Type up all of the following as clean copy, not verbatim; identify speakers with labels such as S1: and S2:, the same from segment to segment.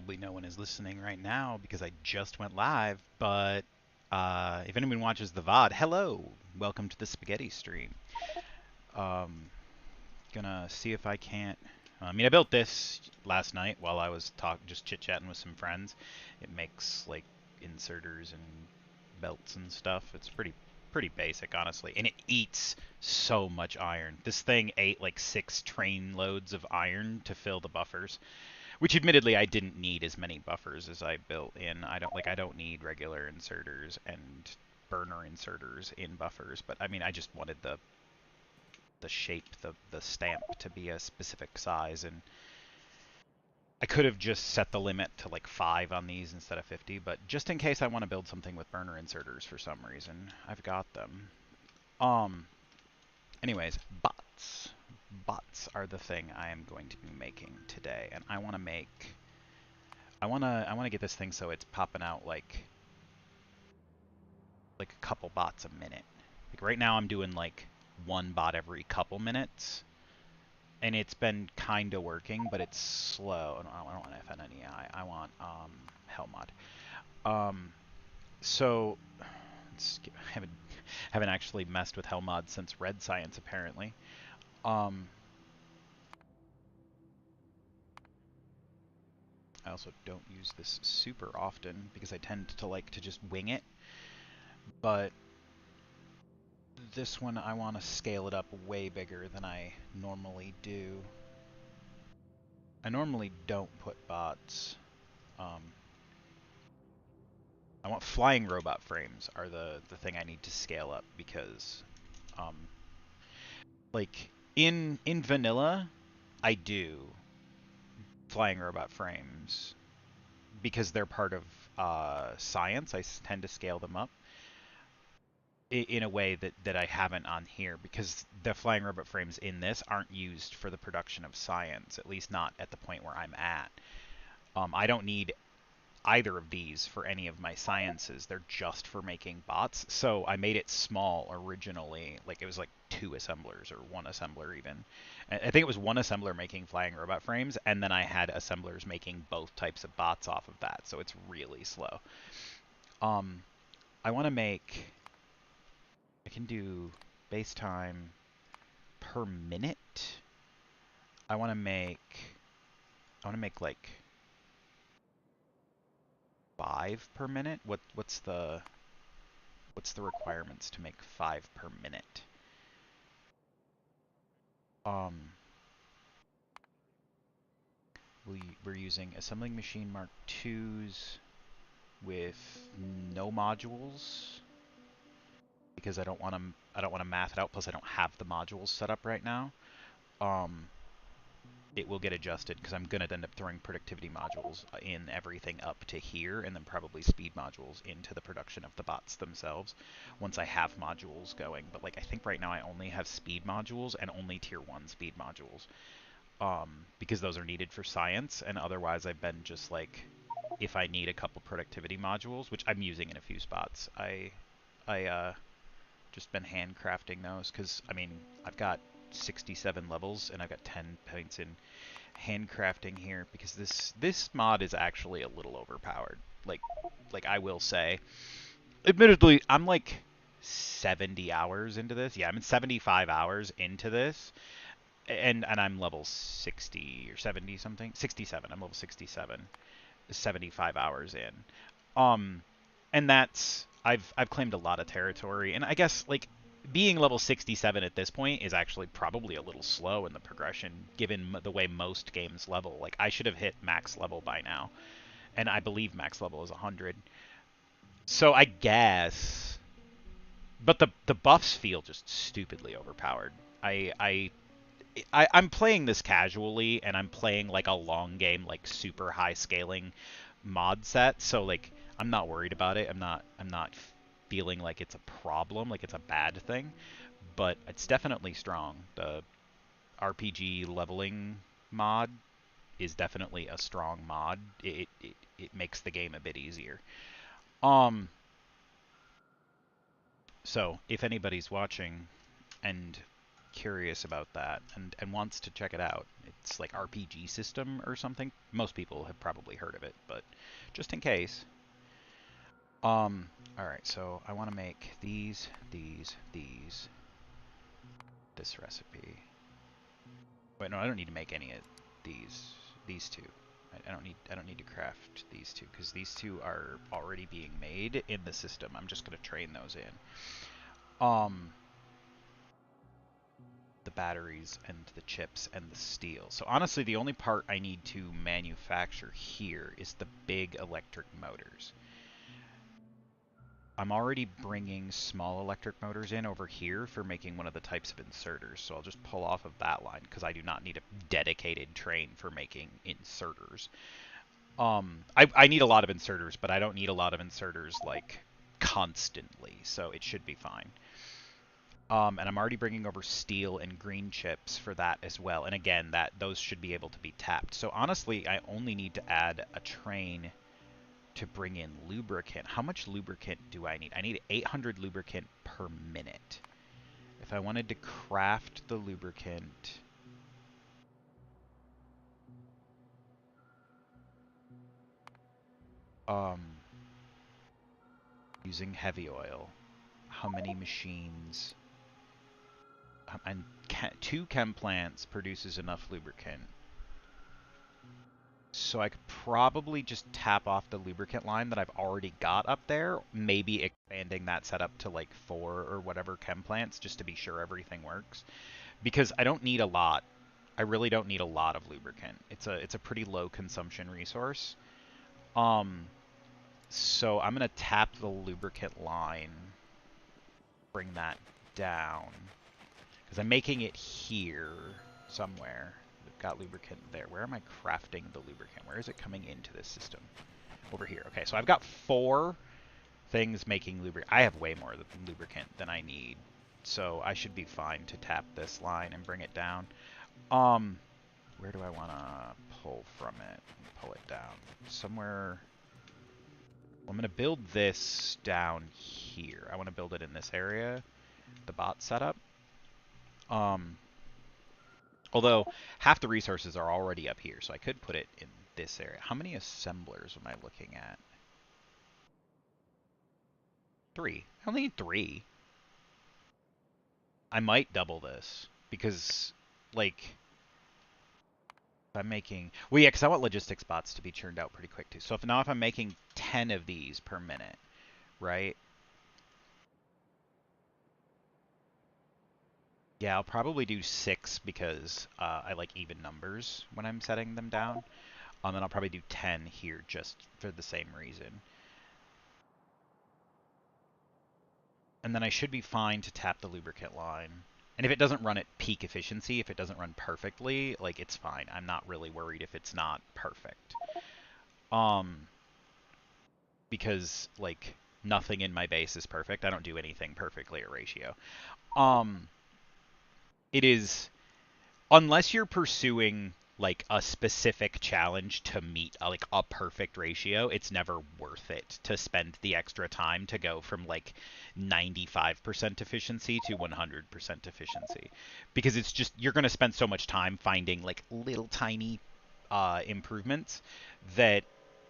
S1: probably no one is listening right now because I just went live, but if anyone watches the VOD, hello! Welcome to the spaghetti stream. Um, gonna see if I can't. I mean, I built this last night while I was just chit-chatting with some friends. It makes like inserters and belts and stuff. It's pretty basic, honestly, and it eats so much iron. This thing ate like 6 train loads of iron to fill the buffers. Which admittedly I didn't need as many buffers as I built in. I don't need regular inserters and burner inserters in buffers, but I mean I just wanted the shape, the stamp to be a specific size, and I could have just set the limit to like 5 on these instead of 50, but just in case I want to build something with burner inserters for some reason, I've got them. Um anyways, bots. Bots are the thing I am going to be making today, and I want to make I wanna get this thing so it's popping out like a couple bots a minute. Like right now I'm doing like 1 bot every couple minutes, and it's been kinda working, but it's slow. I don't want FNNEI. I want Hellmod. Um, so haven't actually messed with Hellmod since Red Science apparently. Um, I also don't use this super often because I tend to like to just wing it, but this one I want to scale it up way bigger than I normally do. I normally don't put bots. Um, I want flying robot frames are the thing I need to scale up because, um, like in vanilla, I do flying robot frames because they're part of science. I tend to scale them up in a way that I haven't on here because the flying robot frames in this aren't used for the production of science, at least not at the point where I'm at. I don't need either of these for any of my sciences. They're just for making bots. So I made it small originally. Like it was like 2 assemblers or 1 assembler even. I think it was 1 assembler making flying robot frames, and then I had assemblers making both types of bots off of that. So it's really slow. Um, I want to make. I can do base time per minute. I want to make. I want to make like 5 per minute. What's the requirements to make 5 per minute? Um, we're using assembling machine Mark IIs with no modules because I don't want to math it out. Plus, I don't have the modules set up right now. Um, it will get adjusted because I'm gonna end up throwing productivity modules in everything up to here, and then probably speed modules into the production of the bots themselves once I have modules going. But like I think right now I only have speed modules and only tier 1 speed modules. Because those are needed for science, and otherwise I've been just like, if I need a couple productivity modules, which I'm using in a few spots, I just been handcrafting those because I mean I've got 67 levels and I've got 10 points in handcrafting here because this mod is actually a little overpowered. Like like I will say, admittedly, I'm like 70 hours into this. Yeah, I'm in 75 hours into this, and I'm level 60 or 70 something. 67. I'm level 67. 75 hours in. Um and that's I've claimed a lot of territory, and I guess like being level 67 at this point is actually probably a little slow in the progression given the way most games level. Like I should have hit max level by now, and I believe max level is 100. So I guess, but the buffs feel just stupidly overpowered. I'm playing this casually, and I'm playing like a long game, like super high scaling mod set. So like I'm not worried about it. I'm not feeling like it's a problem, like it's a bad thing. But it's definitely strong. The RPG leveling mod is definitely a strong mod. It makes the game a bit easier. Um, so if anybody's watching and curious about that and wants to check it out. It's like RPG system or something. Most people have probably heard of it, but just in case. All right, so I want to make these, this recipe. Wait, no, I don't need to make any of these two. I don't need to craft these two because these two are already being made in the system. I'm just going to train those in. The batteries and the chips and the steel. So honestly, the only part I need to manufacture here is the big electric motors. I'm already bringing small electric motors in over here for making one of the types of inserters, so I'll just pull off of that line because I do not need a dedicated train for making inserters. I need a lot of inserters, but I don't need a lot of inserters like constantly, so it should be fine. And I'm already bringing over steel and green chips for that as well. And again, those should be able to be tapped. So honestly, I only need to add a train to bring in lubricant. How much lubricant do I need? I need 800 lubricant per minute. If I wanted to craft the lubricant... using heavy oil, how many machines... and 2 chem plants produces enough lubricant. So I could probably just tap off the lubricant line that I've already got up there, maybe expanding that setup to like 4 or whatever chem plants just to be sure everything works. Because I don't need a lot. I really don't need a lot of lubricant. It's a pretty low consumption resource. So I'm gonna tap the lubricant line, bring that down. Because I'm making it here somewhere. We've got lubricant there. Where am I crafting the lubricant? Where is it coming into this system? Over here. Okay, so I've got 4 things making lubricant. I have way more lubricant than I need. So I should be fine to tap this line and bring it down. Where do I want to pull from it? Pull it down. Somewhere... I'm going to build this down here. I want to build it in this area. The bot setup. Although half the resources are already up here, so I could put it in this area. How many assemblers am I looking at? 3. I only need 3. I might double this because, like, if I'm making... Well, yeah, because I want logistics bots to be churned out pretty quick, too. So if I'm making 10 of these per minute, right? Yeah, I'll probably do 6 because I like even numbers when I'm setting them down. And I'll probably do 10 here just for the same reason. And then I should be fine to tap the lubricant line. And if it doesn't run at peak efficiency, if it doesn't run perfectly, like, it's fine. I'm not really worried if it's not perfect. Because, like, nothing in my base is perfect. I don't do anything perfectly at ratio. It is... Unless you're pursuing, like, a specific challenge to meet, like, a perfect ratio, it's never worth it to spend the extra time to go from, like, 95% efficiency to 100% efficiency. Because it's just, you're going to spend so much time finding, like, little tiny improvements that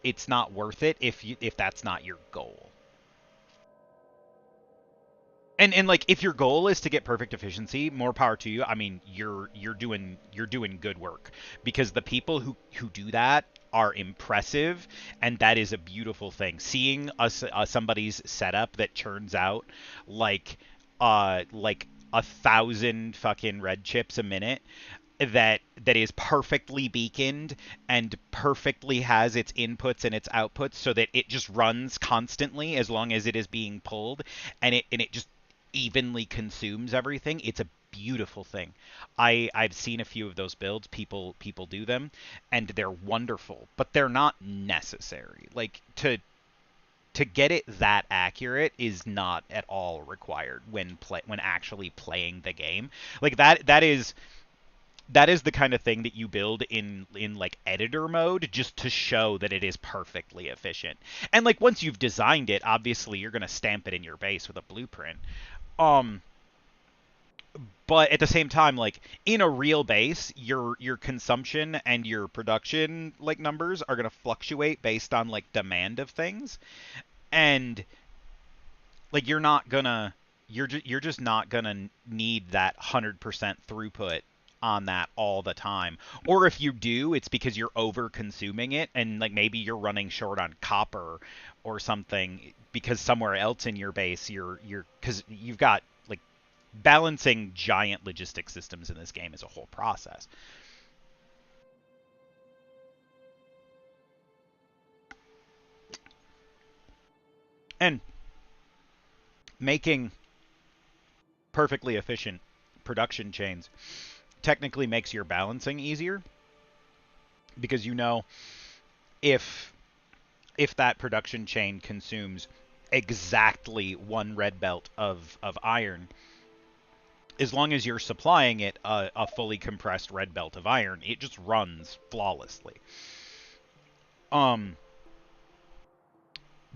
S1: it's not worth it if that's not your goal. And like, if your goal is to get perfect efficiency, more power to you. I mean, you're doing good work, because the people who do that are impressive, and that is a beautiful thing. Seeing somebody's setup that churns out like 1,000 fucking red chips a minute, that is perfectly beaconed and perfectly has its inputs and its outputs so that it just runs constantly as long as it is being pulled, and it just evenly consumes everything. It's a beautiful thing. I've seen a few of those builds. People do them, and they're wonderful, but they're not necessary. Like, to get it that accurate is not at all required when actually playing the game. Like, that is the kind of thing that you build in like editor mode just to show that it is perfectly efficient. And like, once you've designed it, obviously you're going to stamp it in your base with a blueprint. but at the same time, like in a real base, your consumption and your production like numbers are going to fluctuate based on like demand of things, and like you're just not gonna need that 100% throughput on that all the time. Or if you do, it's because you're over consuming it, and like maybe you're running short on copper or something because somewhere else in your base you're because you've got like balancing giant logistic systems in this game is a whole process. And making perfectly efficient production chains technically makes your balancing easier because you know if that production chain consumes exactly one red belt of iron, as long as you're supplying it a fully compressed red belt of iron, it just runs flawlessly. Um,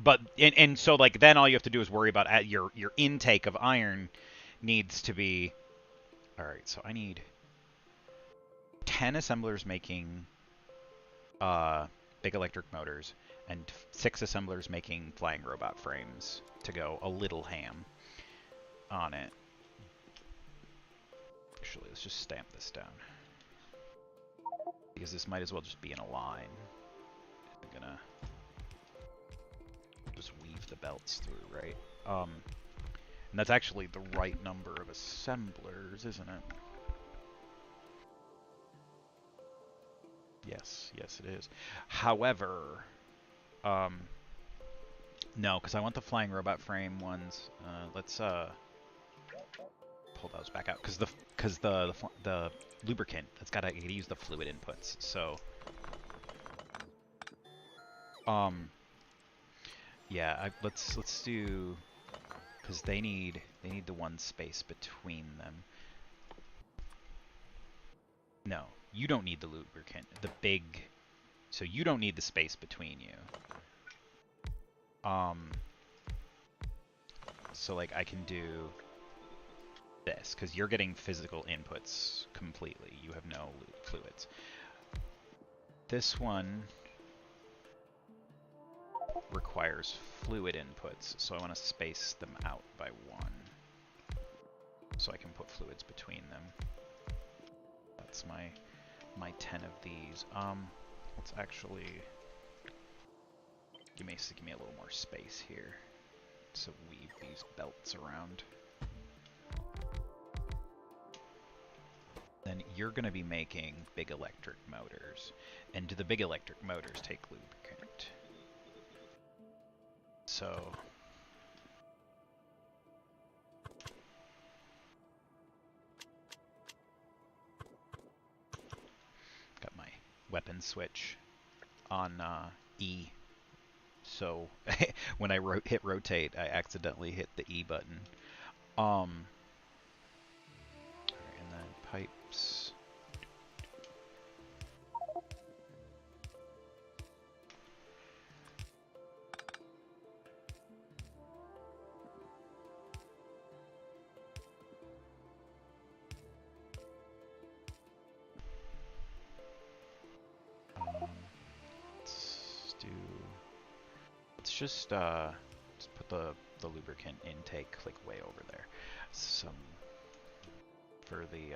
S1: but and so like then all you have to do is worry about your intake of iron needs to be all right. So I need 10 assemblers making big electric motors and 6 assemblers making flying robot frames to go a little ham on it. Actually, let's just stamp this down. Because this might as well just be in a line. I'm gonna just weave the belts through, right? And that's actually the right number of assemblers, isn't it? Yes, yes it is. However, no, because I want the flying robot frame ones. Let's pull those back out because the lubricant that's gotta use the fluid inputs. So yeah, let's do because they need the one space between them. No, you don't need the lubricant. The big, so you don't need the space between you. So like I can do this because you're getting physical inputs completely. You have no fluids. This one requires fluid inputs, so I want to space them out by 1 so I can put fluids between them. That's my 10 of these. Let's actually give me a little more space here to weave these belts around. Then you're going to be making big electric motors, and do the big electric motors take lubricant? So got my weapon switch on E. So when I hit rotate, I accidentally hit the E button. And then pipes. Let's just put the lubricant intake like way over there. Some for the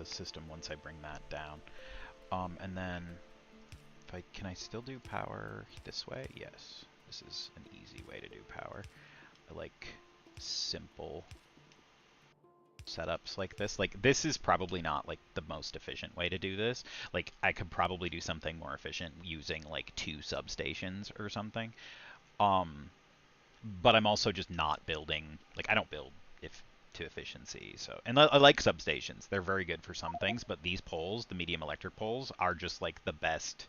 S1: system once I bring that down. And then can I still do power this way? Yes. This is an easy way to do power. I like simple setups like this. Like this is probably not like the most efficient way to do this. Like I could probably do something more efficient using like 2 substations or something. But I'm also just not building, like I don't build to efficiency. So, and I like substations. They're very good for some things, but these poles, the medium electric poles, are just like the best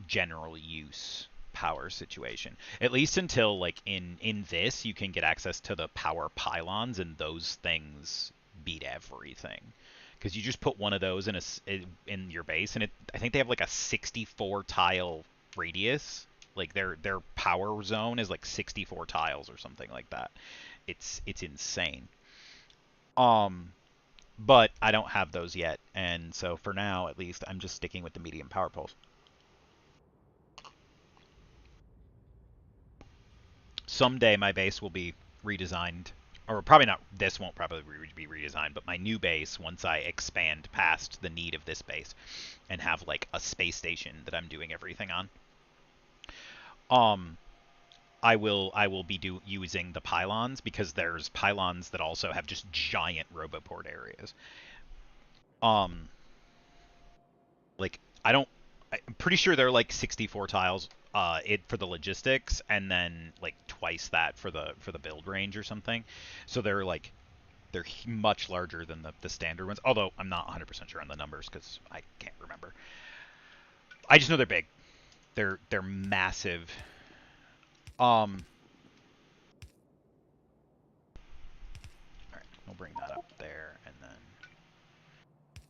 S1: general use power situation. At least until like in this you can get access to the power pylons, and those things beat everything. Because you just put one of those in your base, and I think they have like a 64 tile radius Like their power zone is like 64 tiles or something like that. It's insane. Um, but I don't have those yet, and so for now at least I'm just sticking with the medium power poles. Someday my base will be redesigned, or probably not. This won't probably be redesigned, but my new base, once I expand past the need of this base and have like a space station that I'm doing everything on, um, I will be using the pylons, because there's pylons that also have just giant roboport areas. Um, like I don't, I'm pretty sure they're like 64 tiles it for the logistics, and then like twice that for the build range or something. So they're much larger than the standard ones. Although I'm not 100% sure on the numbers because I can't remember. I just know they're big. They're massive. Um, all right, we'll bring that up there, and then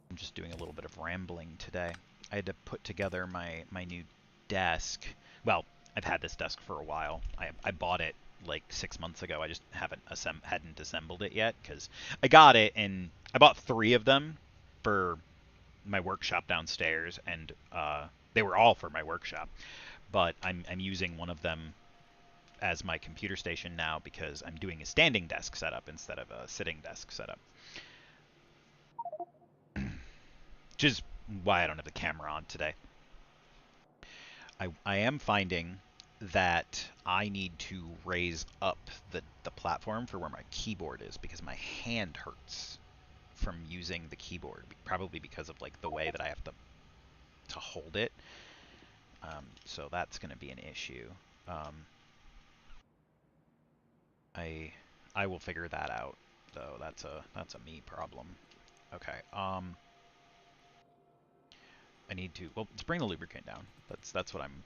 S1: I'm just doing a little bit of rambling today. I had to put together my new desk. Well, I've had this desk for a while. I bought it like 6 months ago. I just hadn't assembled it yet because I got it, and I bought 3 of them for my workshop downstairs, and they were all for my workshop. But I'm using one of them as my computer station now because I'm doing a standing desk setup instead of a sitting desk setup. Which is why I don't have the camera on today. I am finding that I need to raise up the platform for where my keyboard is because my hand hurts from using the keyboard, probably because of like the way that I have to hold it. So that's going to be an issue. Um, I will figure that out though. That's a me problem. Okay. I need to, well, let's bring the lubricant down. That's what I'm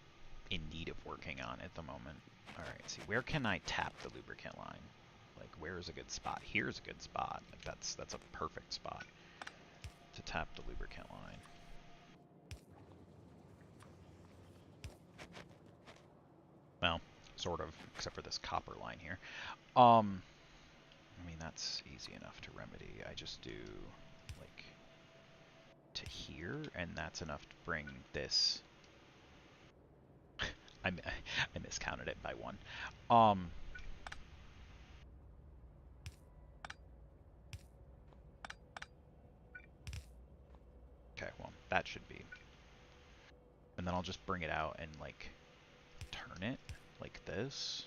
S1: in need of working on at the moment. All right, see, where can I tap the lubricant line? Like, where is a good spot? Here's a good spot. Like, that's a perfect spot to tap the lubricant line. Well, sort of, except for this copper line here. I mean, that's easy enough to remedy. I just do, like, to here, and that's enough to bring this. I miscounted it by 1. Okay, well, that should be. And then I'll just bring it out and, like, turn it like this.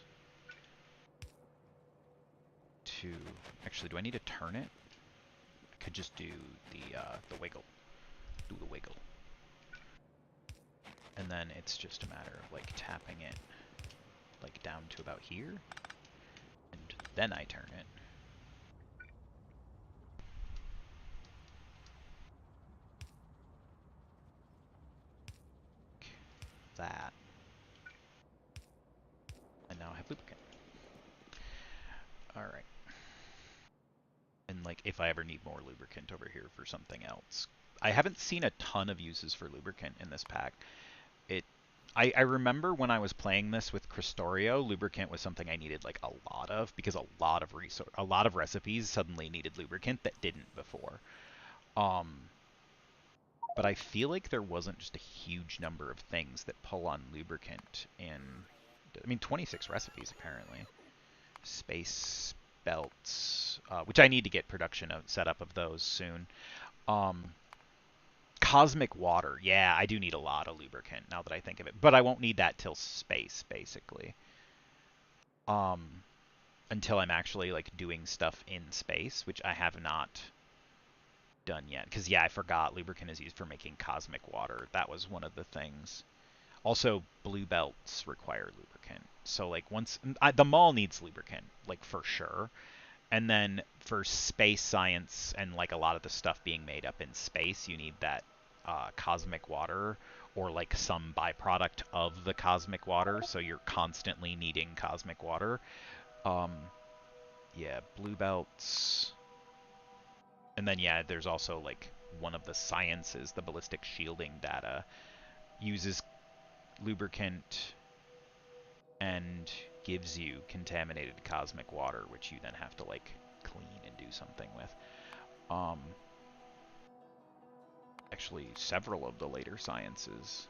S1: To actually, do I need to turn it? I could just do the wiggle. Do the wiggle. And then it's just a matter of, like, tapping it, like, down to about here. And then I turn it. Like that. And now I have lubricant. Alright. And, like, if I ever need more lubricant over here for something else. I haven't seen a ton of uses for lubricant in this pack. I remember when I was playing this with Cristorio, lubricant was something I needed like a lot of, because a lot of recipes suddenly needed lubricant that didn't before. But I feel like there wasn't just a huge number of things that pull on lubricant in. I mean, 26 recipes apparently. Space belts, which I need to get production set up of those soon. Cosmic water. Yeah, I do need a lot of lubricant now that I think of it. But I won't need that till space, basically. Until I'm actually, like, doing stuff in space, which I have not done yet. Because, yeah, I forgot lubricant is used for making cosmic water. That was one of the things. Also, blue belts require lubricant. So, like, the mall needs lubricant, like, for sure. And then for space science and, like, a lot of the stuff being made up in space, you need that cosmic water, or like some byproduct of the cosmic water, so you're constantly needing cosmic water. Um, yeah, blue belts. And then, yeah, there's also, like, one of the sciences, the ballistic shielding data, uses lubricant. and gives you contaminated cosmic water, which you then have to like clean and do something with. Actually, several of the later sciences.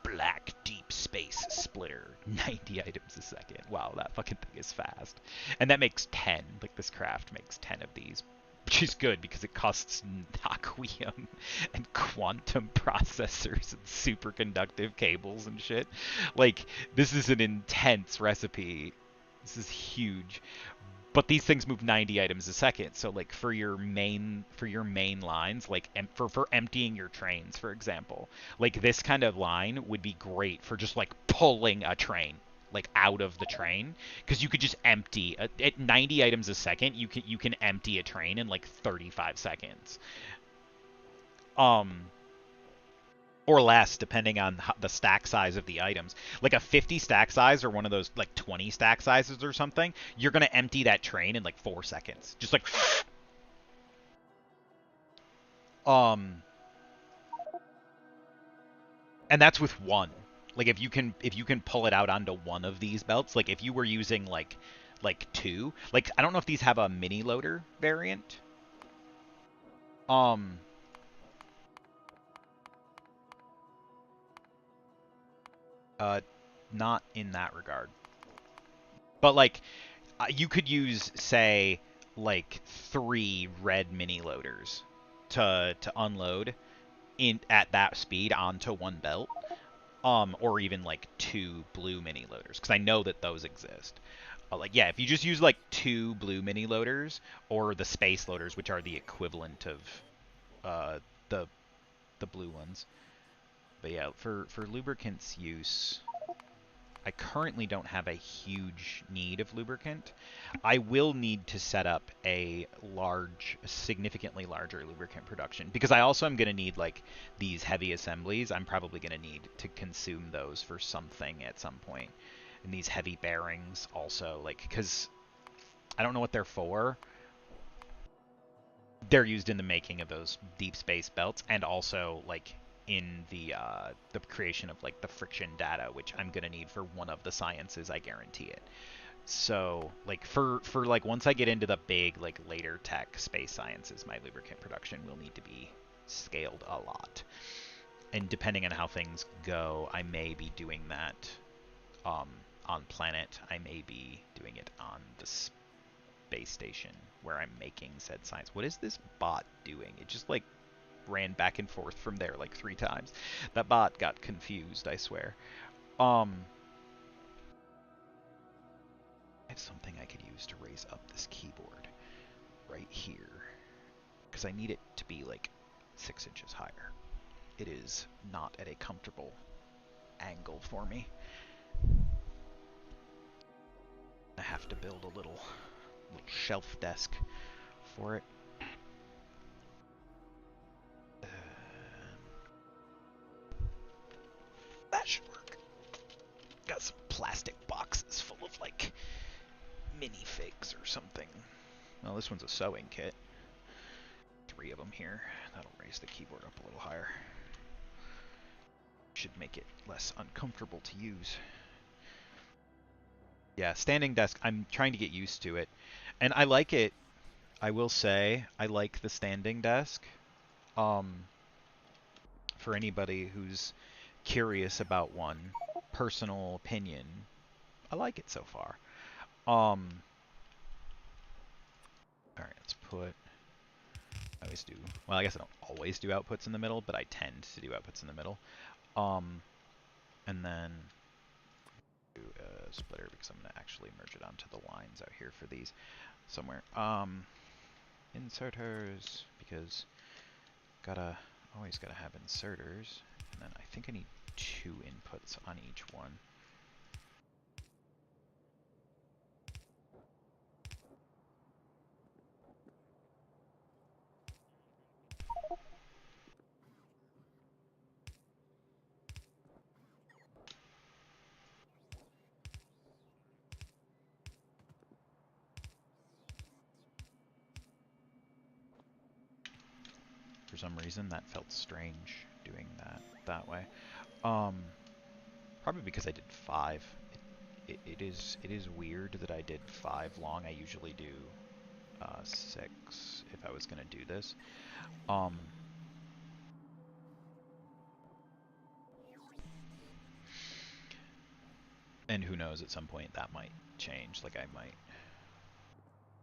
S1: Black Deep Space Splitter, 90 items a second. Wow, that fucking thing is fast. And that makes 10. Like, this craft makes 10 of these. Which is good, because it costs Naquium and quantum processors and superconductive cables and shit. Like, this is an intense recipe. This is huge. But these things move 90 items a second, so like for your main lines, like for emptying your trains, for example, like this kind of line would be great for just like pulling a train like out of the train, because you could just empty at 90 items a second. You can empty a train in like 35 seconds. Or less, depending on the stack size of the items. Like a 50 stack size or one of those like 20 stack sizes or something, you're going to empty that train in like 4 seconds. Just like and that's with one. Like if you can pull it out onto one of these belts, like if you were using like two, like I don't know if these have a mini loader variant. Not in that regard. But like you could use, say, like 3 red mini loaders to unload in at that speed onto one belt, or even like 2 blue mini loaders, because I know that those exist. Like yeah, if you just use like 2 blue mini loaders or the space loaders, which are the equivalent of uh, the blue ones. But yeah, for lubricants use, I currently don't have a huge need of lubricant. I will need to set up a significantly larger lubricant production, because I also am going to need like these heavy assemblies. I'm probably going to need to consume those for something at some point. And these heavy bearings also, like, because I don't know what they're for. They're used in the making of those deep space belts, and also like in the creation of like the friction data, which I'm gonna need for one of the sciences. I guarantee it. So like for like once I get into the big like later tech space sciences, my lubricant production will need to be scaled a lot. And depending on how things go, I may be doing that on planet. I may be doing it on the space station where I'm making said science. What is this bot doing? It just like ran back and forth from there like 3 times. That bot got confused, I swear. I have something I could use to raise up this keyboard right here, because I need it to be like 6 inches higher. It is not at a comfortable angle for me. I have to build a little shelf desk for it. That should work. Got some plastic boxes full of like minifigs or something. Well, this one's a sewing kit. 3 of them here. That'll raise the keyboard up a little higher. Should make it less uncomfortable to use. Yeah, standing desk, I'm trying to get used to it. And I like it. I will say, I like the standing desk. For anybody who's curious about one, personal opinion, I like it so far. Alright, let's put... I always do... Well, I guess I don't always do outputs in the middle, but I tend to do outputs in the middle. And then do a splitter, because I'm going to actually merge it onto the lines out here for these somewhere. Inserters, because always gotta have inserters. And then I think I need 2 inputs on each one. For some reason that felt strange doing that way. Probably because I did 5. It is weird that I did 5 long. I usually do 6 if I was gonna do this. And who knows, at some point that might change. Like I might.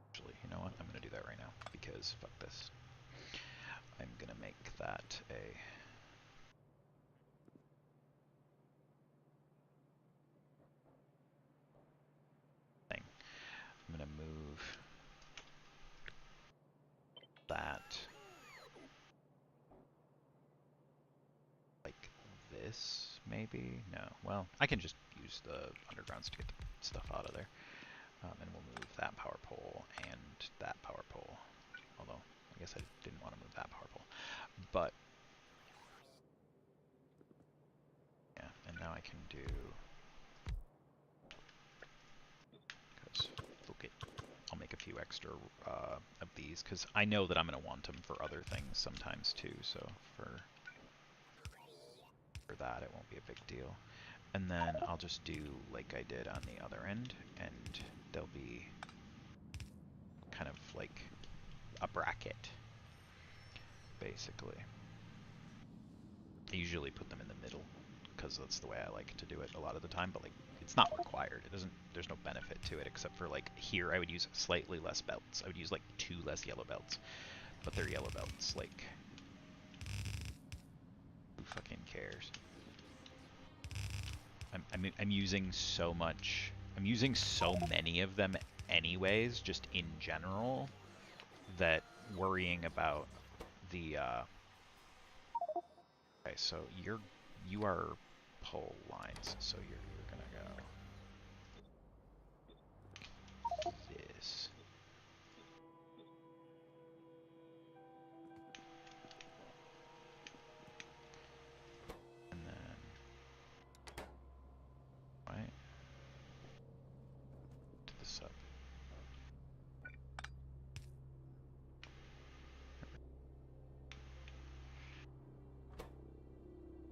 S1: Actually, you know what? I'm gonna do that right now because fuck this. I'm gonna make that a. Thing. I'm gonna move that like this, maybe? No. Well, I can just use the undergrounds to get the stuff out of there. And we'll move that power pole and that power pole. Although, I guess I didn't want to move that power pole. But, yeah, and now I can do... Because, look it, I'll make a few extra of these, because I know that I'm going to want them for other things sometimes too, so for that it won't be a big deal. And then I'll just do like I did on the other end, and there'll be kind of like a bracket, basically. I usually put them in the middle, because that's the way I like to do it a lot of the time, but like it's not required. It doesn't, there's no benefit to it except for like here I would use slightly less belts. I would use like 2 less yellow belts, but they're yellow belts. Like, who fucking cares? I'm using so much. I'm using so many of them anyways, just in general, that worrying about the. Okay, so you are pole lines, so you're gonna go this. And then, right, to the sub.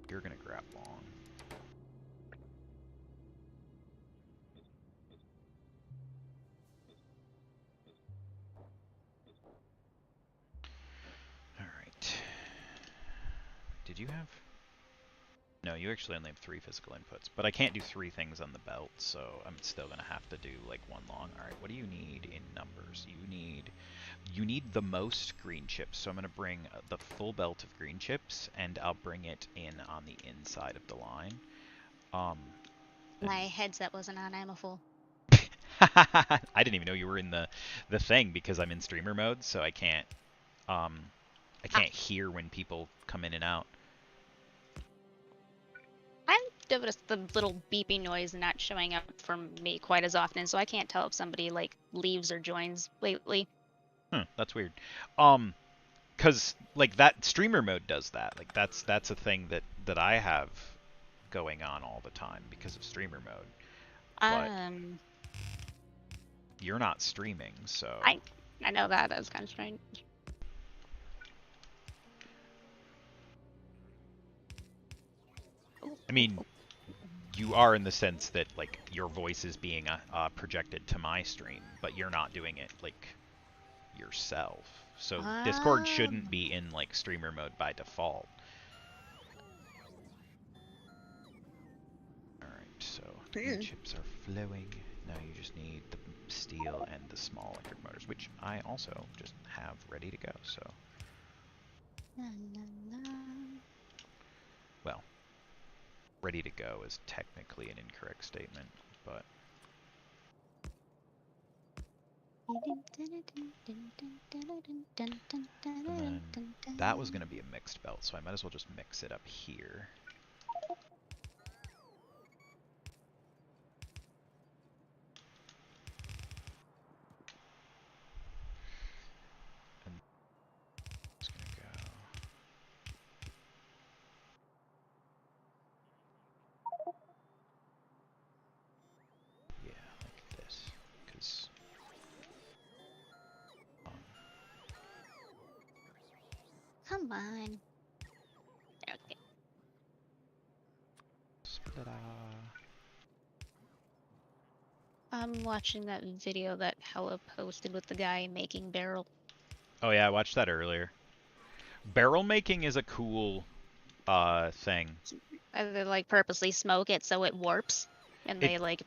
S1: You're gonna grab long. All right. Did you have? No, you actually only have 3 physical inputs, but I can't do 3 things on the belt, so I'm still gonna have to do like 1 long. All right, what do you need in numbers? You need the most green chips, so I'm gonna bring the full belt of green chips, and I'll bring it in on the inside of the line.
S2: My headset wasn't on. I'm a fool.
S1: I didn't even know you were in the thing because I'm in streamer mode, so I can't hear when people come in and out.
S2: I've noticed the little beeping noise not showing up for me quite as often, so I can't tell if somebody like leaves or joins lately.
S1: That's weird. Cause like that streamer mode does that. Like that's a thing that I have going on all the time because of streamer mode. But you're not streaming, so
S2: I know that. That's kind of strange.
S1: I mean, you are in the sense that like your voice is being projected to my stream, but you're not doing it like yourself. So Discord shouldn't be in like streamer mode by default. Alright, so green chips are flowing. Now you just need the steel and the small electric motors, which I also just have ready to go, so. Well, ready to go is technically an incorrect statement, but. And then that was going to be a mixed belt, so I might as well just mix it up here. And it's going to go. Yeah, like this, because.
S2: Come on. Okay.
S1: Ta-da.
S2: I'm watching that video that Hella posted with the guy making barrel.
S1: Oh yeah, I watched that earlier. Barrel making is a cool thing.
S2: They like purposely smoke it so it warps, and
S1: It
S2: they like,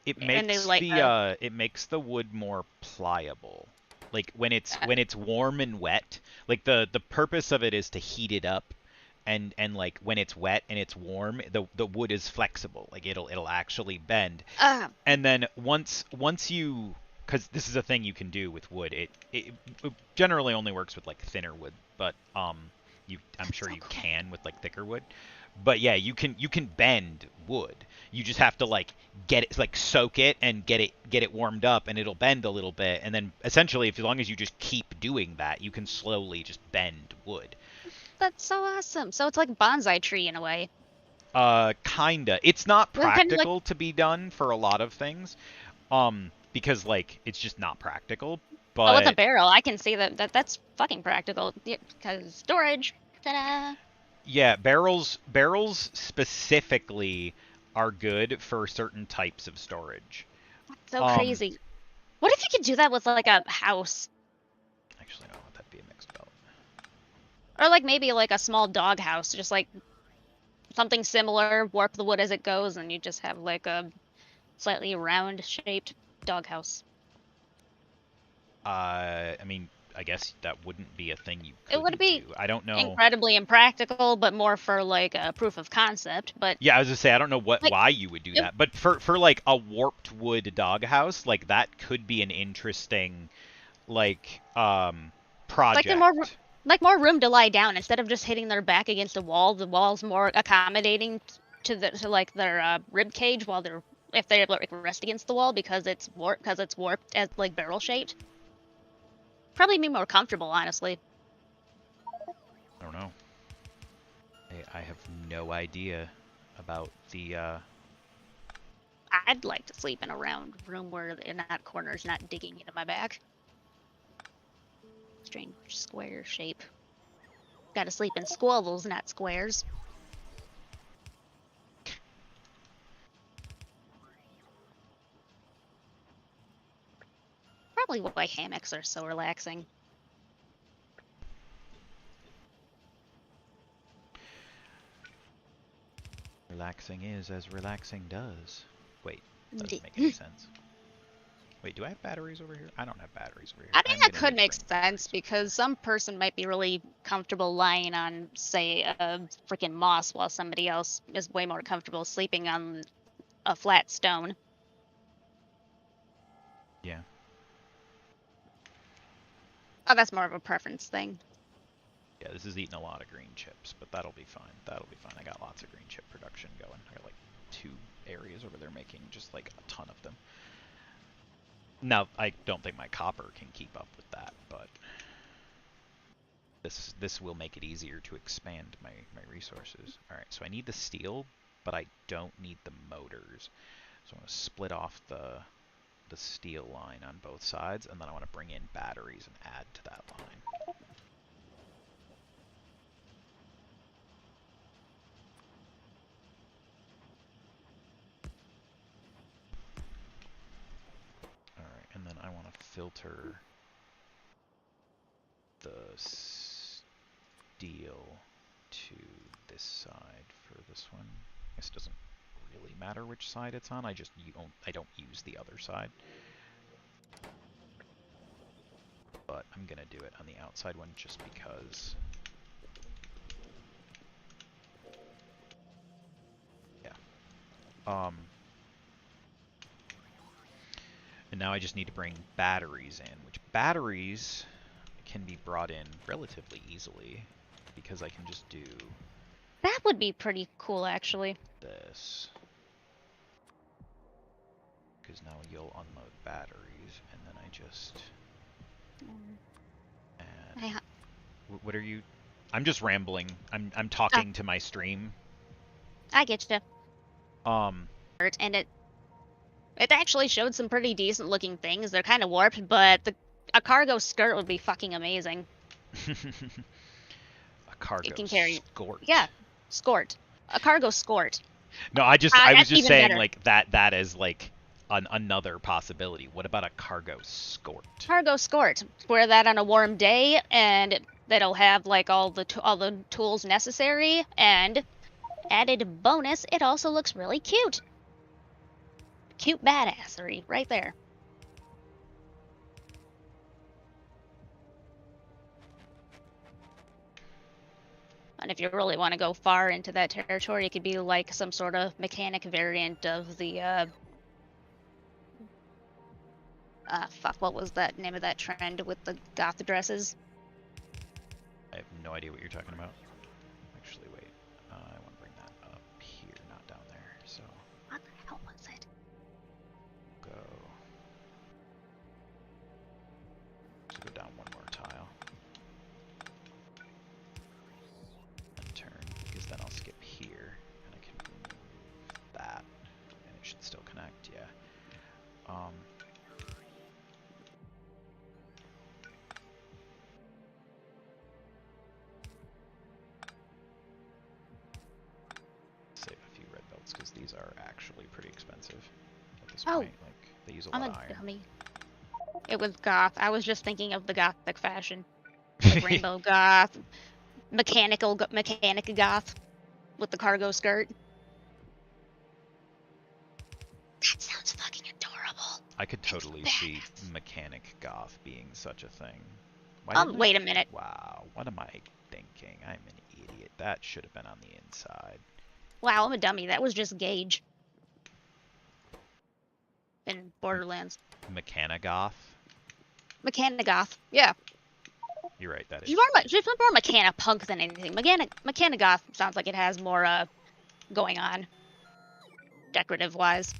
S1: it
S2: and they
S1: makes
S2: like
S1: the wood more pliable. Like when it's
S2: uh,
S1: when it's warm and wet, like the purpose of it is to heat it up, and like when it's wet and it's warm, the wood is flexible. Like it'll actually bend.
S2: uh,
S1: And then once you, because this is a thing you can do with wood. It generally only works with like thinner wood, but I'm sure
S2: so
S1: you
S2: cool.
S1: can with like thicker wood. But yeah, you can bend wood. You just have to like get it, like soak it and get it warmed up, and it'll bend a little bit. And then essentially, if as long as you just keep doing that, you can slowly just bend wood.
S2: That's so awesome. So it's like bonsai tree in a way.
S1: Kinda. It's not
S2: Well, kind of like,
S1: practical to be done for a lot of things, because like it's just not practical.
S2: oh, with a
S1: But
S2: barrel, I can see that's fucking practical. Because storage. Ta-da!
S1: yeah, barrels specifically are good for certain types of storage.
S2: So
S1: Um,
S2: crazy. What if you could do that with like a house?
S1: actually, no, that'd be a mixed belt.
S2: Or like maybe like a small dog house, just like something similar, warp the wood as it goes, and you just have like a slightly round shaped doghouse.
S1: I mean, I guess that wouldn't be a thing you
S2: It would
S1: couldn't
S2: be
S1: do. I don't know.
S2: incredibly impractical, but more for like a proof of concept. But
S1: Yeah, I was gonna say I don't know
S2: like,
S1: why you would do
S2: it,
S1: that, but for like a warped wood doghouse, like that could be an interesting like
S2: like they're
S1: project.
S2: more room to lie down instead of just hitting their back against a wall. The wall's more accommodating to like their rib cage while they're if they like rest against the wall because it's warped as like barrel shaped. Probably be more comfortable, honestly.
S1: I don't know. I have no idea about the
S2: I'd like to sleep in a round room where that corner's not digging into my back. Strange square shape. Gotta sleep in squabbles, not squares. Probably why hammocks are so relaxing.
S1: relaxing is as relaxing does. Wait, that doesn't make any sense. Wait, do I have batteries over here? I don't have batteries over here.
S2: I mean,
S1: I'm
S2: that
S1: gonna
S2: could
S1: need to
S2: make
S1: bring
S2: sense
S1: batteries.
S2: because some person might be really comfortable lying on, say, a freaking moss while somebody else is way more comfortable sleeping on a flat stone.
S1: Yeah.
S2: Oh, that's more of a preference thing.
S1: Yeah, this is eating a lot of green chips, but that'll be fine. That'll be fine. I got lots of green chip production going. I got like 2 areas over there making just like a ton of them. Now, I don't think my copper can keep up with that, but this will make it easier to expand my resources. All right, so I need the steel, but I don't need the motors. So I'm going to split off the steel line on both sides, and then I want to bring in batteries and add to that line. Alright, and then I want to filter the steel to this side for this one. I guess it doesn't really matter which side it's on, I don't use the other side. But I'm gonna do it on the outside one just because. Yeah. And now I just need to bring batteries in, which batteries can be brought in relatively easily because I can just do
S2: That would be pretty cool, actually.
S1: this. Because now you'll unload batteries, and then I just add. What are you? I'm just rambling. I'm
S2: Oh,
S1: talking to my stream.
S2: I get you.
S1: Um.
S2: And it actually showed some pretty decent looking things. They're kind of warped, but a cargo skirt would be fucking amazing.
S1: A cargo
S2: It can carry,
S1: skort.
S2: yeah, skort. A cargo skort.
S1: No, I was
S2: That's
S1: just
S2: even
S1: saying
S2: better.
S1: like that is like another possibility. What about a cargo escort?
S2: Cargo escort. Wear that on a warm day, and that'll have like all the tools necessary. And added bonus, it also looks really cute. Cute badassery right there. And if you really want to go far into that territory, it could be like some sort of mechanic variant of the fuck, what was that name of that trend with the goth dresses?
S1: I have no idea what you're talking about. Actually, wait. I want to bring that up here, not down there. So
S2: What the hell was it?
S1: go. So go down one more tile. And turn, because then I'll skip here, and I can remove that, and it should still connect. Yeah. Save a few red belts because these are actually pretty expensive at this point. Like they use a lot
S2: I'm
S1: of
S2: a
S1: iron.
S2: dummy. It was goth. I was just thinking of the gothic fashion. Like rainbow goth, mechanic goth with the cargo skirt. That sounds fucking adorable.
S1: I could totally see mechanic goth being such a thing.
S2: Wait a minute.
S1: Wow, what am I thinking? I'm an idiot. That should have been on the inside.
S2: Wow, I'm a dummy. That was just Gage. In Borderlands.
S1: Mechanigoth?
S2: Mechanigoth. Yeah.
S1: You're right, that is.
S2: She's more Mechana-punk than anything. Mechanigoth sounds like it has more, going on. Decorative-wise.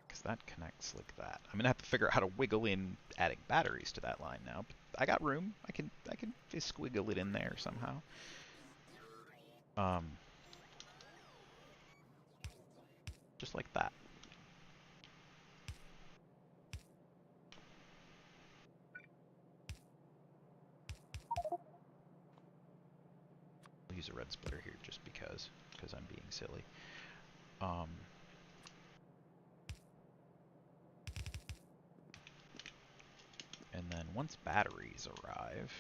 S1: Because that connects like that. I'm gonna have to figure out how to wiggle in adding batteries to that line now. But I got room. I can just squiggle it in there somehow. Just like that. I'll use a red splitter here just because I'm being silly. And then once batteries arrive,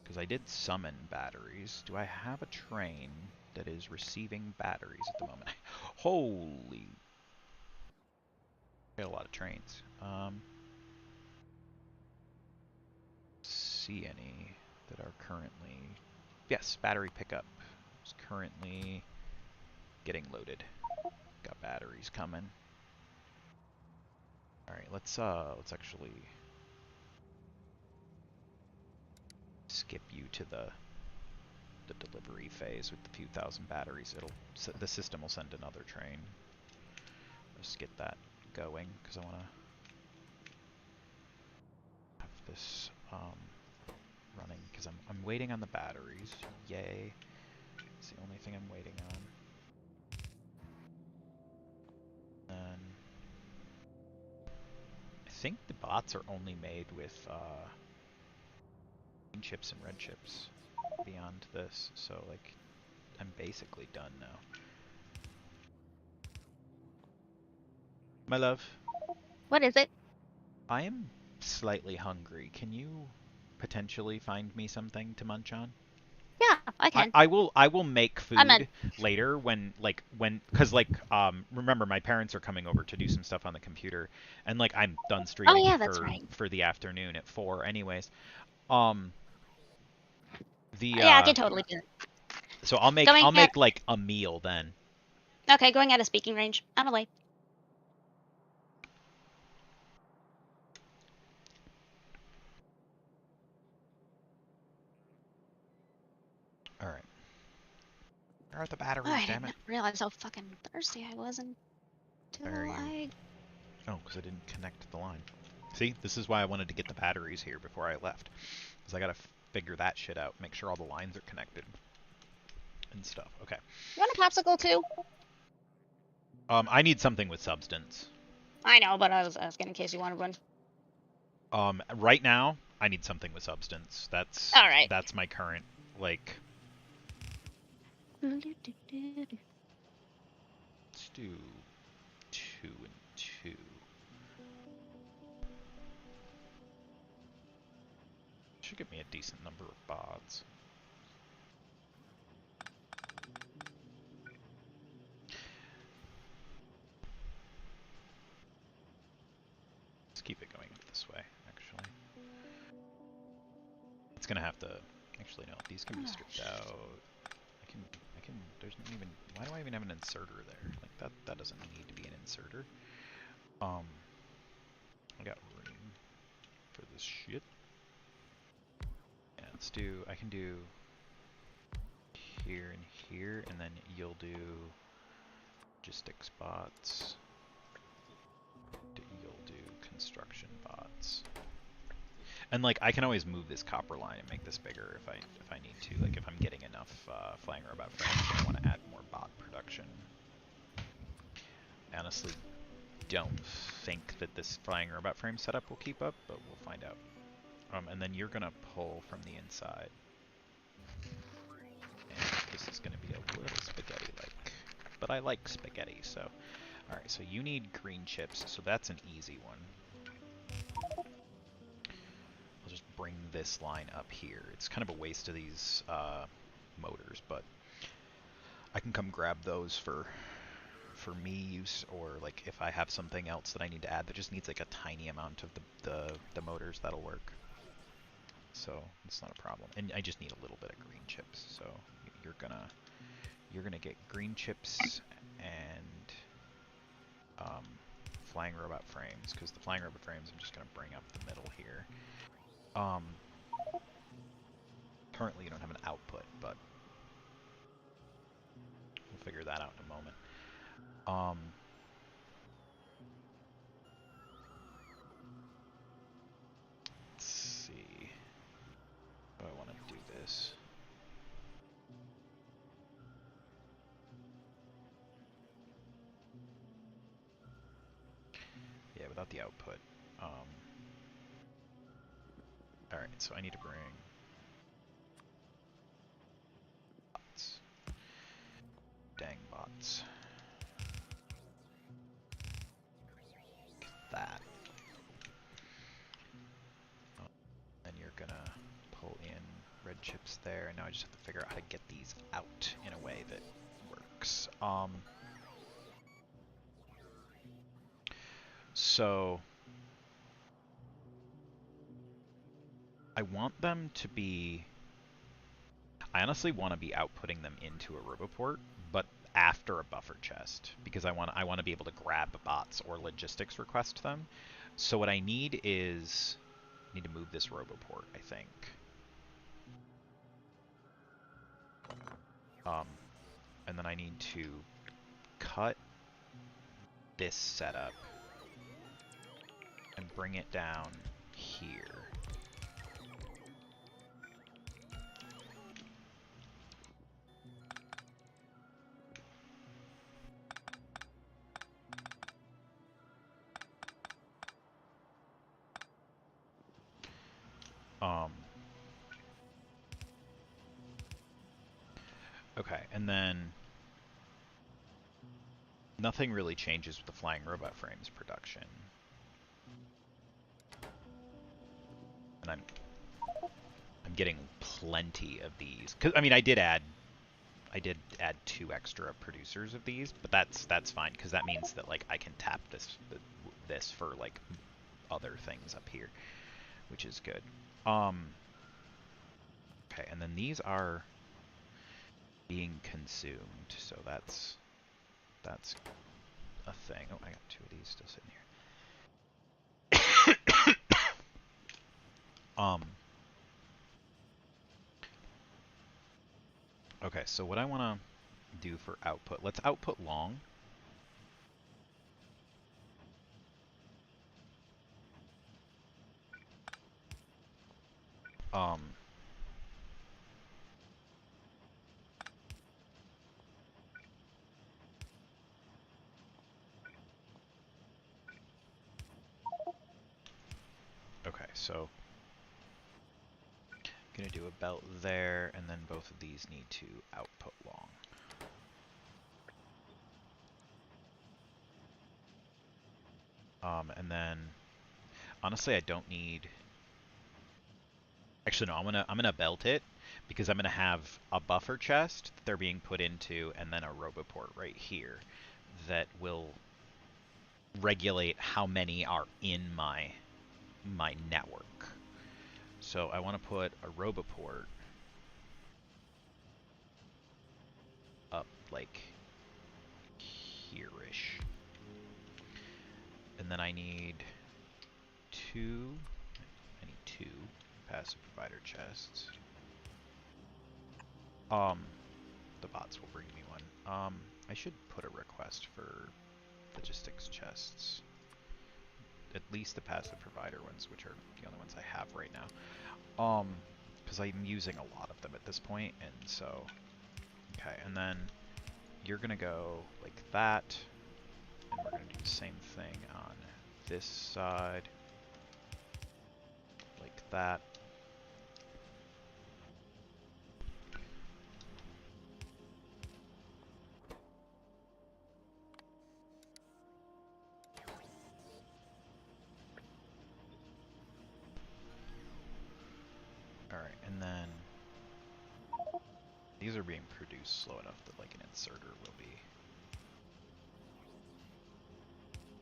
S1: because I did summon batteries, do I have a train that is receiving batteries at the moment? Holy, I got a lot of trains. See any that are currently, yes, battery pickup is currently getting loaded. Got batteries coming. All right, let's actually skip you to the delivery phase with the few thousand batteries. The system will send another train. Let's get that going because I want to have this running because I'm waiting on the batteries. Yay! It's the only thing I'm waiting on. And I think the bots are only made with green chips and red chips beyond this, so like I'm basically done now. My love.
S2: What is it?
S1: I am slightly hungry. Can you potentially find me something to munch on?
S2: Yeah, I can.
S1: I will make food later because remember my parents are coming over to do some stuff on the computer and like I'm done streaming for the afternoon at 4 anyways. Yeah,
S2: I can totally do it.
S1: So I'll make like a meal then.
S2: Okay, going out of speaking range. I'm away.
S1: All right. Where are the batteries,
S2: I
S1: damn it?
S2: didn't realize how fucking thirsty I was until I...
S1: Oh, because I didn't connect the line. See, this is why I wanted to get the batteries here before I left. Because I gotta figure that shit out, make sure all the lines are connected and stuff. Okay.
S2: You want a popsicle too?
S1: I need something with substance.
S2: I know, but I was asking in case you wanted one.
S1: Right now, I need something with substance. That's
S2: all right.
S1: That's my current, like... Let's do 2 and 2. Should give me a decent number of bots. Let's keep it going this way, actually. It's gonna have to... Actually, no, these can be stripped out. There's not even... Why do I even have an inserter there? Like, that doesn't need to be an inserter. I got room for this shit. Yeah, let's do... I can do... here and here, and then you'll do... logistics bots. You'll do construction bots. And like I can always move this copper line and make this bigger if I need to. Like if I'm getting enough flying robot frames and I want to add more bot production. I honestly don't think that this flying robot frame setup will keep up, but we'll find out. And then you're gonna pull from the inside. And this is gonna be a little spaghetti-like. But I like spaghetti, so... Alright, so you need green chips, so that's an easy one. I'll just bring this line up here. It's kind of a waste of these motors, but I can come grab those for me use, or like if I have something else that I need to add that just needs like a tiny amount of the motors, that'll work. So it's not a problem. And I just need a little bit of green chips, so you're gonna get green chips and flying robot frames, because the flying robot frames I'm just going to bring up the middle here. Currently you don't have an output, but we'll figure that out in a moment. Let's see. How do I want to do this? Yeah, without the output. Alright, so I need to bring bots. Dang bots. Look at that. Then you're gonna pull in red chips there, and now I just have to figure out how to get these out in a way that works. So I want them to be... I honestly want to be outputting them into a Roboport, but after a buffer chest, because I want to be able to grab bots or logistics request them. So what I need is... I need to move this Roboport, I think. And then I need to cut this setup and bring it down here. Okay, and then nothing really changes with the flying robot frames production. And I'm getting plenty of these. 'Cause I mean, I did add 2 extra producers of these, but that's fine, because that means that like I can tap this for like other things up here, which is good. Okay, and then these are being consumed, so that's a thing. Oh, I got 2 of these still sitting here. Okay, so what I want to do for output, let's output long. Okay, so I'm gonna do a belt there, and then both of these need to output long. And then, honestly, I don't need. Actually, no. I'm gonna belt it because I'm gonna have a buffer chest that they're being put into, and then a roboport right here that will regulate how many are in my network. So I want to put a roboport up like here-ish. And then I need two passive provider chests. The bots will bring me one. I should put a request for logistics chests. At least the passive provider ones, which are the only ones I have right now. Because I'm using a lot of them at this point, and so, okay, and then you're gonna go like that, and we're gonna do the same thing on this side, like that. Alright, and then these are being produced slow enough that like an inserter will be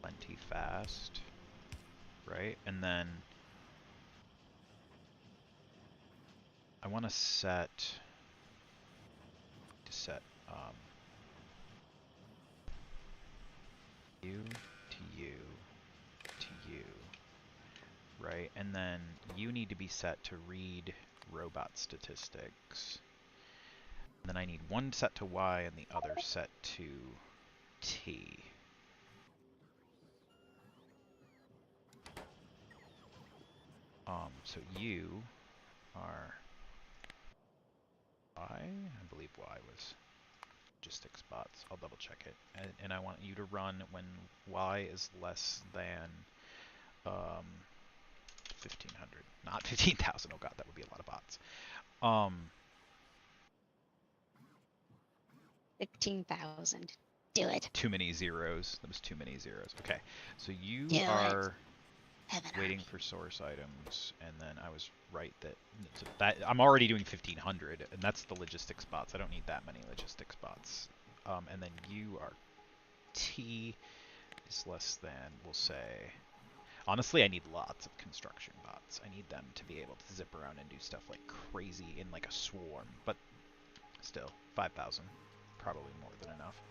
S1: plenty fast, right? And then I want to set you to you to you, right? And then you need to be set to read robot statistics. And then I need one set to Y and the other set to T. So you are Y? I believe Y was logistics bots. I'll double check it. And I want you to run when Y is less than 1,500. Not 15,000. Oh god, that would be a lot of bots.
S2: 15,000. Do it.
S1: Too many zeros. That was too many zeros. Okay, so you
S2: Do
S1: are
S2: it.
S1: waiting for source items, and then I was right that I'm already doing 1,500, and that's the logistics bots. I don't need that many logistics bots. And then you are T is less than, we'll say. Honestly, I need lots of construction bots. I need them to be able to zip around and do stuff like crazy in like a swarm, but still, 5,000. Probably more than enough.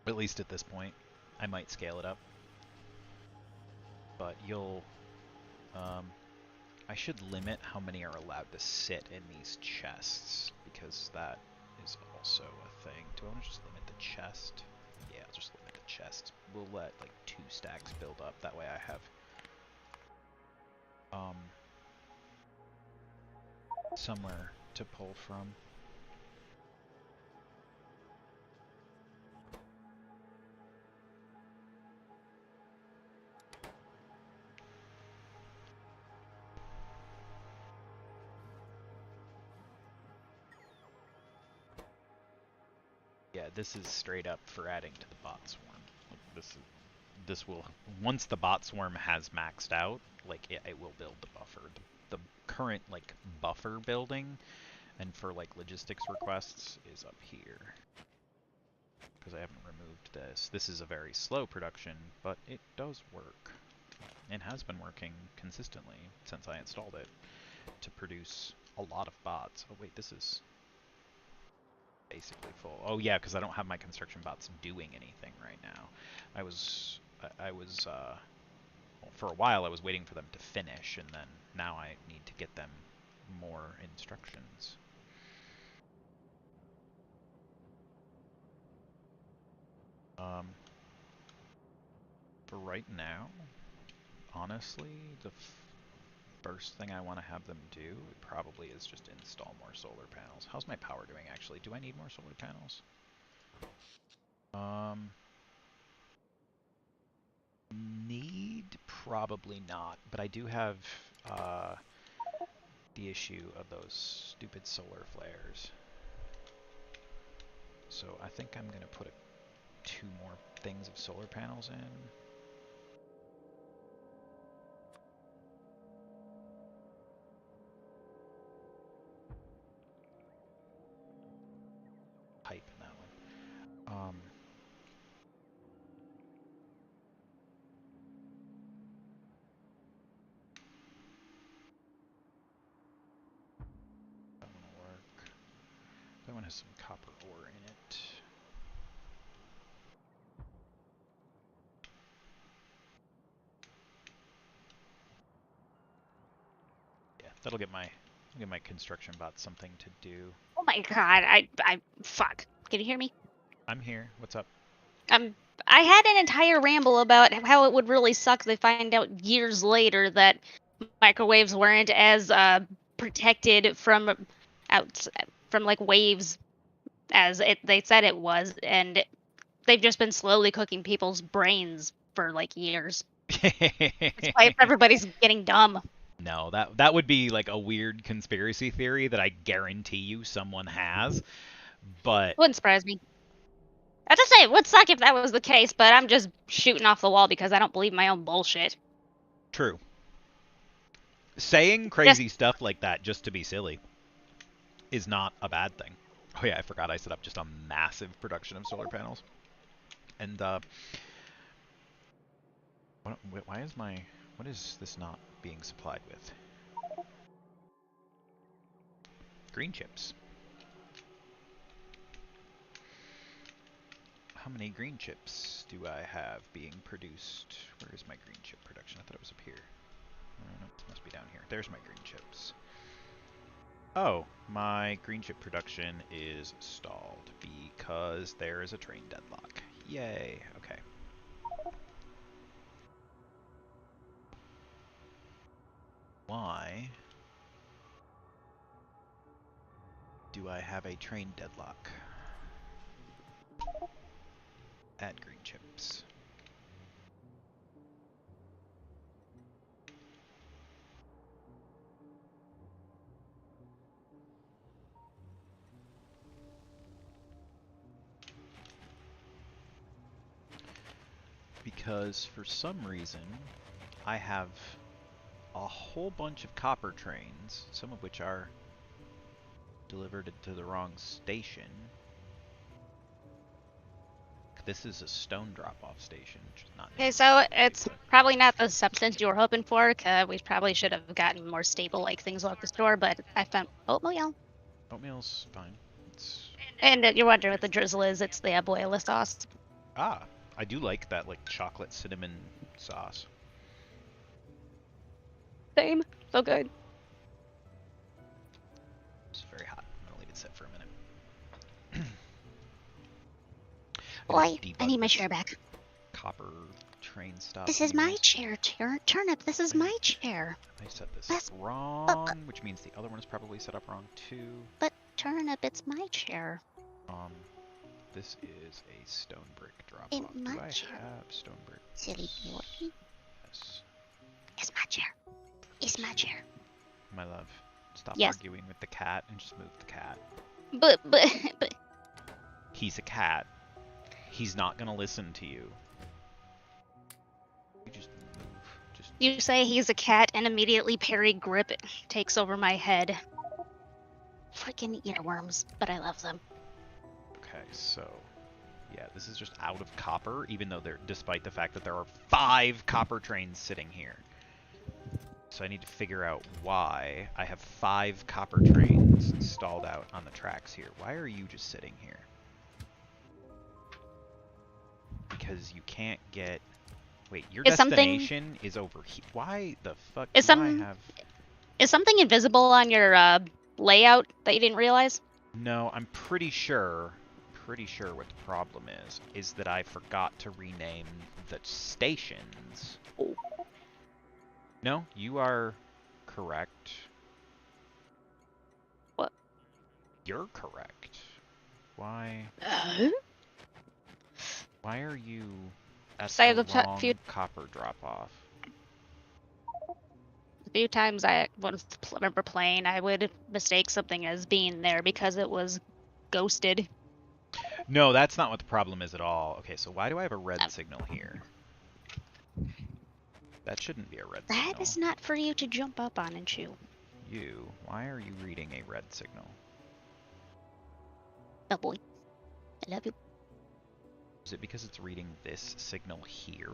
S1: At least at this point. I might scale it up. But you'll... I should limit how many are allowed to sit in these chests, because that is also a thing. Do I want to just limit the chest? Yeah, I'll just limit the chest. We'll let like 2 stacks build up. That way I have somewhere to pull from. Yeah, this is straight up for adding to the bot swarm. Like, this will, once the bot swarm has maxed out, like it will build the buffer. The current like buffer building, and for like logistics requests, is up here. Because I haven't removed this. This is a very slow production, but it does work. It has been working consistently since I installed it to produce a lot of bots. Oh wait, this is basically full. Oh yeah, because I don't have my construction bots doing anything right now. Well, for a while I was waiting for them to finish, and then now I need to get them more instructions. For right now, honestly, the first thing I want to have them do probably is just install more solar panels. How's my power doing actually? Do I need more solar panels? Need? Probably not, but I do have the issue of those stupid solar flares. So I think I'm going to put 2 more things of solar panels in. Pipe in that one. That one will work. That one has some copper ore in it. Yeah, that'll get my construction bot something to do.
S2: Oh my god, I fuck. Can you hear me?
S1: I'm here. What's up?
S2: I had an entire ramble about how it would really suck to find out years later that microwaves weren't as protected from like waves as they said it was, and they've just been slowly cooking people's brains for like years. That's why everybody's getting dumb.
S1: No, that would be like a weird conspiracy theory that I guarantee you someone has, but
S2: Wouldn't surprise me. I just say it would suck if that was the case, but I'm just shooting off the wall because I don't believe my own bullshit.
S1: true. Saying crazy stuff like that just to be silly is not a bad thing. Oh yeah, I forgot I set up just a massive production of solar panels. And what is this not being supplied with? Green chips. How many green chips do I have being produced? Where is my green chip production? I thought it was up here. No, it must be down here. There's my green chips. Oh, my green chip production is stalled because there is a train deadlock. Yay, okay. Why do I have a train deadlock? Add green chips. Because for some reason I have a whole bunch of copper trains, some of which are delivered to the wrong station. This is a stone drop-off station, which is not.
S2: Okay, so it's probably not the substance you were hoping for. We probably should have gotten more stable like things off the store, but I found oatmeal.
S1: Oatmeal's fine.
S2: And you're wondering what the drizzle is. It's the abuela sauce.
S1: Ah, I do like that like chocolate cinnamon sauce.
S2: Same. So good.
S1: It's very hot. I'm gonna leave it sit for a minute.
S2: Boy, I need my chair back.
S1: Copper train stuff.
S2: This is my chair, Turnip. This is my chair.
S1: I set this wrong, which means the other one is probably set up wrong too.
S2: But Turnip, it's my chair.
S1: This is a stone brick drop
S2: In
S1: off.
S2: my
S1: Do I
S2: chair.
S1: have stone brick?
S2: Silly boy.
S1: Yes.
S2: It's my chair. It's my chair.
S1: My love, stop
S2: Yes.
S1: arguing with the cat and just move the cat.
S2: But
S1: He's a cat. He's not gonna listen to you. You just move. Just
S2: you say he's a cat, and immediately Perry Grip takes over my head. Freaking earworms, but I love them.
S1: okay. So, yeah, this is just out of copper, even though despite the fact that there are 5 copper trains sitting here. So I need to figure out why I have 5 copper trains stalled out on the tracks here. Why are you just sitting here? Because you can't get... Wait, your destination is over here. Why the fuck do I have...
S2: Is something invisible on your layout that you didn't realize?
S1: No, I'm pretty sure what the problem is that I forgot to rename the stations.
S2: Oh.
S1: No, you are correct.
S2: What?
S1: You're correct. Why? Why are you at the wrong copper drop-off?
S2: A few times I remember playing, I would mistake something as being there because it was ghosted.
S1: No, that's not what the problem is at all. Okay, so why do I have a red
S2: Um,
S1: signal here? That shouldn't be a red
S2: that
S1: signal.
S2: is not for you to jump up on and chew.
S1: You, why are you reading a red signal?
S2: Oh boy, I love you.
S1: Is it because it's reading this signal here?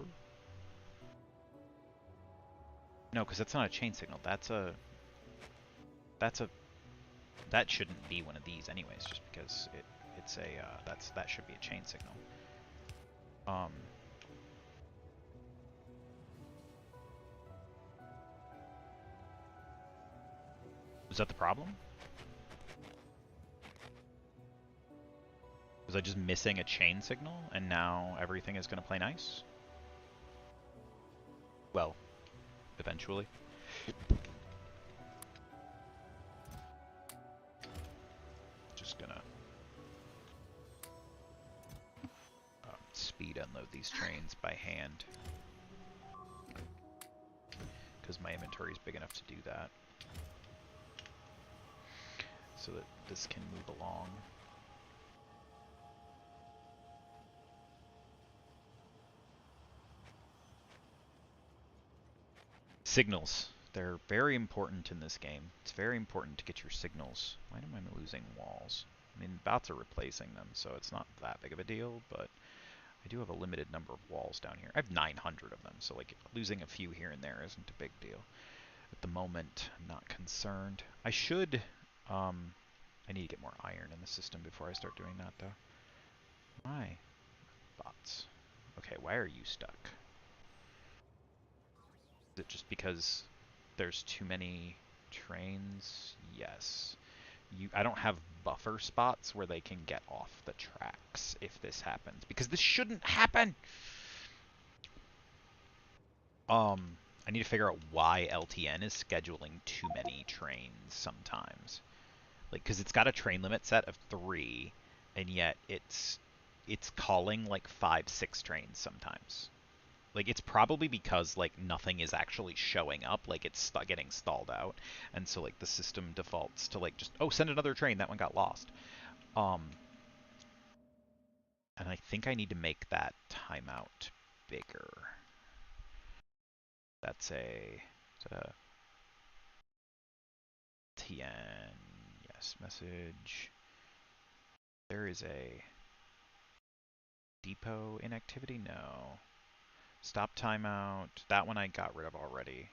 S1: No, because that's not a chain signal. That's a that shouldn't be one of these anyways, just because it's a that should be a chain signal. Um, is that the problem? Was I just missing a chain signal and now everything is going to play nice? Well, eventually. Just gonna speed unload these trains by hand because my inventory is big enough to do that, so that this can move along. Signals. They're very important in this game. It's very important to get your signals. Why am I losing walls? I mean, bots are replacing them, so it's not that big of a deal, but I do have a limited number of walls down here. I have 900 of them, so like losing a few here and there isn't a big deal. At the moment, I'm not concerned. I should, I need to get more iron in the system before I start doing that, though. Why? Bots. Okay, why are you stuck? Is it just because there's too many trains? Yes. I don't have buffer spots where they can get off the tracks if this happens, because this shouldn't happen. I need to figure out why LTN is scheduling too many trains sometimes. Like, because it's got a train limit set of 3, and yet it's calling like 5, 6 trains sometimes. Like, it's probably because like nothing is actually showing up, like it's getting stalled out, and so like the system defaults to like just, oh, send another train, that one got lost. Um, and I think I need to make that timeout bigger. That's is that a TN? Yes, message. There is a depot inactivity? No. Stop timeout. That one I got rid of already.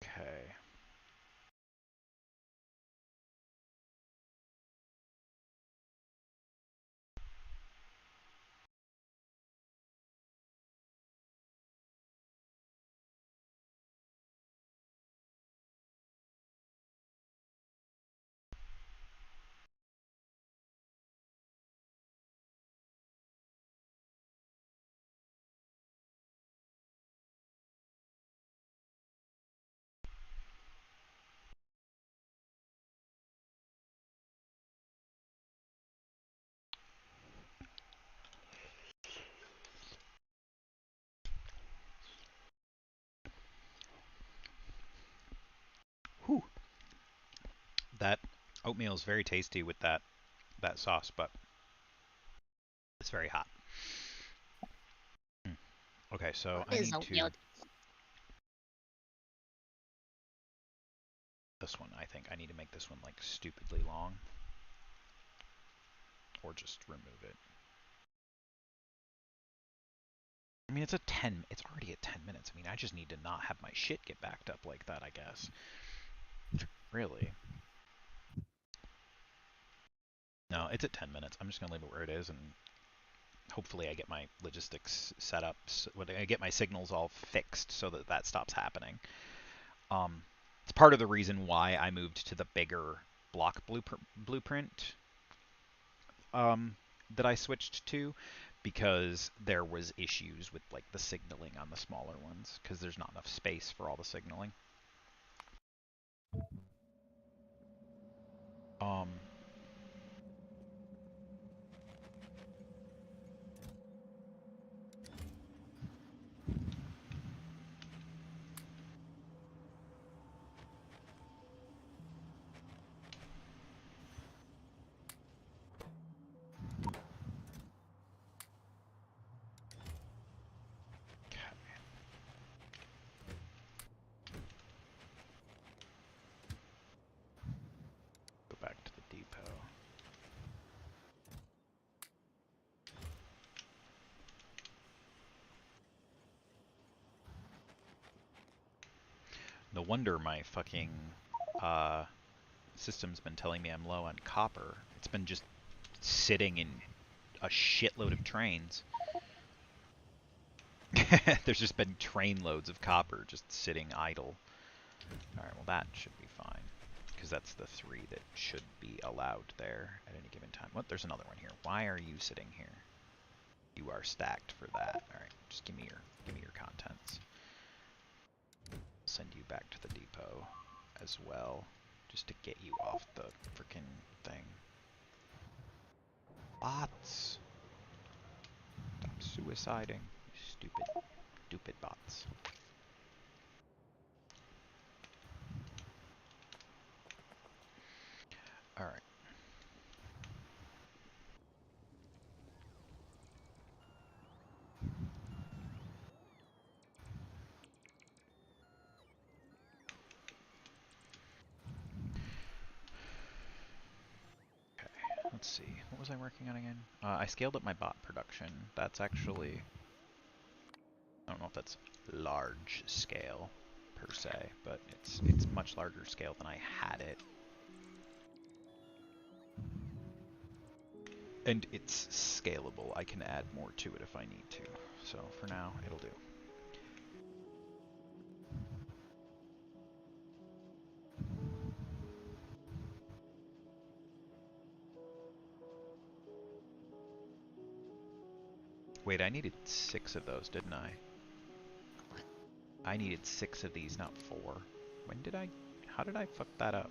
S1: Okay. Whew. That oatmeal is very tasty with that sauce, but it's very hot. Mm. Okay, so
S2: What
S1: I
S2: is
S1: need to
S2: oatmeal?
S1: This one, I think I need to make this one like stupidly long. Or just remove it. I mean, it's already at 10 minutes. I mean, I just need to not have my shit get backed up like that, I guess. Really. No, it's at 10 minutes. I'm just going to leave it where it is, and hopefully I get my logistics set up, when I get my signals all fixed so that that stops happening. It's part of the reason why I moved to the bigger block blueprint that I switched to, because there was issues with like the signaling on the smaller ones, because there's not enough space for all the signaling. Go back to the depot. No wonder my fucking system's been telling me I'm low on copper. It's been just sitting in a shitload of trains. There's just been train loads of copper just sitting idle. Alright, well that should be fine, because that's the 3 that should be allowed there at any given time. What? There's another one here. Why are you sitting here? You are stacked for that. Alright, just give me your contents. Send you back to the depot as well, just to get you off the frickin' thing. Bots! Stop suiciding, you stupid bots. Alright. Let's see, what was I working on again? I scaled up my bot production. That's actually, I don't know if that's large scale per se, but it's much larger scale than I had it. And it's scalable. I can add more to it if I need to. So for now, it'll do. Wait, I needed 6 of those, didn't I?
S2: What?
S1: I needed 6 of these, not 4. When did I... How did I fuck that up?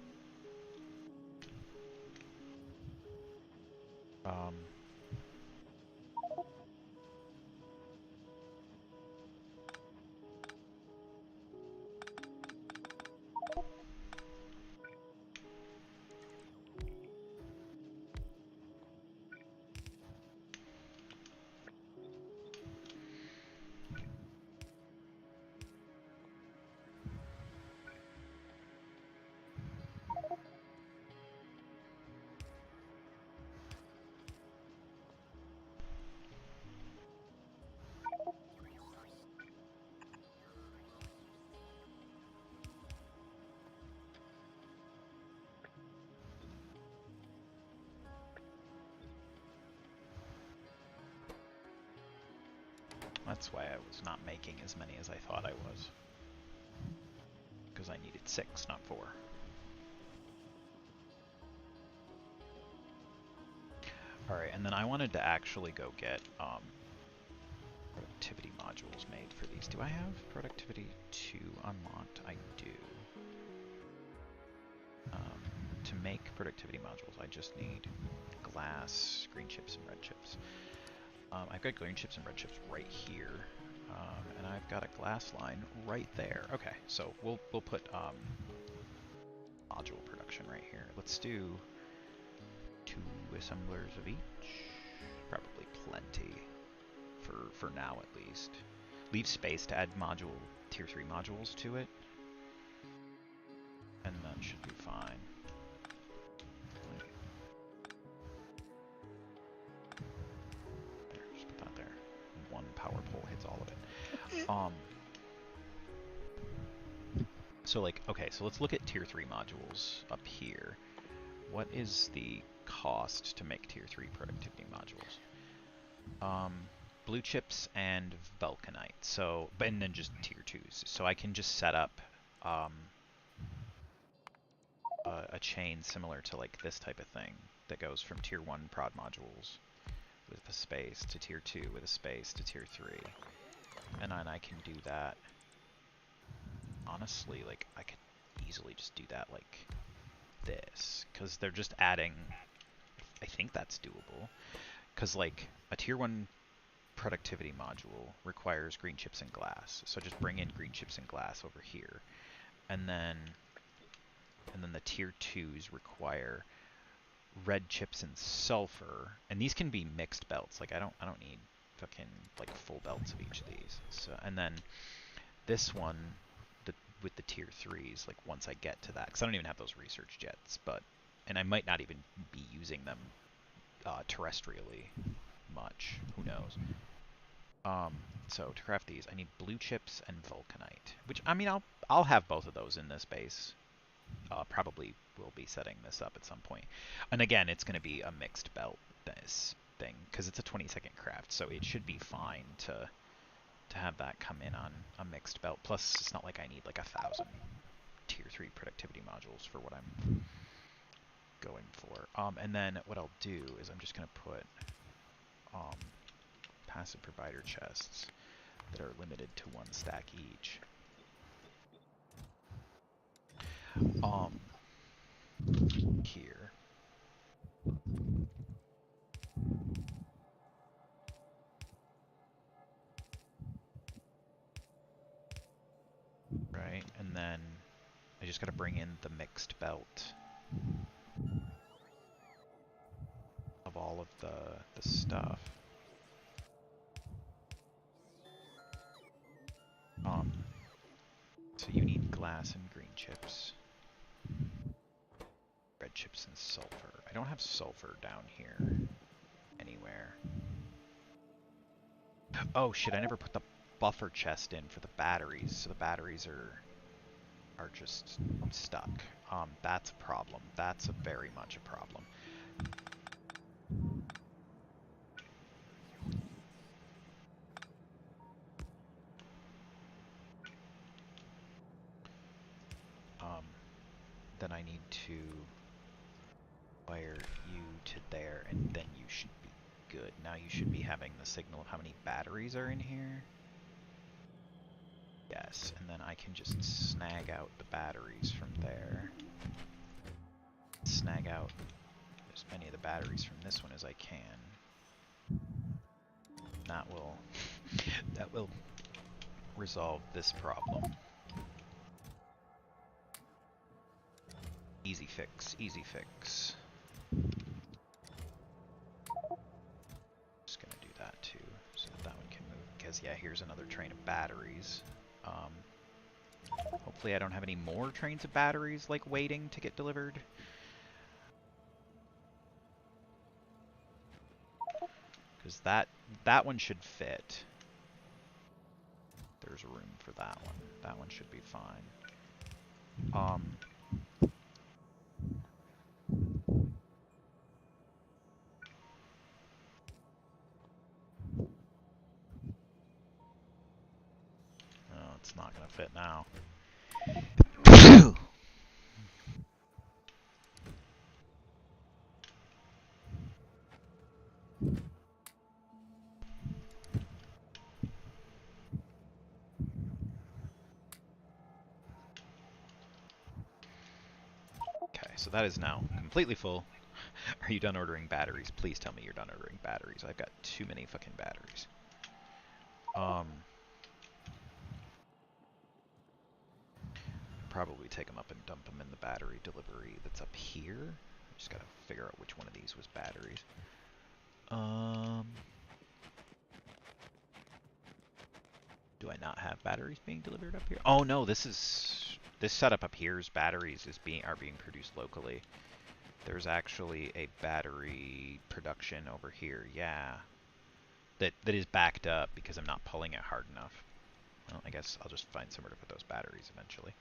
S1: That's why I was not making as many as I thought I was. Because I needed 6, not 4. Alright, and then I wanted to actually go get productivity modules made for these. Do I have productivity 2 unlocked? I do. To make productivity modules, I just need glass, green chips, and red chips. I've got green chips and red chips right here, and I've got a glass line right there. Okay, so we'll put module production right here. Let's do 2 assemblers of each. Probably plenty for now at least. Leave space to add tier 3 modules to it, and then should be fine. There, just put that there. One power pole hits all of it. So like, okay, so let's look at tier 3 modules up here. What is the cost to make tier 3 productivity modules? Blue chips and vulcanite. So, and then just tier 2s. So I can just set up a chain similar to like this type of thing that goes from tier 1 prod modules with a space to tier 2 with a space to tier 3. And then I can do that. Honestly, like, I could easily just do that like this, because they're just adding, I think that's doable, because like a tier 1 productivity module requires green chips and glass, so just bring in green chips and glass over here, and then the tier 2s require red chips and sulfur, and these can be mixed belts. Like I don't need fucking like full belts of each of these. So, and then this one, with the tier 3s, like once I get to that, because I don't even have those research jets, and I might not even be using them terrestrially much. Who knows? So to craft these, I need blue chips and vulcanite, which I mean I'll have both of those in this base. Probably will be setting this up at some point. And again, it's going to be a mixed belt this thing because it's a 20-second craft, so it should be fine to have that come in on a mixed belt. Plus, it's not like I need like 1,000 tier 3 productivity modules for what I'm going for. And then what I'll do is I'm just going to put passive provider chests that are limited to 1 stack each. Here. Right, and then I just gotta bring in the mixed belt of all of the stuff. So you need glass and green chips. Red chips and sulfur. I don't have sulfur down here anywhere. Oh shit, I never put the buffer chest in for the batteries, so the batteries are just stuck. That's a problem. That's very much a problem. Then I need to wire you to there, and then you should be good. Now you should be having the signal of how many batteries are in here. Yes, and then I can just snag out the batteries from there. Snag out as many of the batteries from this one as I can. That will resolve this problem. Easy fix, easy fix. Just gonna do that too, so that one can move. Because yeah, here's another train of batteries. Hopefully I don't have any more trains of batteries like waiting to get delivered. Because that one should fit. There's room for that one. That one should be fine. Oh, it's not gonna fit now. So that is now completely full. Are you done ordering batteries? Please tell me you're done ordering batteries. I've got too many fucking batteries. Probably take them up and dump them in the battery delivery that's up here. I just gotta figure out which one of these was batteries. Do I not have batteries being delivered up here? Oh no, this is this setup up here's batteries are being produced locally. There's actually a battery production over here, yeah. That is backed up because I'm not pulling it hard enough. Well, I guess I'll just find somewhere to put those batteries eventually.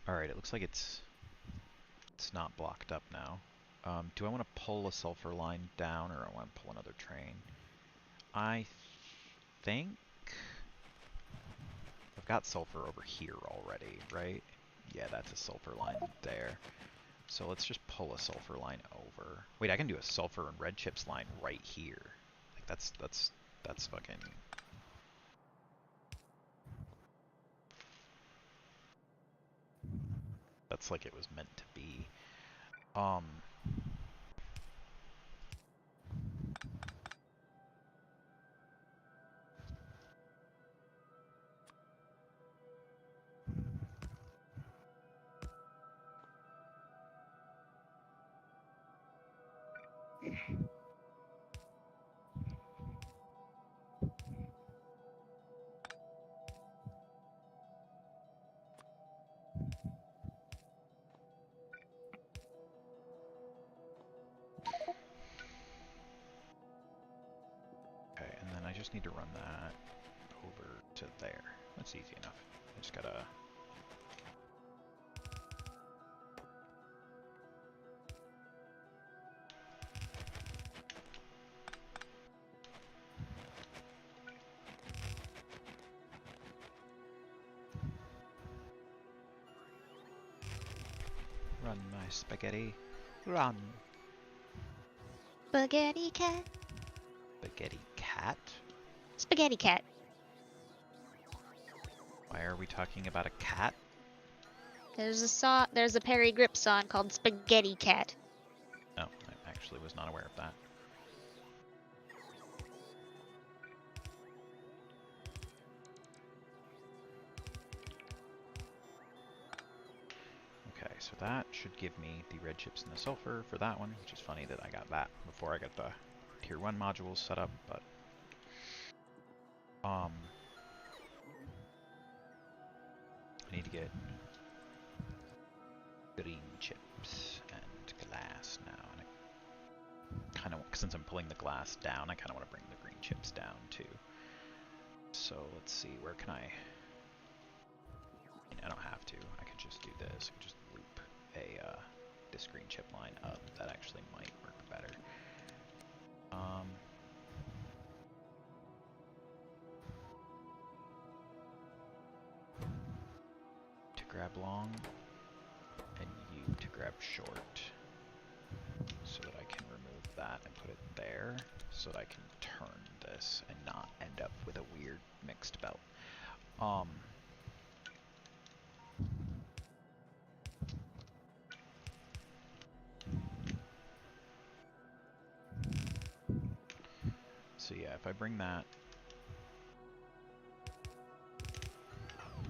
S1: Alright, it looks like it's not blocked up now. Do I want to pull a sulfur line down, or I want to pull another train? I think I've got sulfur over here already, right? Yeah, that's a sulfur line there. So let's just pull a sulfur line over. Wait, I can do a sulfur and red chips line right here. Like that's fucking. That's like it was meant to be. Okay, and then I just need to run that over to there. That's easy enough. I just gotta. Run, my spaghetti. Run.
S2: Spaghetti cat.
S1: Spaghetti cat?
S2: Spaghetti cat.
S1: Why are we talking about a cat?
S2: There's a song. There's a Perry Grip song called Spaghetti Cat.
S1: No, I actually was not aware of that. Okay, so that should give me the red chips and the sulfur for that one, which is funny that I got that before I got the tier 1 modules set up, but I need to get green chips and glass now, and I kind of, since I'm pulling the glass down, I kind of want to bring the green chips down too. So let's see, where can I don't have to. I could just do this. I could just loop this green chip line up. That actually might work better. To grab long, and you to grab short, so that I can remove that and put it there, so that I can turn this and not end up with a weird mixed belt. So yeah, if I bring that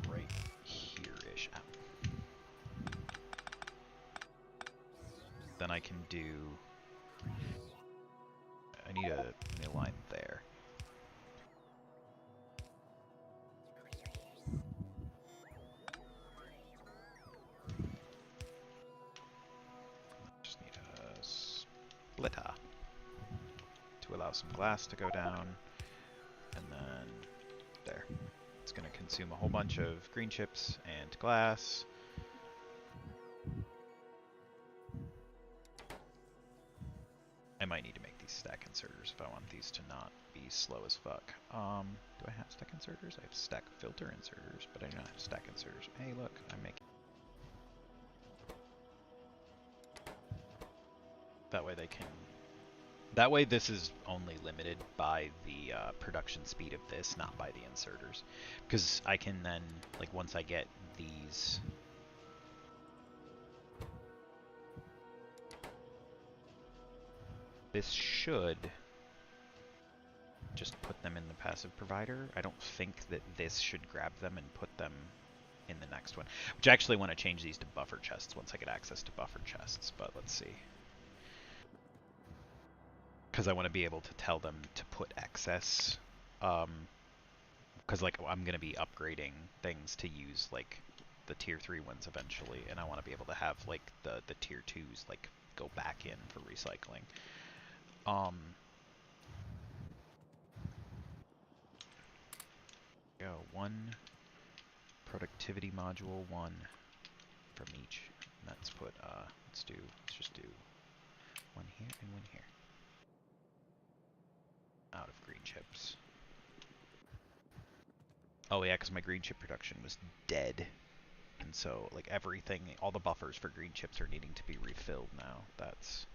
S1: right here-ish out, then I can do, I need a line there. Just need a splitter to allow some glass to go down, and then there. It's going to consume a whole bunch of green chips and glass. I might need to make these stack inserters if I want these to not be slow as fuck. Do I have stack inserters? I have stack filter inserters, but I do not have stack inserters. Hey, look, I'm making. That way they can. That way this is only limited by the production speed of this, not by the inserters. Because I can then, like, once I get these. This should just put them in the passive provider. I don't think that this should grab them and put them in the next one. Which I actually want to change these to buffer chests once I get access to buffer chests, but let's see. because I want to be able to tell them to put excess, because like I'm gonna be upgrading things to use like the tier 3 ones eventually, and I want to be able to have like the tier 2s like go back in for recycling. Go one productivity module, one from each. And let's put let's just do one here and one here. Out of green chips. Oh yeah, because my green chip production was dead. And so, like, everything, all the buffers for green chips are needing to be refilled now. That's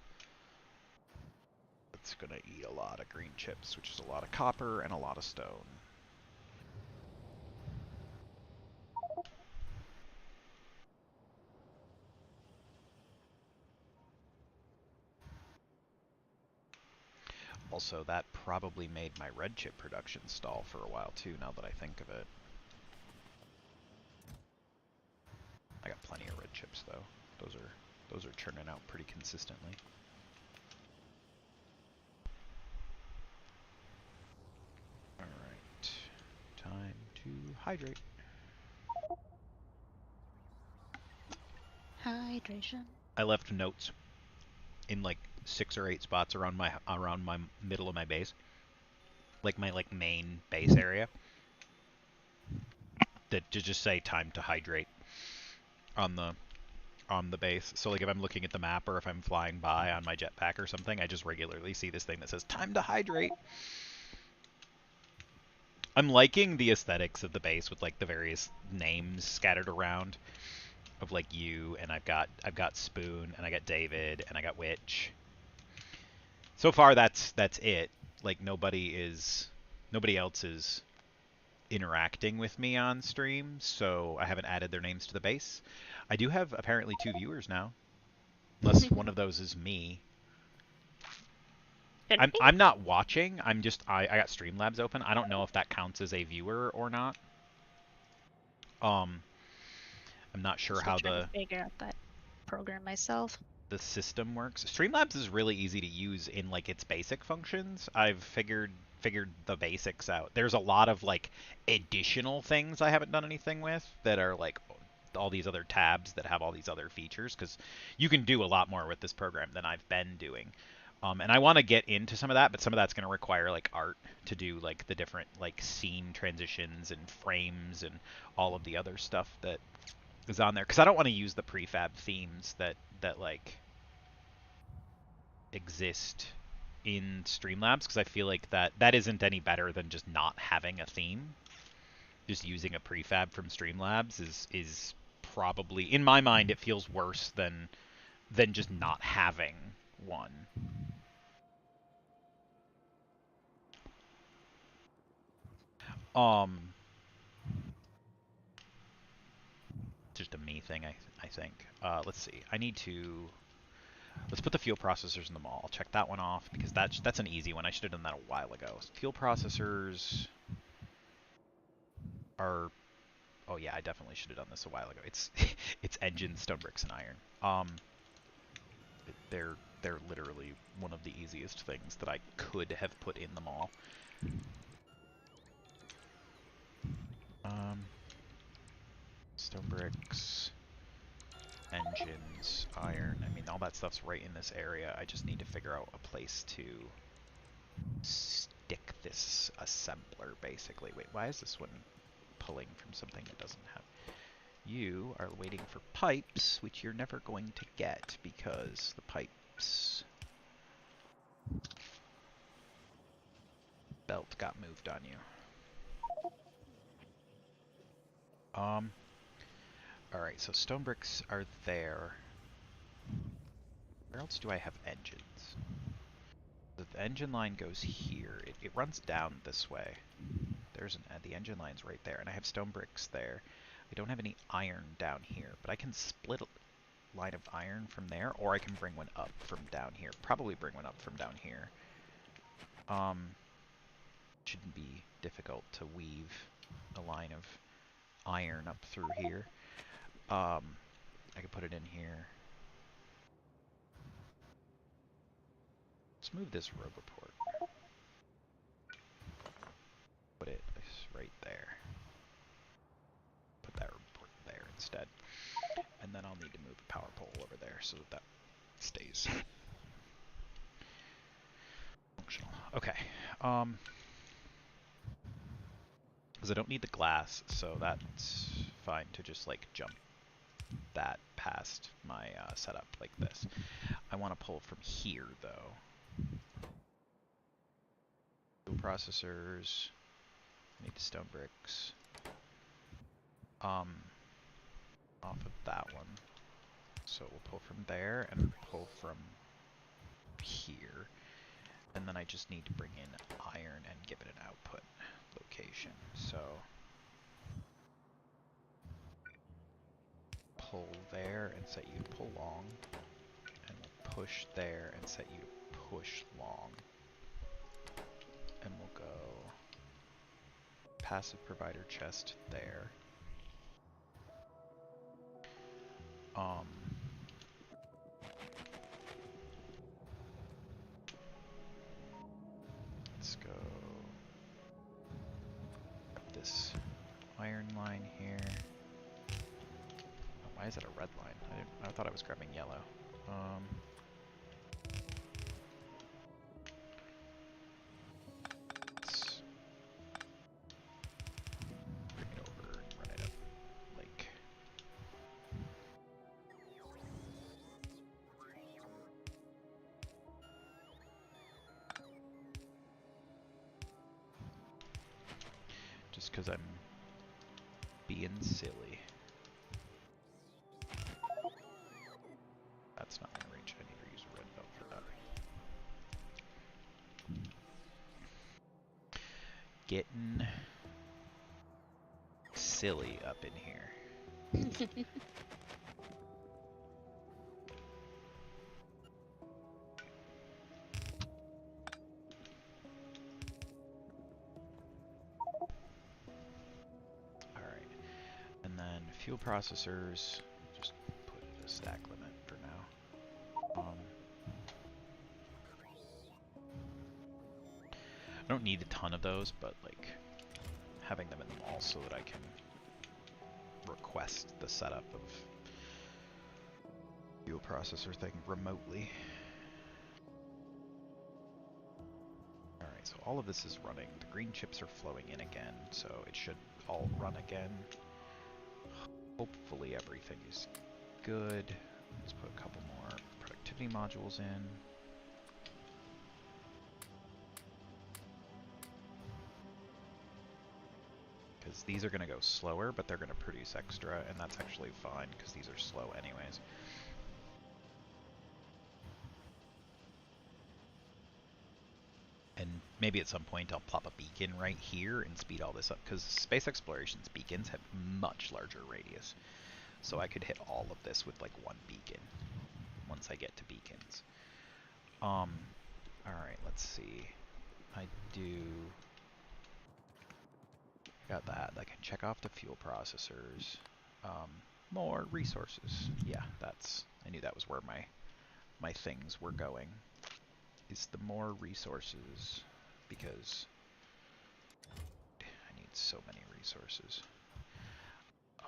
S1: gonna eat a lot of green chips, which is a lot of copper and a lot of stone. Also, that probably made my red chip production stall for a while too, now that I think of it. I got plenty of red chips though. Those are churning out pretty consistently. Alright. Time to hydrate.
S2: Hydration.
S1: I left notes in like 6 or 8 spots around my middle of my base. Like my main base area. That to just say time to hydrate on the base. So like if I'm looking at the map or if I'm flying by on my jetpack or something, I just regularly see this thing that says time to hydrate. I'm liking the aesthetics of the base with like the various names scattered around of like you, and I've got Spoon, and I got David, and I got Witch. So far that's it. Like nobody else is interacting with me on stream, so I haven't added their names to the base. I do have apparently 2 viewers now. Unless one of those is me. I'm not watching. I got Streamlabs open. I don't know if that counts as a viewer or not. I'm not sure how
S2: to figure out that program myself.
S1: The system works. Streamlabs is really easy to use in like its basic functions. I've figured the basics out. There's a lot of like additional things I haven't done anything with that are like all these other tabs that have all these other features, because you can do a lot more with this program than I've been doing. And I want to get into some of that, but some of that's going to require like art to do like the different like scene transitions and frames and all of the other stuff that is on there, because I don't want to use the prefab themes that like exist in Streamlabs, because I feel like that isn't any better than just not having a theme. Just using a prefab from Streamlabs is probably, in my mind, it feels worse than just not having one. Just a me thing, I think. Let's see. Let's put the fuel processors in the mall. I'll check that one off, because that's an easy one. I should have done that a while ago. Fuel processors are... Oh yeah, I definitely should have done this a while ago. It's engine, stone bricks, and iron. They're literally one of the easiest things that I could have put in the mall. Stone bricks, engines, iron. I mean, all that stuff's right in this area. I just need to figure out a place to stick this assembler, basically. Wait, why is this one pulling from something it doesn't have? You are waiting for pipes, which you're never going to get, because the pipes belt got moved on you. Alright, so stone bricks are there. Where else do I have engines? The engine line goes here. It runs down this way. There's the engine line's right there, and I have stone bricks there. I don't have any iron down here, but I can split a line of iron from there, or I can bring one up from down here. Probably bring one up from down here. Shouldn't be difficult to weave a line of iron up through here. I could put it in here. Let's let's move this Roboport. Put it right there. Put that Roboport there instead. And then I'll need to move a power pole over there so that that stays functional. Okay. Because I don't need the glass, so that's fine to just like jump that past my setup like this. I want to pull from here though. Fuel processors. Need stone bricks. Off of that one. So we'll pull from there and pull from here. And then I just need to bring in iron and give it an output location. So pull there and set you to pull long. And we'll push there and set you to push long. And we'll go passive provider chest there. Let's go up this iron line here. Oh, why is that a red line? I thought I was grabbing yellow. Let's bring it over and run it up like. Just because I'm being silly. That's not going to reach. I need to use a red belt for that. Getting silly up in here. Alright. And then fuel processors, just put it a stack limit for now. I don't need a ton of those, but like having them in the mall so that I can request the setup of fuel processor thing remotely. Alright, so all of this is running. The green chips are flowing in again, so it should all run again. Hopefully everything is good. Let's put a couple more productivity modules in. Because these are going to go slower, but they're going to produce extra, and that's actually fine, because these are slow anyways. And maybe at some point I'll plop a beacon right here and speed all this up, because space exploration's beacons have much larger radius. So I could hit all of this with like one beacon, once I get to beacons. Alright, let's see. I got that. I can check off the fuel processors. More resources. Yeah, I knew that was where my things were going. Is the more resources, because I need so many resources.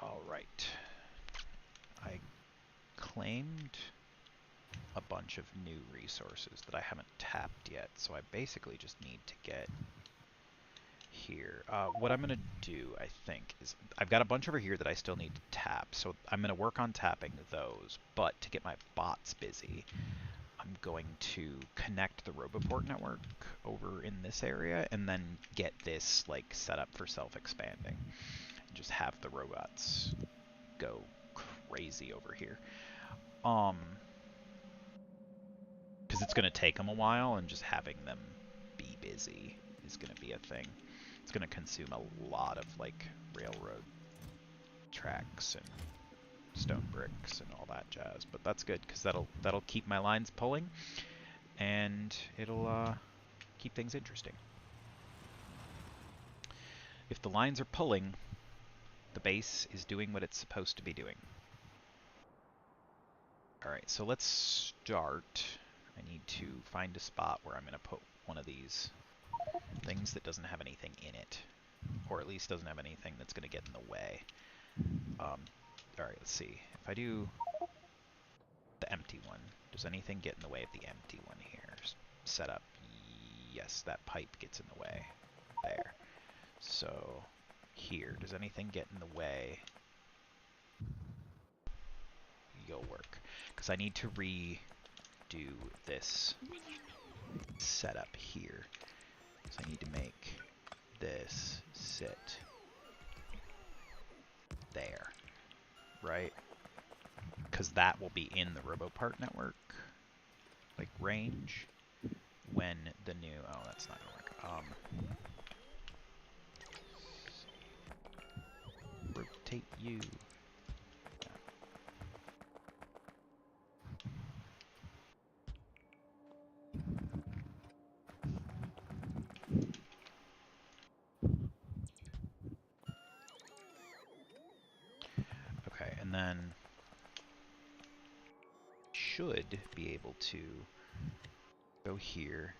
S1: Alright. I claimed a bunch of new resources that I haven't tapped yet, so I basically just need to get here. What I'm going to do, I think, is I've got a bunch over here that I still need to tap, so I'm going to work on tapping those, but to get my bots busy, I'm going to connect the Roboport network over in this area and then get this like set up for self-expanding. Just have the robots go crazy over here. Because it's going to take them a while, and just having them be busy is going to be a thing. It's going to consume a lot of like railroad tracks and stone bricks and all that jazz, but that's good because that'll keep my lines pulling, and it'll keep things interesting. If the lines are pulling, the base is doing what it's supposed to be doing. Alright, so let's start I need to find a spot where I'm going to put one of these things that doesn't have anything in it. Or at least doesn't have anything that's going to get in the way. Alright, let's see. If I do the empty one, does anything get in the way of the empty one here? Set up. Yes, that pipe gets in the way. There. So, here, does anything get in the way? You'll work. Because I need to redo this setup here. So I need to make this sit there, right? Because that will be in the RoboPart network, like range, when the new, oh, that's not gonna work. Rotate you. Okay, and then should be able to go here,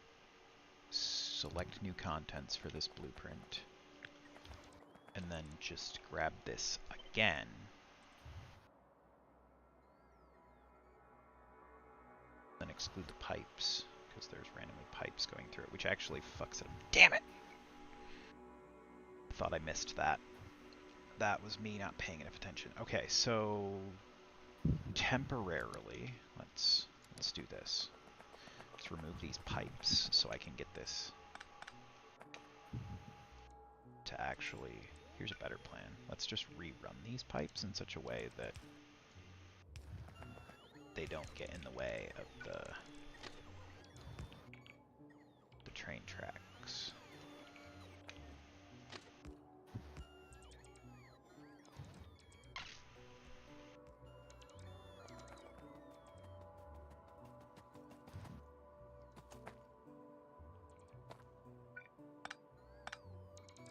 S1: select new contents for this blueprint, and then just grab this again. Then exclude the pipes, because there's randomly pipes going through it, which actually fucks it up. Damn it! I thought I missed that. That was me not paying enough attention. Okay, so temporarily, let's do this. Let's remove these pipes so I can get this to actually, here's a better plan. Let's just rerun these pipes in such a way that they don't get in the way of the train tracks.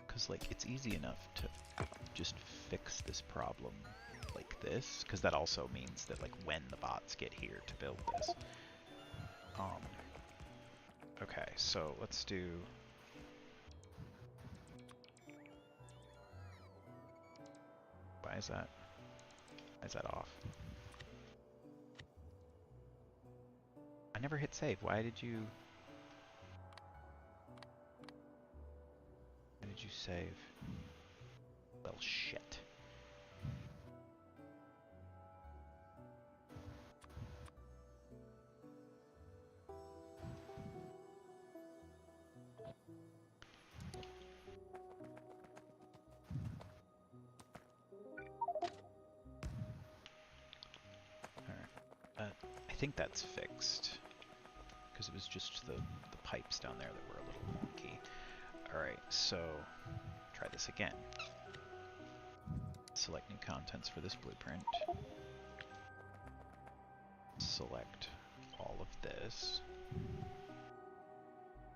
S1: Because, like, it's easy enough to just fix this problem like this, because that also means that, like, when the bots get here to build this. Okay, so let's do... Why is that off? I never hit save. Why did you save? Well, shit. I think that's fixed, because it was just the pipes down there that were a little wonky. Alright, so try this again. Select new contents for this blueprint. Select all of this,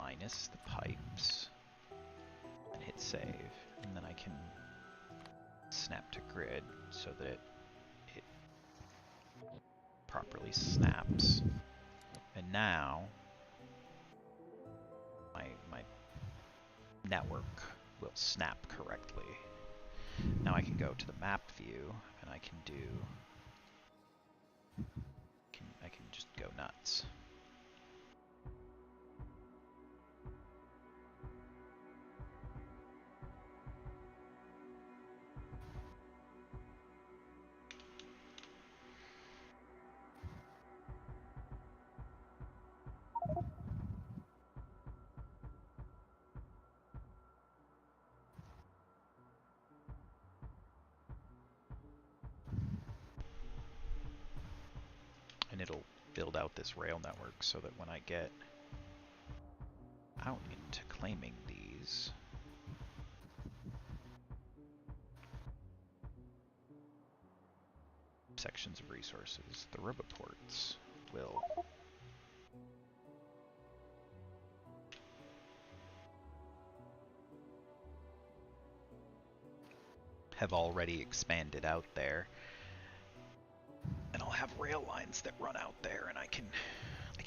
S1: minus the pipes, and hit save. And then I can snap to grid so that it properly snaps. And now my network will snap correctly. Now I can go to the map view and I can just go nuts. And it'll build out this rail network so that when I get out into claiming these, sections of resources, the RoboPorts will have already expanded out there. And I'll have rail lines that run out there, and I can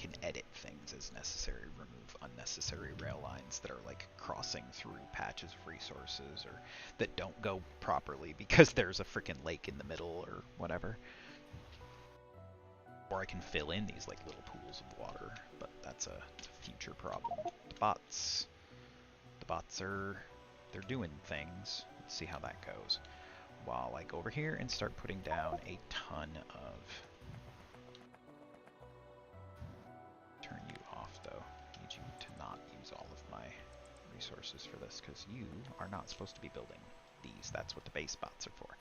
S1: can edit things as necessary, remove unnecessary rail lines that are like crossing through patches of resources or that don't go properly because there's a freaking lake in the middle or whatever. Or I can fill in these like little pools of water, but that's a future problem. The bots they're doing things. Let's see how that goes. While I go over here and start putting down a ton of... Turn you off though. I need you to not use all of my resources for this because you are not supposed to be building these. That's what the base bots are for.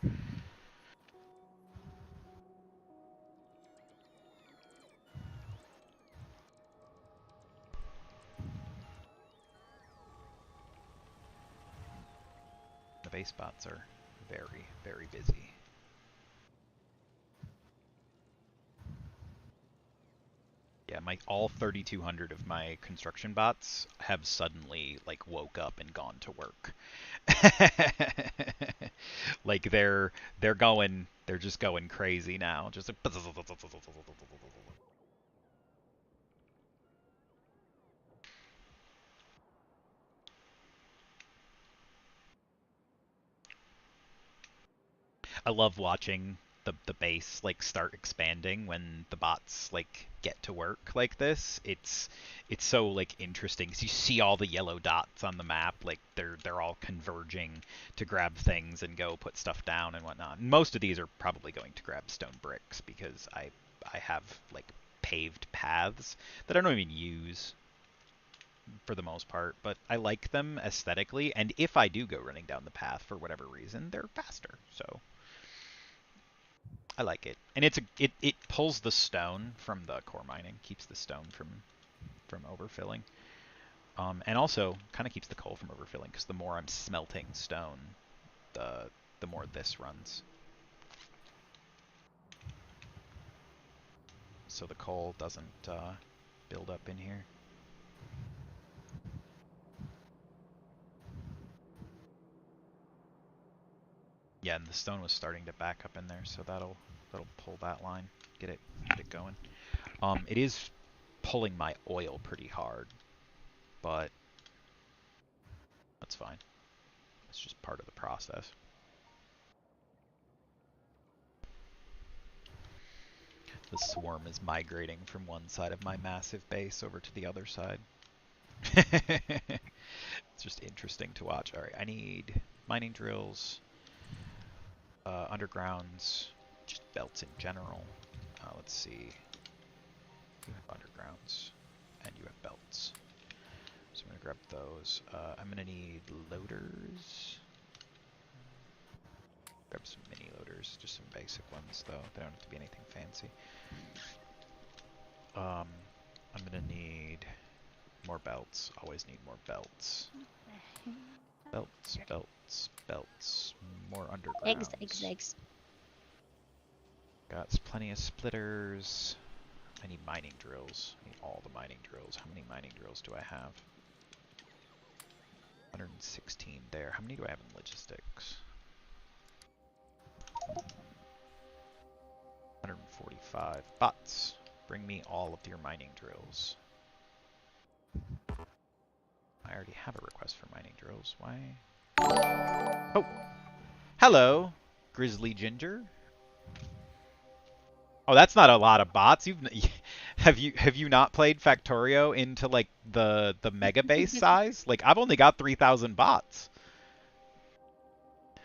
S1: The base bots are very, very busy. Yeah, all 3,200 of my construction bots have suddenly like woke up and gone to work. Like they're just going crazy now. Just like I love watching the base like start expanding when the bots like get to work like this. It's so like interesting because you see all the yellow dots on the map, like they're all converging to grab things and go put stuff down and whatnot. And most of these are probably going to grab stone bricks because I have like paved paths that I don't even use for the most part, but I like them aesthetically, and if I do go running down the path for whatever reason, they're faster. So I like it, and it pulls the stone from the core mining, keeps the stone from overfilling, and also kind of keeps the coal from overfilling because the more I'm smelting stone, the more this runs. So the coal doesn't build up in here. Yeah, and the stone was starting to back up in there, so that'll pull that line, get it going. It is pulling my oil pretty hard, but that's fine. It's just part of the process. The swarm is migrating from one side of my massive base over to the other side. It's just interesting to watch. Alright, I need mining drills, undergrounds, just belts in general. Let's see. You have undergrounds, and you have belts. So I'm going to grab those. I'm going to need loaders. Grab some mini loaders, just some basic ones though. They don't have to be anything fancy. I'm going to need more belts. Always need more belts. Belts, belts, belts. More undergrounds.
S2: Eggs.
S1: Got plenty of splitters. I need mining drills. I need all the mining drills. How many mining drills do I have? 116 there. How many do I have in logistics? 145. Bots, bring me all of your mining drills. I already have a request for mining drills. Why? Oh! Hello, Grizzly Ginger. Oh, that's not a lot of bots. Have you not played Factorio into like the mega base size? Like I've only got 3,000 bots.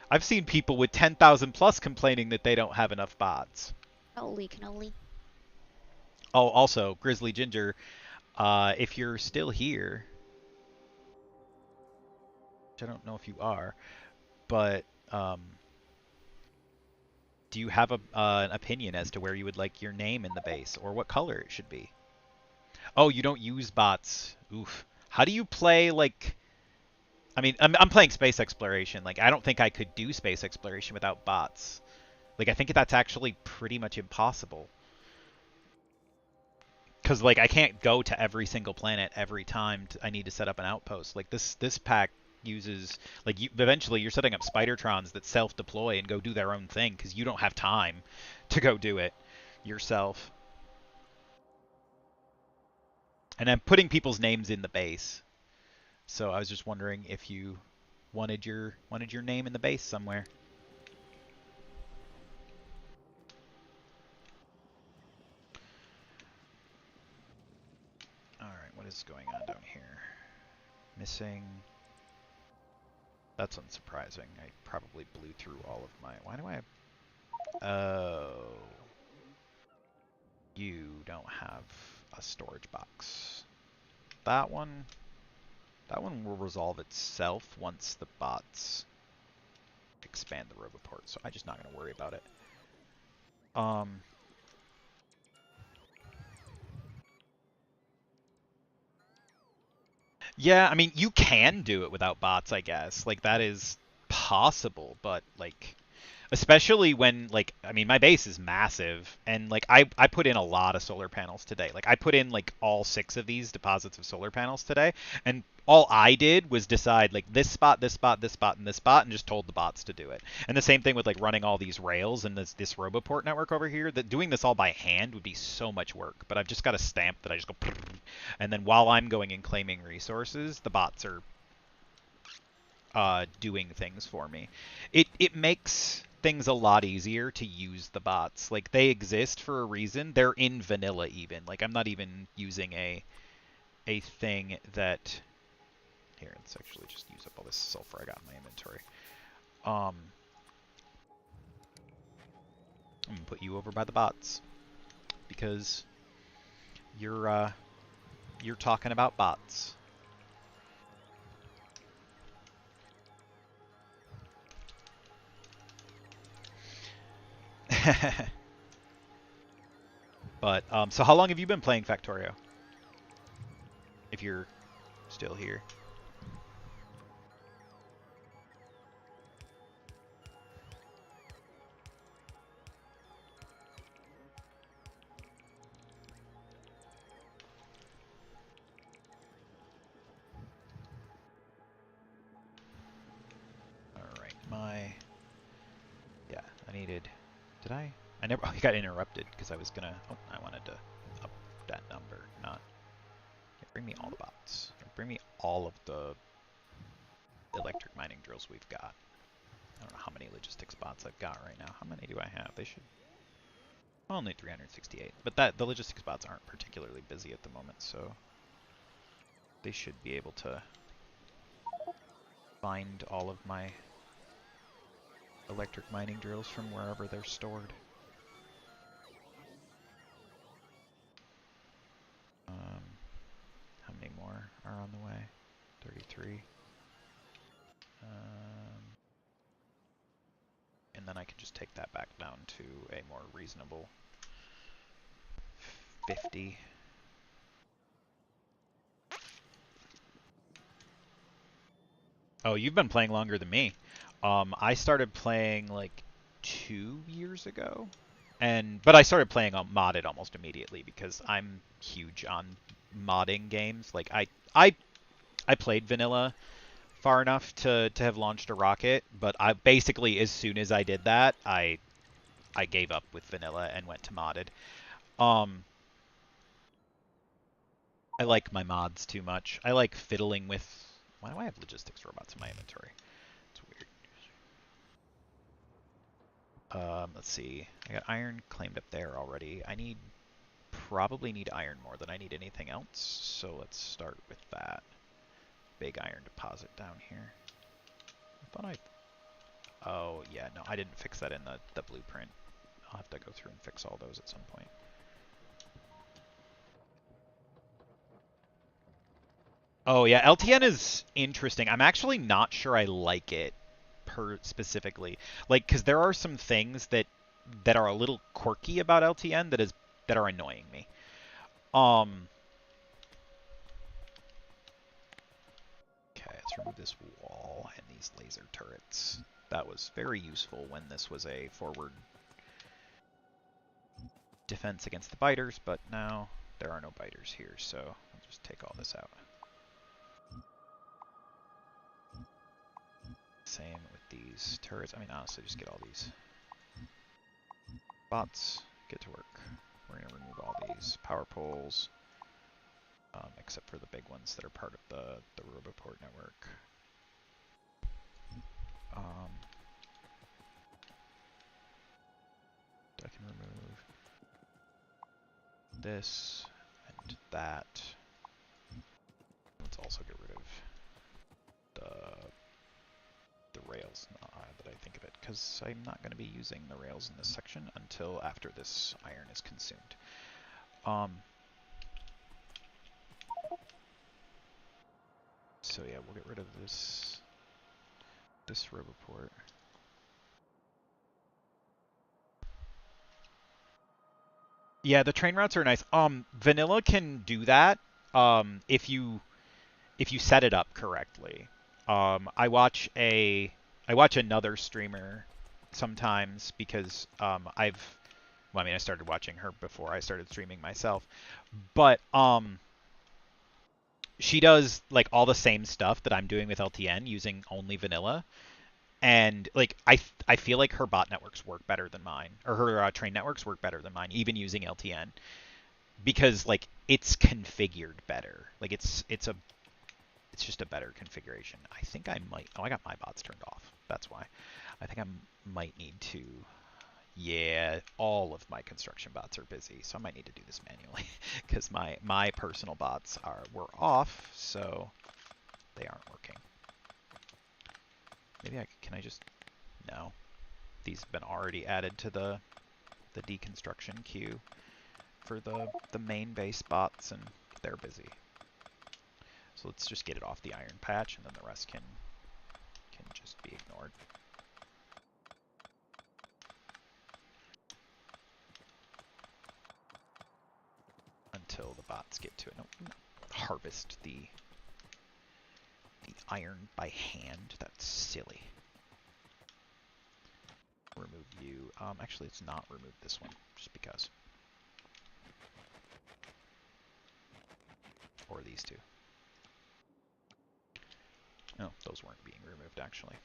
S1: I've seen people with 10,000 plus complaining that they don't have enough bots.
S2: Holy cannoli.
S1: Oh, also, Grizzly Ginger, if you're still here, which I don't know if you are, but do you have an opinion as to where you would like your name in the base or what color it should be? Oh, you don't use bots. Oof. How do you play like? I mean, I'm playing space exploration. Like, I don't think I could do space exploration without bots. Like, I think that's actually pretty much impossible. Because, like, I can't go to every single planet every time I need to set up an outpost. Like, this pack uses... Like, eventually you're setting up Spidertrons that self-deploy and go do their own thing because you don't have time to go do it yourself. And I'm putting people's names in the base. So I was just wondering if you wanted your name in the base somewhere. All right, what is going on down here? Missing. That's unsurprising. I probably blew through all of my. Why do I have? Oh, you don't have a storage box. That one will resolve itself once the bots expand the Roboport, so I'm just not going to worry about it. Yeah, I mean, you can do it without bots, I guess. Like, that is possible, but, like, especially when, like, I mean, my base is massive, and, like, I put in a lot of solar panels today. Like, I put in, like, all 6 of these deposits of solar panels today, and all I did was decide, like, this spot, this spot, this spot, and this spot, and just told the bots to do it. And the same thing with, like, running all these rails and this Roboport network over here. That doing this all by hand would be so much work, but I've just got a stamp that I just go, and then while I'm going and claiming resources, the bots are doing things for me. It makes things a lot easier to use the bots. Like, they exist for a reason. They're in vanilla even. Like, I'm not even using a thing that. Here, let's actually just use up all this sulfur I got in my inventory. I'm gonna put you over by the bots because you're talking about bots. But so how long have you been playing Factorio? If you're still here. Yeah, I needed. Did I? I never. I got interrupted because I was gonna. Oh, I wanted to up that number. Not. Yeah, bring me all the bots. Bring me all of the electric mining drills we've got. I don't know how many logistics bots I've got right now. How many do I have? They should. Only 368. But the logistics bots aren't particularly busy at the moment, so they should be able to find all of my electric mining drills from wherever they're stored. How many more are on the way? 33. And then I can just take that back down to a more reasonable 50. Oh, you've been playing longer than me. I started playing like 2 years ago, but I started playing modded almost immediately because I'm huge on modding games. Like I played vanilla far enough to have launched a rocket, but I basically as soon as I did that, I gave up with vanilla and went to modded. I like my mods too much. I like fiddling with. Why do I have logistics robots in my inventory? It's weird. Let's see. I got iron claimed up there already. Probably need iron more than I need anything else. So let's start with that. Big iron deposit down here. I thought Oh, yeah, no, I didn't fix that in the blueprint. I'll have to go through and fix all those at some point. Oh, yeah, LTN is interesting. I'm actually not sure I like it specifically. Like, because there are some things that are a little quirky about LTN that are annoying me. Okay, let's remove this wall and these laser turrets. That was very useful when this was a forward defense against the biters, but now there are no biters here, so I'll just take all this out. Same with these turrets. I mean, honestly, just get all these bots. Get to work. We're going to remove all these power poles. except for the big ones that are part of the Roboport network. I can remove this and that. Let's also get rid of the rails that I think of it, because I'm not going to be using the rails in this section until after this iron is consumed. So yeah, we'll get rid of this Roboport. Yeah, the train routes are nice. Vanilla can do that if you set it up correctly. I watch another streamer sometimes because I started watching her before I started streaming myself, but she does like all the same stuff that I'm doing with LTN using only vanilla. And like I feel like her bot networks work better than mine, or her train networks work better than mine, even using LTN, because like it's configured better. Like it's just a better configuration. I think I might. Oh, I got my bots turned off. That's why. I think I might need to. Yeah, all of my construction bots are busy, so I might need to do this manually because my personal bots were off, so they aren't working. Maybe can I just... No. These have been already added to the deconstruction queue for the main base bots, and they're busy. So let's just get it off the iron patch, and then the rest can just be ignored. Until the bots get to it. No, harvest the iron by hand. That's silly. Remove you. Actually, let's not remove this one, just because. Or these two. No, those weren't being removed, actually.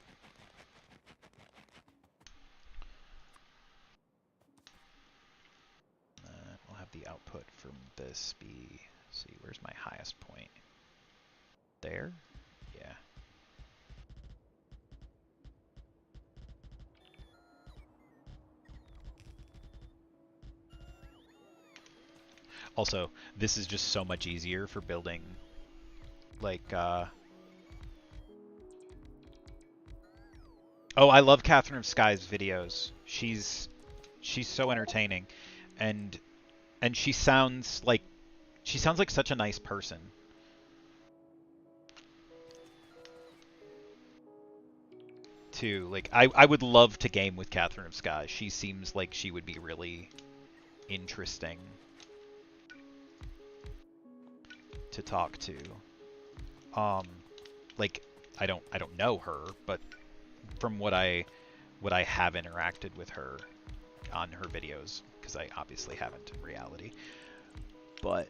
S1: We'll have the output from this be... Let's see, where's my highest point? There? Yeah. Also, this is just so much easier for building, like, Oh, I love Catherine of Sky's videos. She's so entertaining, and she sounds like such a nice person. Too, like I would love to game with Catherine of Sky. She seems like she would be really interesting to talk to. Like I don't know her, but from what I have interacted with her on her videos, because I obviously haven't in reality, but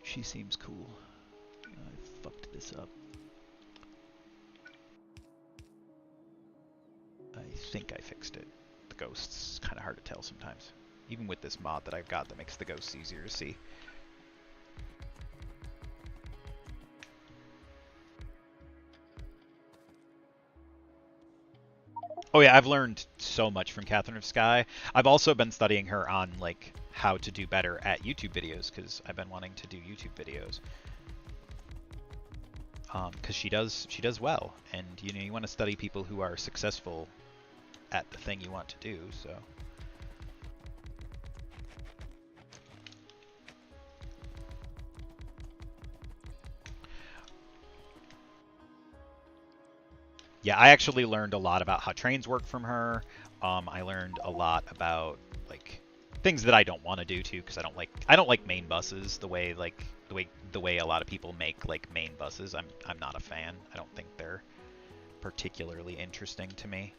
S1: she seems cool. I fucked this up. I think I fixed it. The ghosts, kind of hard to tell sometimes. Even with this mod that I've got that makes the ghosts easier to see. Oh yeah, I've learned so much from Catherine of Sky. I've also been studying her on like how to do better at YouTube videos, because I've been wanting to do YouTube videos. Because she does well, and you want to study people who are successful at the thing you want to do. So. Yeah, I actually learned a lot about how trains work from her. I learned a lot about like things that I don't want to do too, because I don't like main buses the way a lot of people make like main buses. I'm not a fan. I don't think they're particularly interesting to me.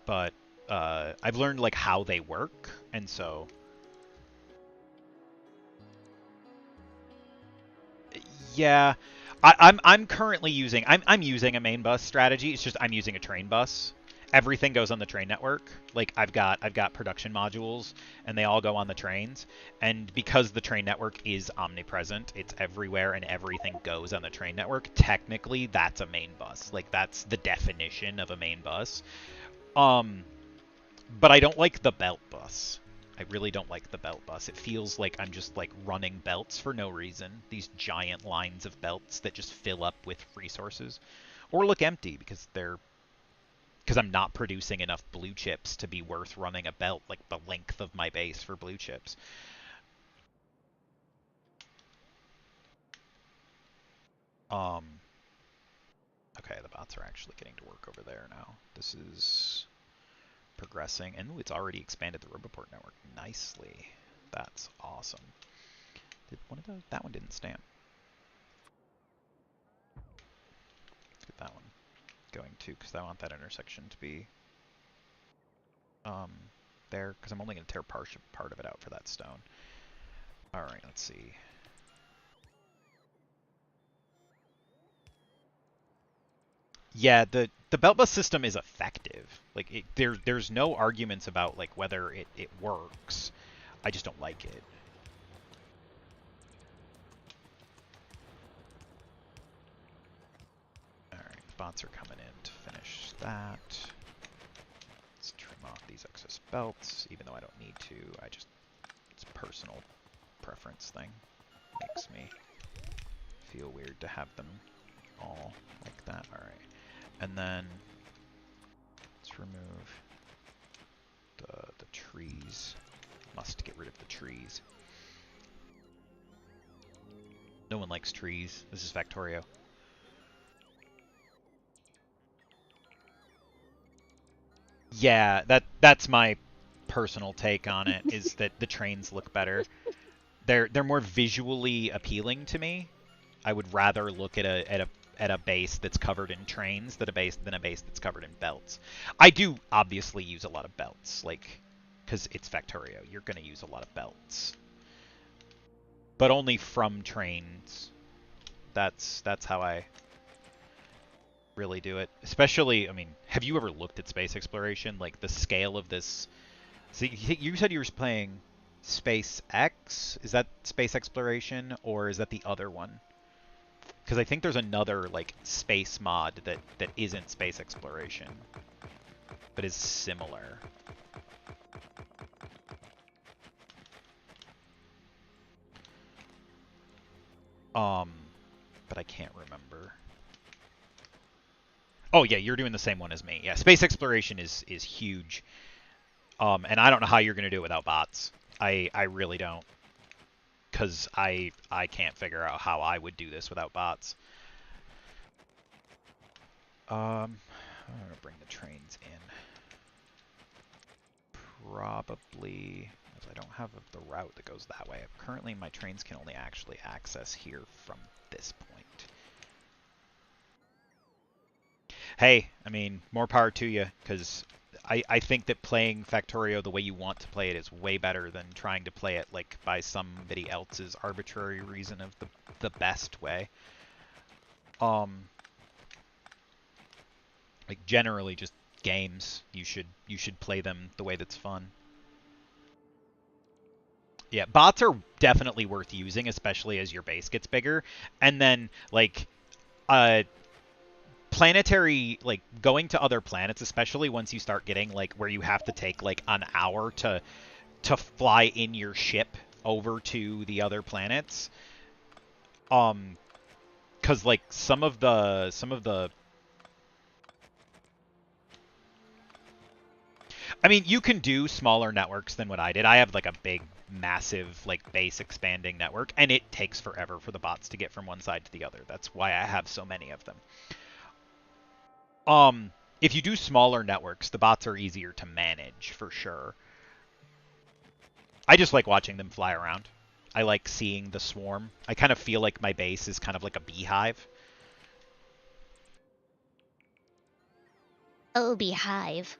S1: But I've learned like how they work, and so yeah, I'm currently using I'm using a main bus strategy. It's just I'm using a train bus, everything goes on the train network. Like I've got production modules, and they all go on the trains. And because the train network is omnipresent, it's everywhere, and everything goes on the train network. Technically, that's a main bus. Like that's the definition of a main bus. But I don't like the belt bus. I really don't like the belt bus. It feels like I'm just like running belts for no reason. These giant lines of belts that just fill up with resources, or look empty because I'm not producing enough blue chips to be worth running a belt like the length of my base for blue chips. Okay, the bots are actually getting to work over there now. This is progressing, and ooh, it's already expanded the Roboport network nicely. That's awesome. Did one of those? That one didn't stamp. Let's get that one going too, because I want that intersection to be there, because I'm only going to tear part of it out for that stone. All right, let's see. Yeah, the belt bus system is effective. Like there's no arguments about like whether it works. I just don't like it. All right, bots are coming in to finish that. Let's trim off these excess belts, even though I don't need to. It's a personal preference thing. Makes me feel weird to have them all like that. All right. And then let's remove the trees. Must get rid of the trees. No one likes trees. This is Factorio. Yeah, that's my personal take on it, is that the trains look better. They're more visually appealing to me. I would rather look at a base that's covered in trains than a base that's covered in belts. I do obviously use a lot of belts, like, because it's Factorio. You're going to use a lot of belts, but only from trains. That's how I really do it. Especially, I mean, have you ever looked at space exploration? Like the scale of this. See, you said you were playing SpaceX. Is that space exploration, or is that the other one? Because I think there's another like space mod that isn't space exploration, but is similar. But I can't remember. Oh yeah, you're doing the same one as me. Yeah, space exploration is huge. And I don't know how you're gonna do it without bots. I really don't. Because I can't figure out how I would do this without bots. I'm gonna bring the trains in. Probably, because I don't have the route that goes that way. Currently, my trains can only actually access here from this point. Hey, I mean, more power to you, because I think that playing Factorio the way you want to play it is way better than trying to play it like by somebody else's arbitrary reason of the best way. Like generally just games, you should play them the way that's fun. Yeah, bots are definitely worth using, especially as your base gets bigger. And then like planetary, like going to other planets, especially once you start getting like where you have to take like an hour to fly in your ship over to the other planets. Cuz like some of the I mean, you can do smaller networks than what I did. I have like a big massive like base expanding network, and it takes forever for the bots to get from one side to the other. That's why I have so many of them. If you do smaller networks, the bots are easier to manage for sure. I just like watching them fly around. I like seeing the swarm. I kind of feel like my base is kind of like a beehive.
S2: Oh, beehive.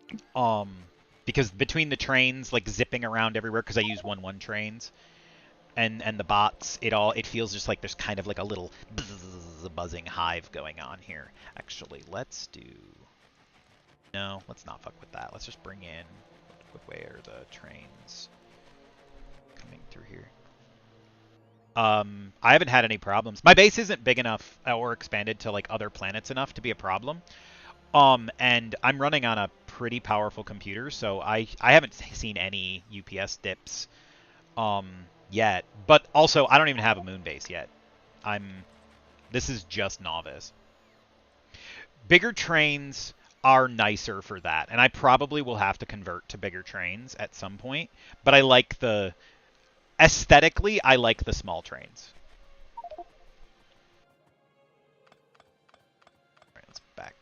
S1: Because between the trains like zipping around everywhere, because I use 1-1 trains, and the bots, it feels just like there's kind of like a little buzzing hive going on here. Actually, let's do No, let's not fuck with that. Let's just bring in... What way are the trains coming through here? I haven't had any problems. My base isn't big enough or expanded to like other planets enough to be a problem. And I'm running on a pretty powerful computer, so I haven't seen any UPS dips yet. But also, I don't even have a moon base yet. This is just novice. Bigger trains are nicer for that, and I probably will have to convert to bigger trains at some point. But I like aesthetically, I like the small trains. All right, let's back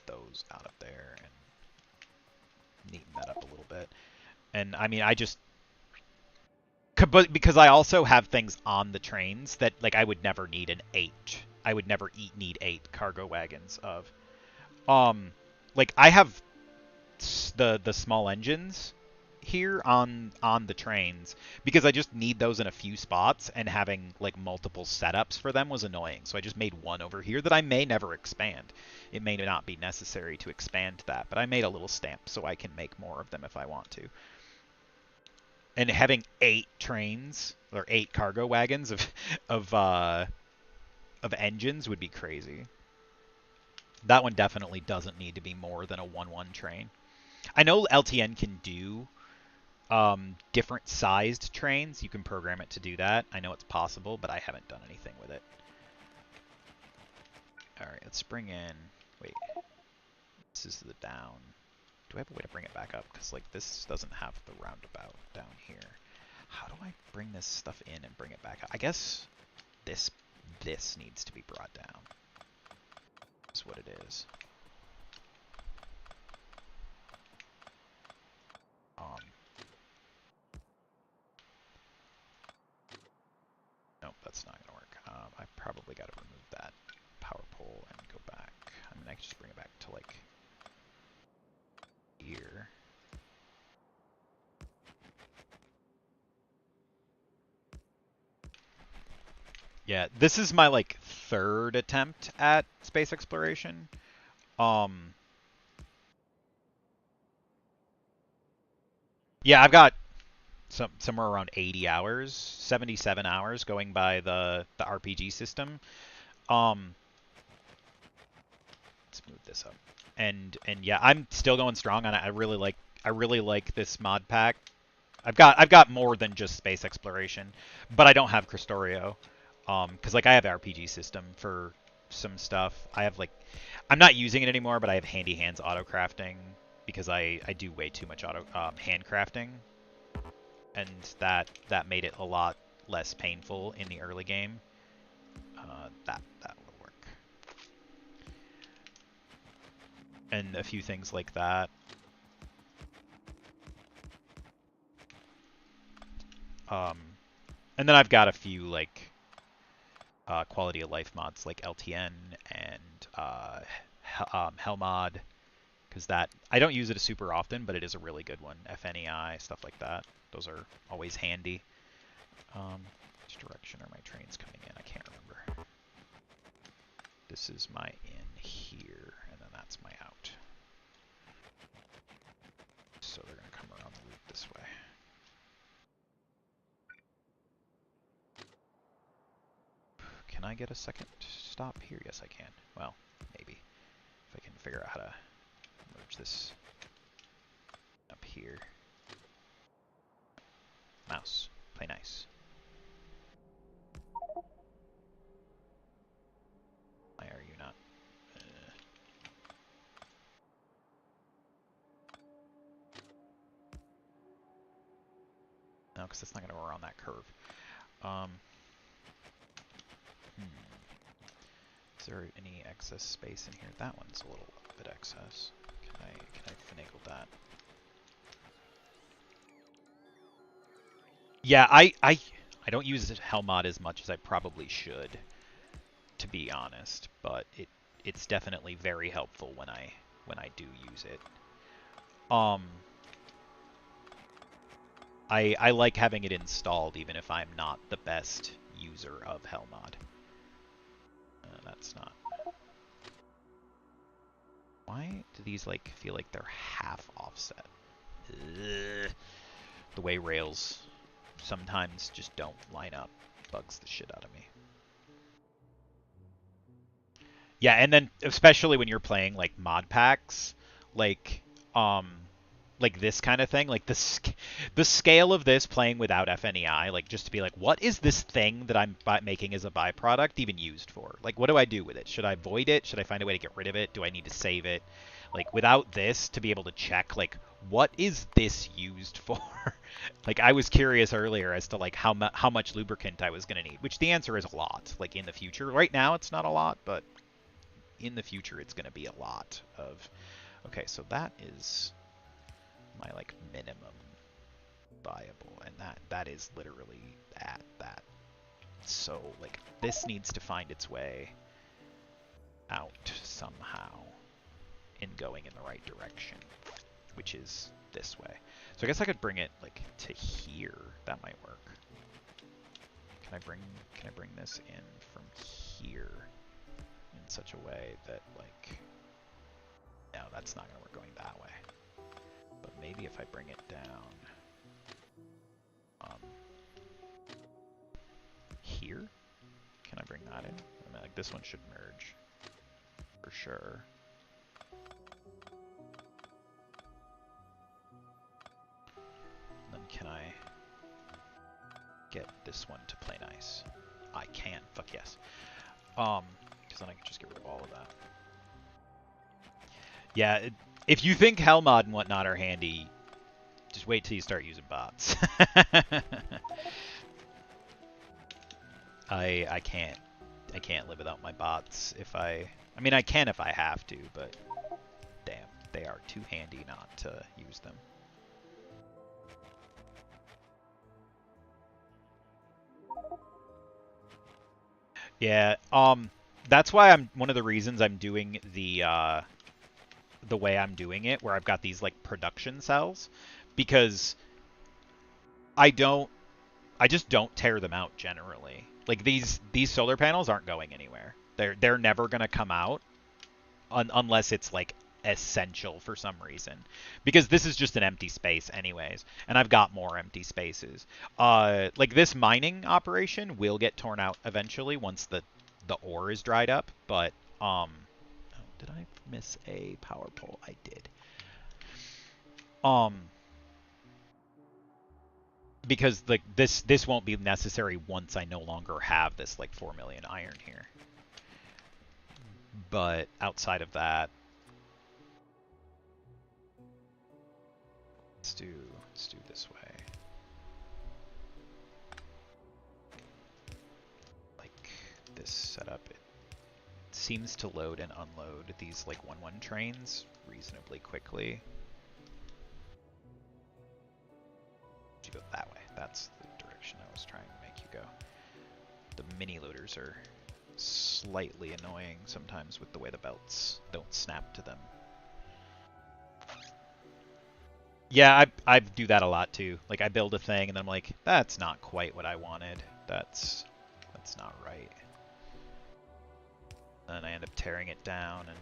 S1: those out of there and neaten that up a little bit. And I mean, but because I also have things on the trains that like I would never need I would never need 8 cargo wagons of. Like I have the small engines here on the trains because I just need those in a few spots, and having like multiple setups for them was annoying. So I just made one over here that I may never expand. It may not be necessary to expand that, but I made a little stamp so I can make more of them if I want to. And having 8 trains or 8 cargo wagons of engines would be crazy. That one definitely doesn't need to be more than a 1-1 train. I know LTN can do different sized trains. You can program it to do that. I know it's possible, but I haven't done anything with it. Alright, let's bring in... Wait. This is the down. Do I have a way to bring it back up? Because like this doesn't have the roundabout down here. How do I bring this stuff in and bring it back up? I guess this needs to be brought down. That's what it is. Nope, that's not gonna work. I probably got to remove that power pole and go back. I mean, I can just bring it back to like here. Yeah, this is my like 3rd attempt at space exploration. Yeah, I've got somewhere around 80 hours, 77 hours going by the RPG system. Let's move this up. And yeah, I'm still going strong on it. I really like this mod pack. I've got more than just space exploration, but I don't have Cristorio. Because like I have RPG system for some stuff. I have like, I'm not using it anymore, but I have Handy Hands auto crafting because I do way too much hand crafting, and that made it a lot less painful in the early game. That will work, and a few things like that. And then I've got a few like quality of life mods like LTN and Hellmod, because that I don't use it super often, but it is a really good one. FNEI, stuff like that. Those are always handy. Which direction are my trains coming in? I can't remember. This is my in here, and then that's my out. So they're going to come around the loop this way. Can I get a second stop here? Yes, I can. Well, maybe. If I can figure out how to merge this up here. Mouse, play nice. Why are you not? No, because that's not going to go around that curve. Is there any excess space in here? That one's a little bit excess. Can I finagle that? Yeah, I don't use Hellmod as much as I probably should, to be honest, but it's definitely very helpful when I do use it. I like having it installed even if I'm not the best user of Hellmod. That's not... Why do these like feel like they're half offset? Ugh. The way rails sometimes just don't line up bugs the shit out of me. Yeah, and then especially when you're playing like mod packs, like this kind of thing, like the scale of this playing without FNEI, like just to be like, what is this thing that I'm making as a byproduct even used for? Like, what do I do with it? Should I void it? Should I find a way to get rid of it? Do I need to save it? Like, without this, to be able to check, like, what is this used for? Like, I was curious earlier as to, like, how much lubricant I was going to need, which the answer is a lot, like, in the future. Right now, it's not a lot, but in the future, it's going to be a lot of... Okay, so that is my, like, minimum viable, and that is literally at that. So, like, this needs to find its way out somehow in going in the right direction, which is this way. So I guess I could bring it like to here. That might work. Can I bring this in from here in such a way that like, no, that's not gonna work going that way. But maybe if I bring it down here, can I bring that in? I mean, like this one should merge for sure. Then can I get this one to play nice? I can. Fuck yes. Because then I can just get rid of all of that. Yeah, if you think Hellmod and whatnot are handy, just wait till you start using bots. I can't live without my bots if I mean I can if I have to, but damn, they are too handy not to use them. Yeah, that's why one of the reasons I'm doing the way I'm doing it, where I've got these like production cells, because I just don't tear them out generally. Like these solar panels aren't going anywhere. They're never gonna come out unless it's like essential for some reason, because this is just an empty space anyways, and I've got more empty spaces. Like this mining operation will get torn out eventually once the ore is dried up, but oh, did I miss a power pole? I did. Because like this won't be necessary once I no longer have this like 4 million iron here. But outside of that, let's do this way. Like this setup, it seems to load and unload these like 1-1 trains reasonably quickly. You go that way. That's the direction I was trying to make you go. The mini loaders are slightly annoying sometimes with the way the belts don't snap to them. Yeah, I do that a lot too. Like I build a thing and then I'm like, that's not quite what I wanted. That's not right. And I end up tearing it down and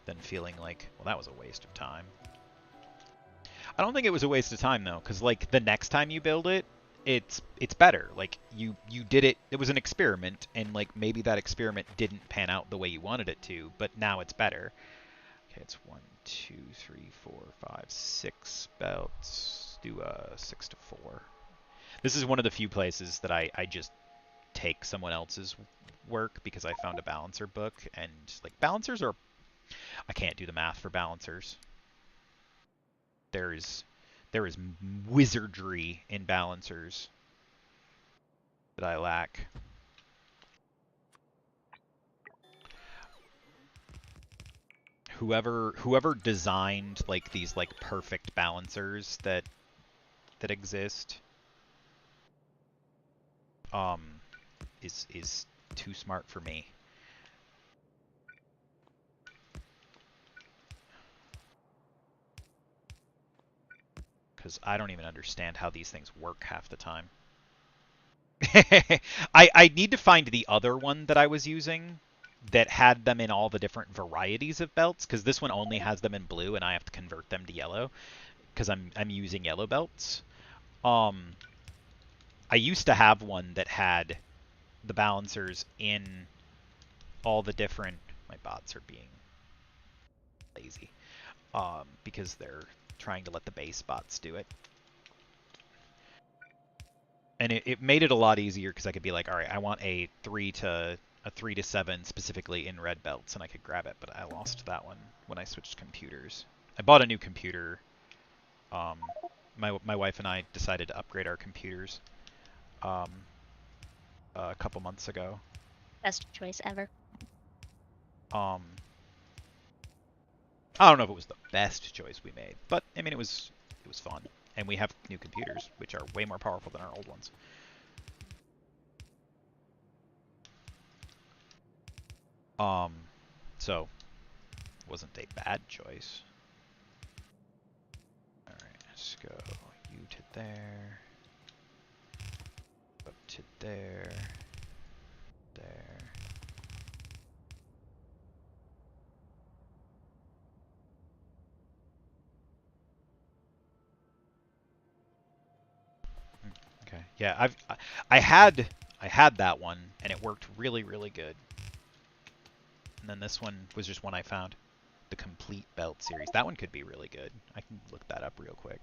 S1: then feeling like, well, that was a waste of time. I don't think it was a waste of time though, because like the next time you build it, it's better. Like you did it. It was an experiment, and like maybe that experiment didn't pan out the way you wanted it to, but now it's better. Okay, it's 1, 2, 3, 4, 5, 6 belts. Do 6 to 4. This is one of the few places that I just take someone else's work because I found a balancer book, and like balancers are, I can't do the math for balancers. There is wizardry in balancers that I lack. Whoever designed like these like perfect balancers that exist is too smart for me. Because I don't even understand how these things work half the time. I need to find the other one that I was using that had them in all the different varieties of belts, because this one only has them in blue, and I have to convert them to yellow, because I'm using yellow belts. I used to have one that had the balancers in all the different... My bots are being lazy, because they're trying to let the base bots do it. And it made it a lot easier because I could be like, all right, I want a 3 to 7 specifically in red belts, and I could grab it, but I lost that one when I switched computers. I bought a new computer. My wife and I decided to upgrade our computers a couple months ago.
S2: Best choice ever.
S1: I don't know if it was the best choice we made, but I mean it was fun. And we have new computers, which are way more powerful than our old ones. So wasn't a bad choice. All right, let's go you to there, up to there, there. Okay, yeah, I had that one, and it worked really, really good. And then this one was just one I found. The complete belt series. That one could be really good. I can look that up real quick.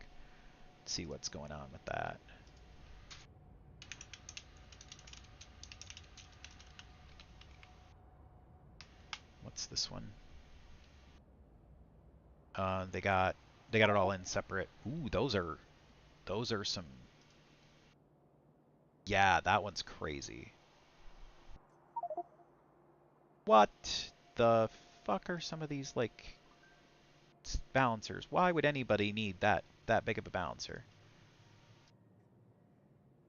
S1: See what's going on with that. What's this one? They got it all in separate. Ooh, those are some... Yeah, that one's crazy. What the fuck are some of these, like, balancers? Why would anybody need that big of a balancer?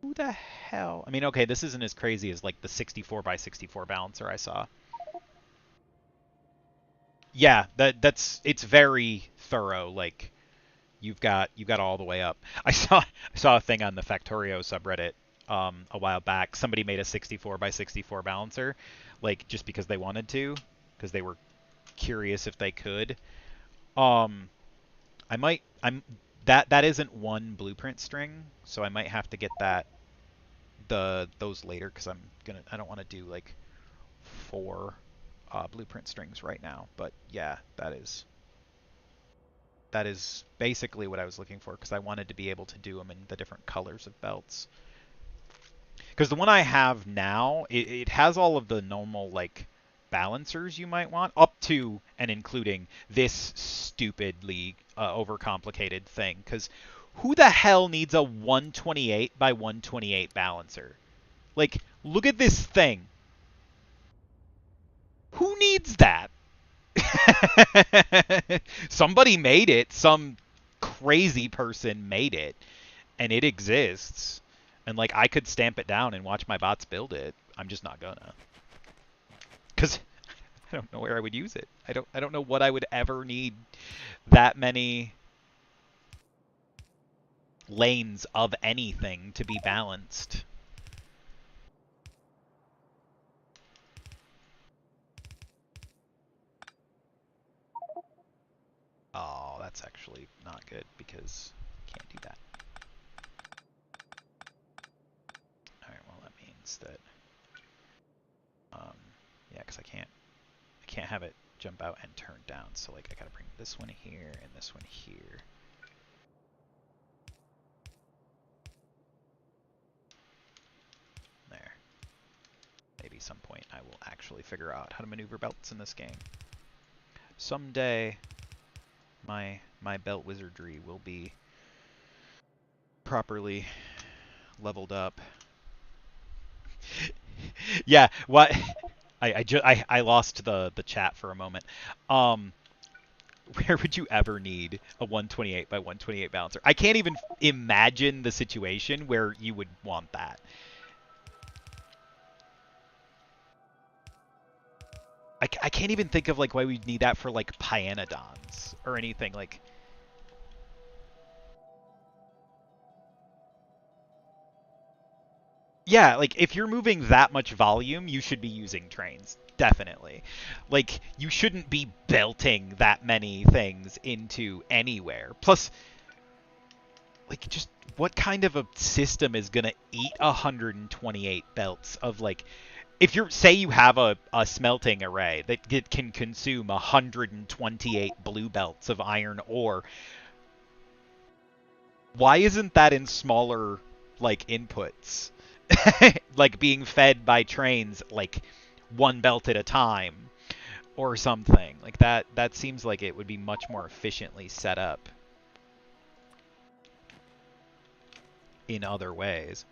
S1: Who the hell? I mean, okay, this isn't as crazy as, like, the 64x64 balancer I saw. Yeah, it's very thorough. Like, you've got all the way up. I saw a thing on the Factorio subreddit a while back. Somebody made a 64x64 balancer, like, just because they wanted to, because they were curious if they could. That isn't one blueprint string, so I might have to get those later, because I don't want to do like 4 blueprint strings right now. But yeah, that is basically what I was looking for, because I wanted to be able to do them in the different colors of belts. Because the one I have now, it has all of the normal, like, balancers you might want, up to and including this stupidly overcomplicated thing. Because who the hell needs a 128 by 128 balancer? Like, look at this thing. Who needs that? Somebody made it. Some crazy person made it, and it exists. And, like, I could stamp it down and watch my bots build it. I'm just not gonna, because I don't know where I would use it. I don't know what I would ever need that many lanes of anything to be balanced. Oh, that's actually not good, because I can't do that. Alright, well, that means that yeah, because I can't have it jump out and turn down. So, like, I gotta bring this one here and this one here. There. Maybe some point I will actually figure out how to maneuver belts in this game. Someday, my belt wizardry will be properly leveled up. Yeah, what? I lost the chat for a moment. Where would you ever need a 128 by 128 balancer? I can't even imagine the situation where you would want that. I can't even think of, like, why we'd need that for, like, Pyanodons or anything. Like, Yeah, like if you're moving that much volume, you should be using trains. Definitely. Like you shouldn't be belting that many things into anywhere. Plus, like just what kind of a system is going to eat 128 belts of like if you're say you have a smelting array that can consume 128 blue belts of iron ore, why isn't that in smaller like inputs? Like being fed by trains like one belt at a time or something. Like that seems like it would be much more efficiently set up in other ways.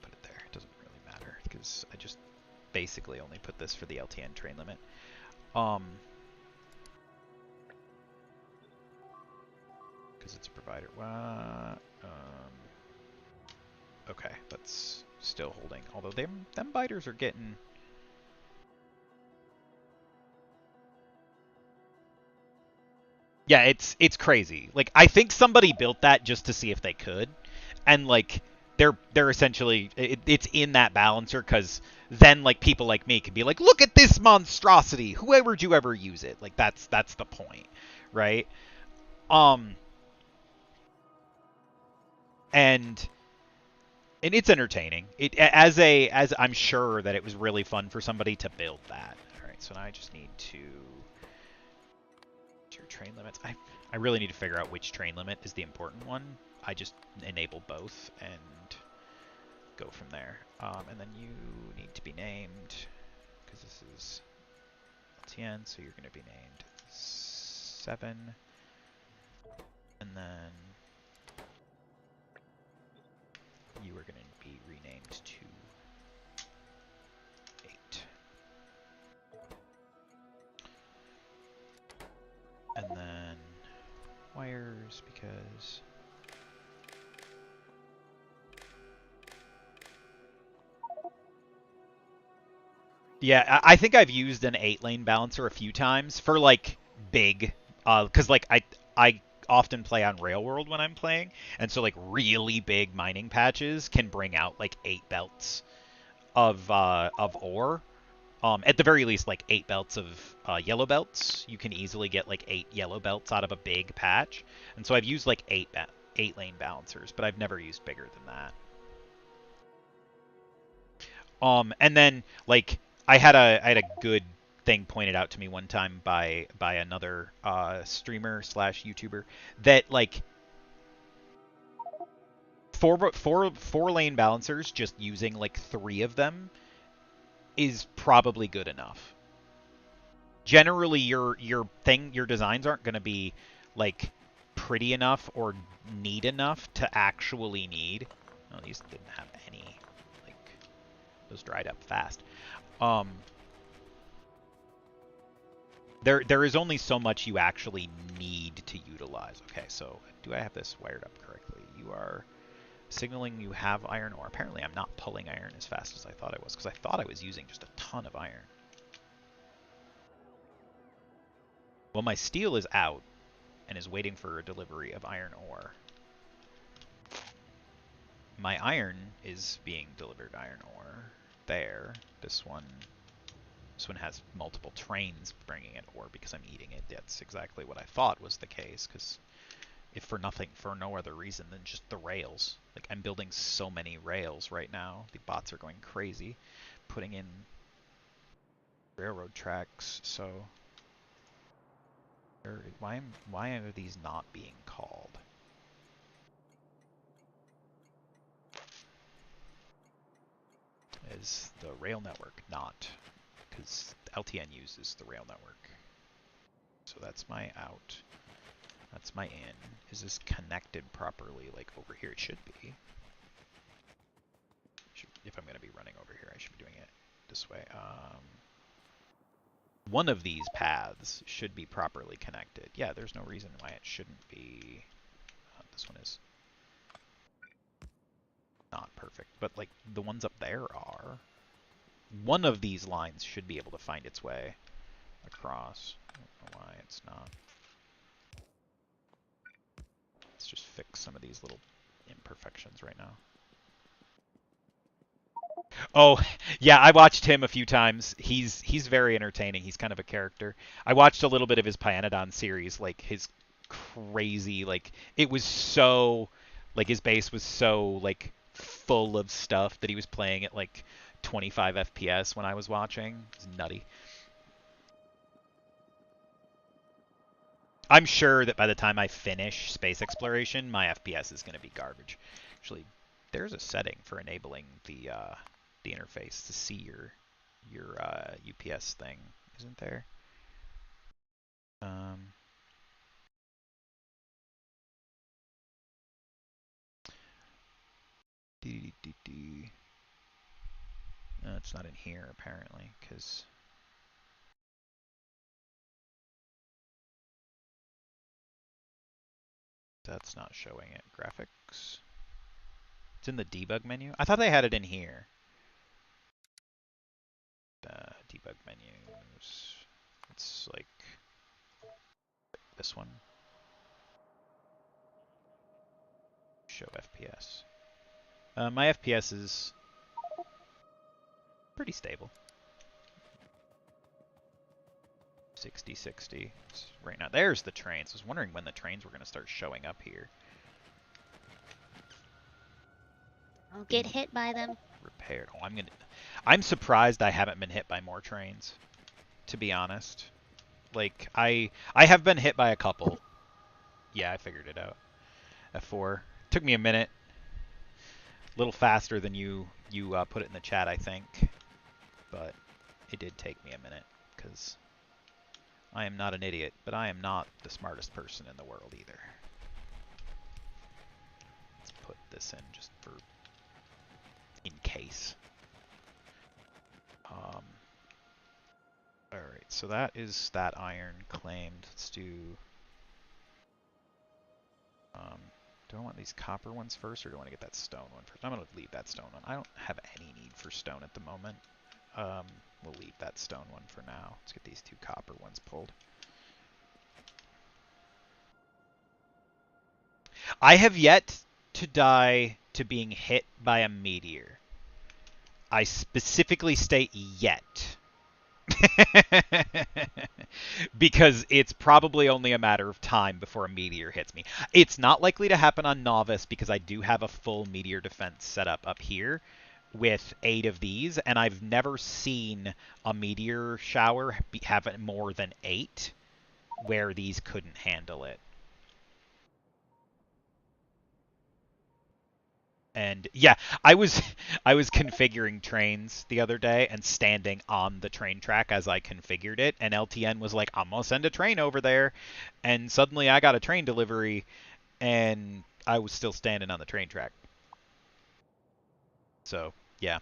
S1: Put it there. It doesn't really matter because I just basically only put this for the LTN train limit. Because it's a provider. Okay, that's still holding. Although them biters are getting. Yeah, it's crazy. Like I think somebody built that just to see if they could, and like they're essentially it's in that balancer because then like people like me can be like, look at this monstrosity. Whoever would you ever use it? Like that's the point, right? Um, and it's entertaining. It as I'm sure that it was really fun for somebody to build that. All right, so now I just need to your train limits. I really need to figure out which train limit is the important one. I just enable both and go from there. And then you need to be named because this is LTN, so you're going to be named 7, and then you are going to be renamed to 8. And then wires because yeah, I think I've used an 8-lane balancer a few times for like big, because like I often play on Railworld when I'm playing, and so like really big mining patches can bring out like 8 belts of ore. At the very least, like 8 belts of yellow belts. You can easily get like 8 yellow belts out of a big patch, and so I've used like 8-lane balancers, but I've never used bigger than that. And then like I had a good thing pointed out to me one time by another streamer slash YouTuber that like four lane balancers, just using like 3 of them is probably good enough. Generally, your designs aren't going to be like pretty enough or neat enough to actually need. Oh, these didn't have any, like those dried up fast. Um, there is only so much you actually need to utilize. Okay, so do I have this wired up correctly? You are signaling you have iron ore. Apparently I'm not pulling iron as fast as I thought I was, because I thought I was using just a ton of iron. Well, my steel is out and is waiting for a delivery of iron ore. My iron is being delivered iron ore. There. This one has multiple trains bringing it ore because I'm eating it. That's exactly what I thought was the case, because if for no other reason than just the rails. Like, I'm building so many rails right now. The bots are going crazy, putting in railroad tracks, so why are these not being called? Is the rail network not? Because LTN uses the rail network. So that's my out. That's my in. Is this connected properly, like over here? It should be. If I'm going to be running over here, I should be doing it this way. One of these paths should be properly connected. Yeah, there's no reason why it shouldn't be. This one is not perfect, but like the ones up there are. One of these lines should be able to find its way across. I don't know why it's not. Let's just fix some of these little imperfections right now. Oh, yeah, I watched him a few times. He's very entertaining. He's kind of a character. I watched a little bit of his Pyanodon series, like his crazy, like it was so, like his base was so like full of stuff that he was playing at like 25 FPS when I was watching. It's nutty. I'm sure that by the time I finish space exploration, my FPS is going to be garbage. Actually, there's a setting for enabling the interface to see your UPS thing, isn't there? Um, no, it's not in here apparently, because that's not showing it. Graphics. It's in the debug menu. I thought they had it in here. Debug menus. It's like this one. Show FPS. My FPS is pretty stable. 60-60 right now. There's the trains. I was wondering when the trains were going to start showing up here.
S2: Don't get hit by them.
S1: Repaired. Oh, I'm surprised I haven't been hit by more trains, to be honest. Like I have been hit by a couple. Yeah, I figured it out. F4. Took me a minute. A little faster than you put it in the chat, I think. But it did take me a minute because I am not an idiot, but I am not the smartest person in the world either. Let's put this in just for in case. Alright, so that is that iron claimed. Let's do... do I want these copper ones first, or do I want to get that stone one first? I'm going to leave that stone one. I don't have any need for stone at the moment. We'll leave that stone one for now. Let's get these two copper ones pulled. I have yet to die to being hit by a meteor. I specifically state yet. Because it's probably only a matter of time before a meteor hits me. It's not likely to happen on Novice because I do have a full meteor defense set up here with 8 of these, and I've never seen a meteor shower have more than 8 where these couldn't handle it. And yeah, I was configuring trains the other day and standing on the train track as I configured it, and LTN was like, "I'm gonna send a train over there," and suddenly I got a train delivery, and I was still standing on the train track. So yeah.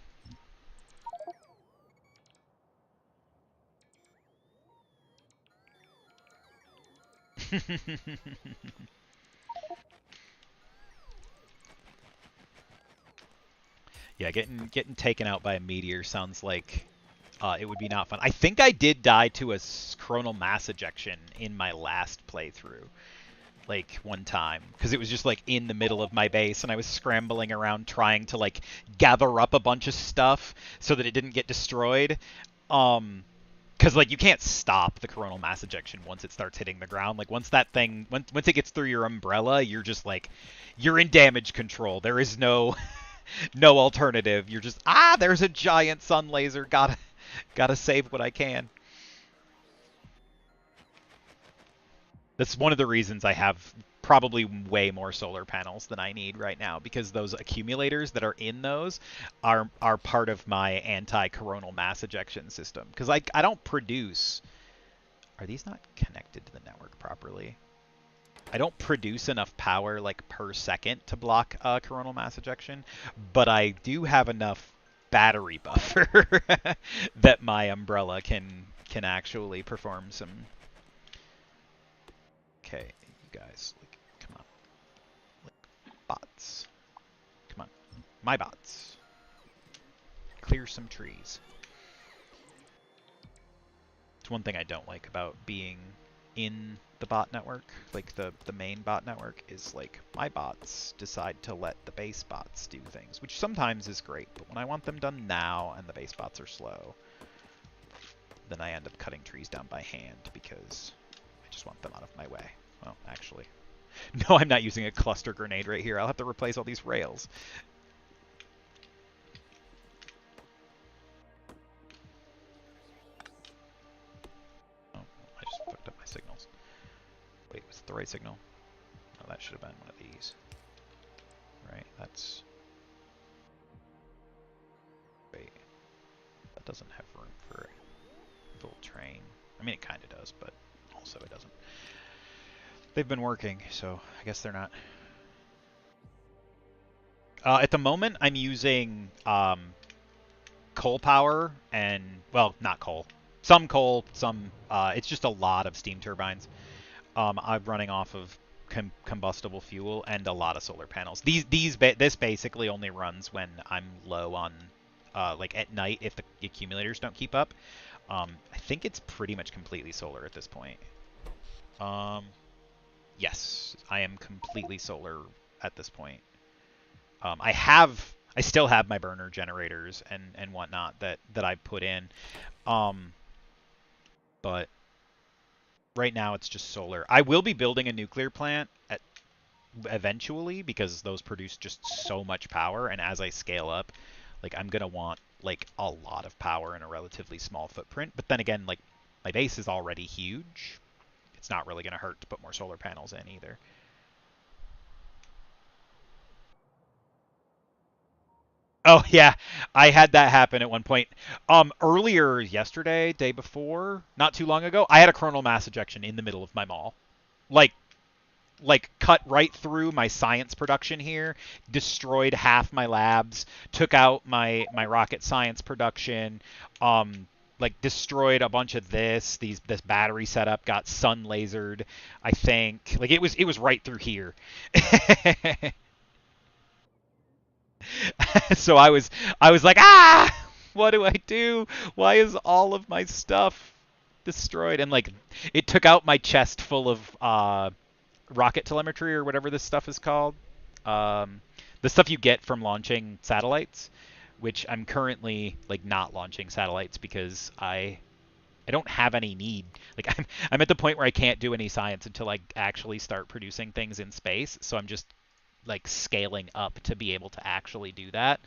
S1: Yeah, getting taken out by a meteor sounds like it would be not fun. I think I did die to a coronal mass ejection in my last playthrough, like one time, because it was just like in the middle of my base, and I was scrambling around trying to like gather up a bunch of stuff so that it didn't get destroyed. Because like you can't stop the coronal mass ejection once it starts hitting the ground. Like once that thing, once it gets through your umbrella, you're just like, you're in damage control. There is no no alternative. You're just, there's a giant sun laser. Gotta save what I can. That's one of the reasons I have probably way more solar panels than I need right now, because those accumulators that are in those are part of my anti-coronal mass ejection system. Because I don't produce... Are these not connected to the network properly? I don't produce enough power like per second to block coronal mass ejection, but I do have enough battery buffer that my umbrella can actually perform some... Okay, you guys, like, come on. Like, bots. Come on. My bots. Clear some trees. It's one thing I don't like about being in the bot network, like the main bot network, is like my bots decide to let the base bots do things, which sometimes is great, but when I want them done now and the base bots are slow, then I end up cutting trees down by hand because I just want them out of my way. Well, actually, no, I'm not using a cluster grenade right here. I'll have to replace all these rails. Oh, I just fucked up my signals. Wait, was it the right signal? Oh, that should have been one of these. Right, that's... Wait, that doesn't have room for a full train. I mean, it kind of does, but also it doesn't. They've been working, so I guess they're not. At the moment, I'm using coal power and, well, not coal. Some coal, some, it's just a lot of steam turbines. I'm running off of combustible fuel and a lot of solar panels. This basically only runs when I'm low on, like at night if the accumulators don't keep up. I think it's pretty much completely solar at this point. Yes, I am completely solar at this point. I still have my burner generators and whatnot that I put in, but right now it's just solar. I will be building a nuclear plant eventually because those produce just so much power, and as I scale up, like I'm gonna want like a lot of power in a relatively small footprint. But then again, like my base is already huge. It's not really gonna hurt to put more solar panels in either. Oh yeah, I had that happen at one point. Earlier yesterday, day before, not too long ago, I had a coronal mass ejection in the middle of my mall. Like cut right through my science production here, destroyed half my labs, took out my rocket science production, like destroyed a bunch of this battery setup, got sun lasered, I think. Like it was right through here. So I was like, ah, what do I do? Why is all of my stuff destroyed? And like it took out my chest full of rocket telemetry or whatever this stuff is called. The stuff you get from launching satellites, which I'm currently like not launching satellites because I don't have any need. Like I'm at the point where I can't do any science until I actually start producing things in space. So I'm just like scaling up to be able to actually do that.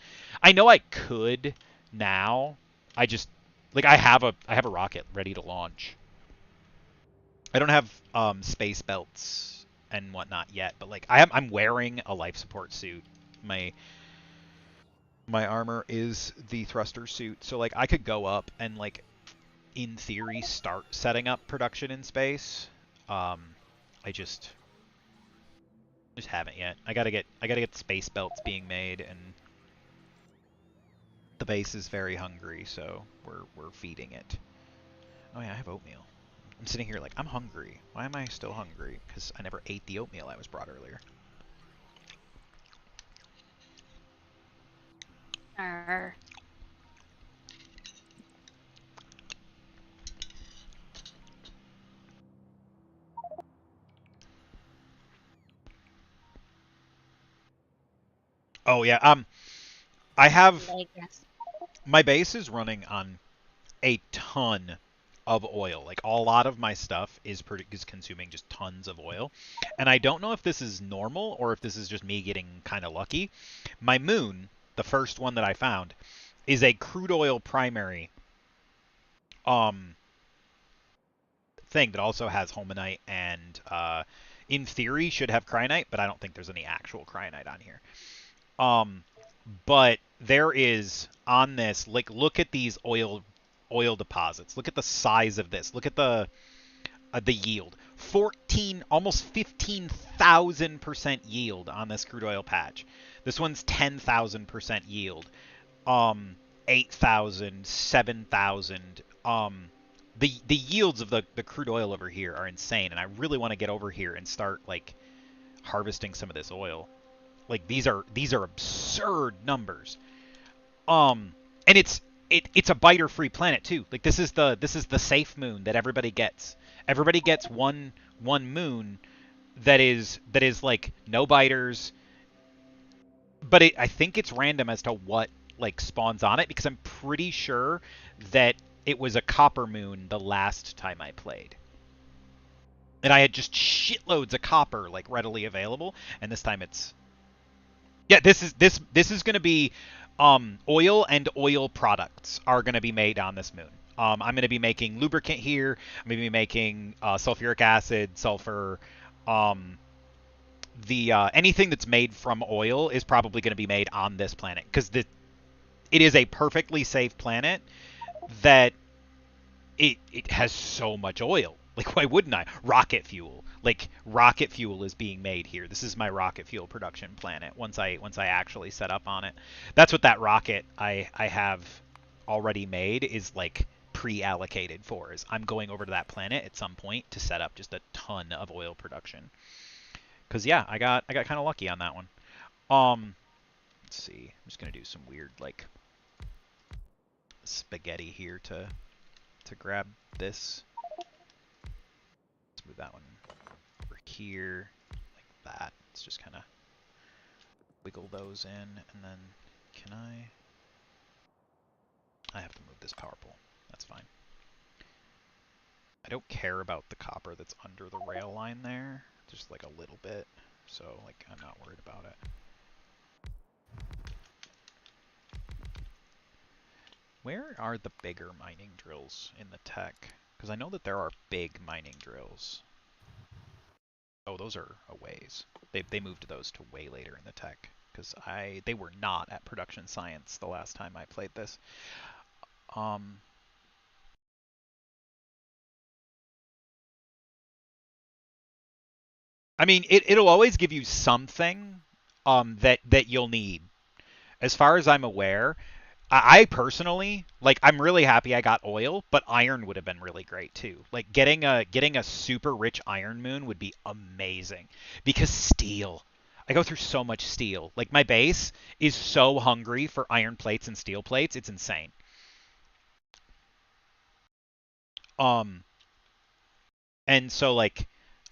S1: I know I could now. I just like I have a rocket ready to launch. I don't have space belts and whatnot yet, but like I'm wearing a life support suit. My armor is the thruster suit, so like I could go up and like in theory start setting up production in space. I just haven't yet. I gotta get space belts being made, and the base is very hungry, so we're feeding it. Oh yeah, I have oatmeal. I'm sitting here like I'm hungry. Why am I still hungry? Because I never ate the oatmeal I was brought earlier.
S2: Arr.
S1: Oh yeah, I have
S2: I guess.
S1: my base is running on a ton of oil. Like a lot of my stuff is consuming just tons of oil, and I don't know if this is normal or if this is just me getting kind of lucky. My moon, the first one that I found, is a crude oil primary thing that also has holmanite and in theory should have cryonite, but I don't think there's any actual cryonite on here. But there is on this, like, look at these oil deposits. Look at the size of this. Look at the yield. 14, almost 15,000% yield on this crude oil patch. This one's 10,000% yield. 8,000, 7,000. The yields of the crude oil over here are insane, and I really want to get over here and start like harvesting some of this oil. Like these are absurd numbers. And it's a biter free planet too. Like this is the safe moon that everybody gets. Everybody gets one moon that is like no biters, but I think it's random as to what like spawns on it, because I'm pretty sure that it was a copper moon the last time I played. And I had just shitloads of copper like readily available, and this time it's yeah, this is going to be oil and oil products are going to be made on this moon. I'm going to be making lubricant here. I'm going to be making sulfuric acid, sulfur. The anything that's made from oil is probably going to be made on this planet, because it is a perfectly safe planet that it has so much oil. Like, why wouldn't I? Rocket fuel. Like, rocket fuel is being made here. This is my rocket fuel production planet once I actually set up on it. That's what that rocket I have already made is like pre-allocated for, is I'm going over to that planet at some point to set up just a ton of oil production. Cause yeah, I got kind of lucky on that one. Let's see. I'm just gonna do some weird like spaghetti here to grab this. Let's move that one over here like that. Let's just kind of wiggle those in, and then can I have to move this power pole. That's fine. I don't care about the copper that's under the rail line there, just like a little bit. So like I'm not worried about it. Where are the bigger mining drills in the tech? Because I know that there are big mining drills. Oh, those are a ways. They moved those to way later in the tech, because they were not at production science the last time I played this. I mean, it'll always give you something that you'll need. As far as I'm aware, I personally, like, I'm really happy I got oil, but iron would have been really great too. Like, getting a super rich iron moon would be amazing, because steel. I go through so much steel. Like, my base is so hungry for iron plates and steel plates, it's insane. Um, and so like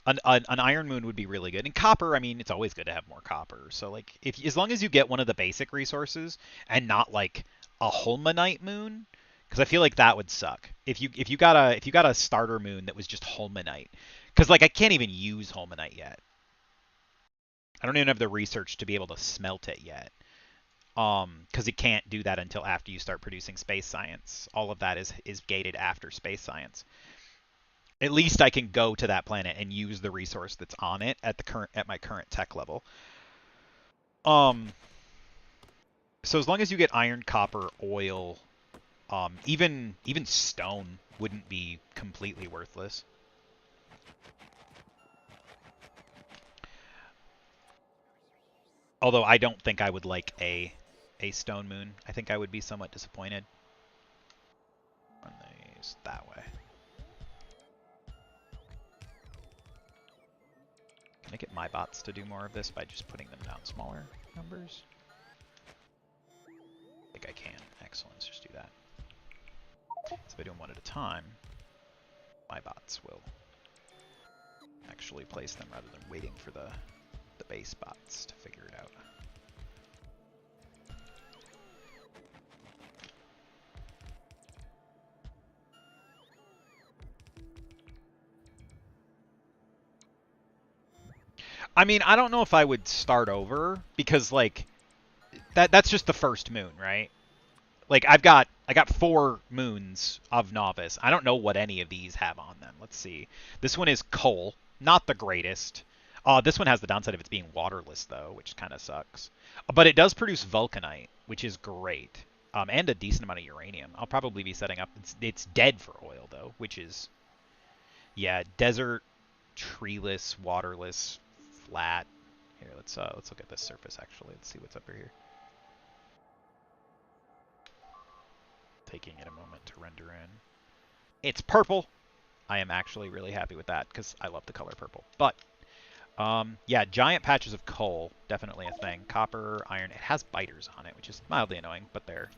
S1: an iron moon would be really good. And copper, I mean, it's always good to have more copper. So like, if as long as you get one of the basic resources and not like a Holmanite moon, because I feel like that would suck. If you got a starter moon that was just Holmanite, because like I can't even use Holmanite yet. I don't even have the research to be able to smelt it yet. Because you can't do that until after you start producing space science. All of that is gated after space science. At least I can go to that planet and use the resource that's on it at my current tech level. So as long as you get iron, copper, oil, even stone wouldn't be completely worthless. Although I don't think I would like a stone moon. I think I would be somewhat disappointed. Run these that way. Can I get my bots to do more of this by just putting them down smaller numbers? I think I can. Excellent. Let's just do that. So if I do them one at a time, my bots will actually place them rather than waiting for the base bots to figure it out. I mean, I don't know if I would start over, because like that's just the first moon, right? Like I got 4 moons of novice. I don't know what any of these have on them. Let's see. This one is coal, not the greatest. This one has the downside of it's being waterless though, which kind of sucks. But it does produce vulcanite, which is great, and a decent amount of uranium. I'll probably be setting up. It's dead for oil though, which is yeah, desert, treeless, waterless, flat. Here, let's look at this surface actually. Let's see what's up here. Taking it a moment to render in. It's purple. I am actually really happy with that because I love the color purple. But yeah, giant patches of coal, definitely a thing. Copper, iron. It has biters on it, which is mildly annoying, but they're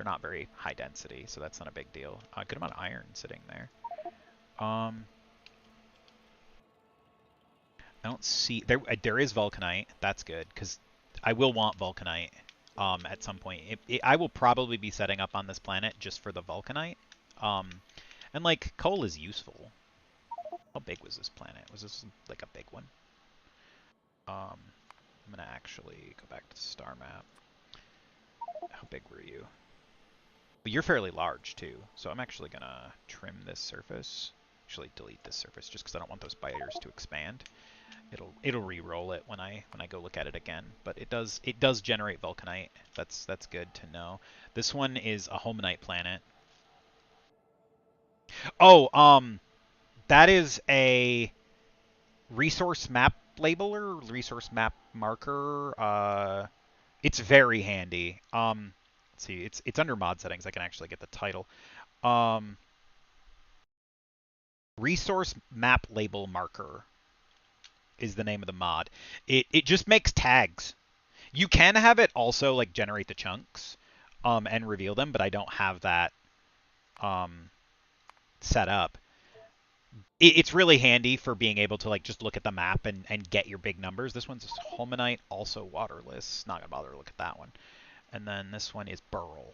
S1: not very high density, so that's not a big deal. Good amount of iron sitting there. I don't see there is vulcanite. That's good because I will want vulcanite at some point. I will probably be setting up on this planet just for the vulcanite. Um, and like coal is useful. How big was this planet? Was this like a big one? I'm gonna actually go back to the star map. How big were you? Well, you're fairly large too, so I'm actually gonna trim this surface. Actually, delete this surface just because I don't want those biters to expand. It'll re-roll it when I go look at it again, but it does generate vulcanite. That's good to know. This one is a homonite planet. Oh, that is a resource map labeler, resource map marker. It's very handy. Let's see, it's under mod settings. I can actually get the title. Um, resource map label marker is the name of the mod. It just makes tags. You can have it also like generate the chunks and reveal them, but I don't have that set up. It's really handy for being able to like just look at the map and get your big numbers. This one's homonite, also waterless. Not gonna bother to look at that one. And then this one is burl.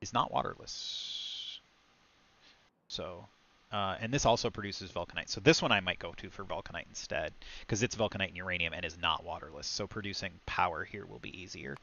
S1: Is not waterless. So, and this also produces vulcanite. So this one I might go to for vulcanite instead, because it's vulcanite and uranium and is not waterless. So producing power here will be easier.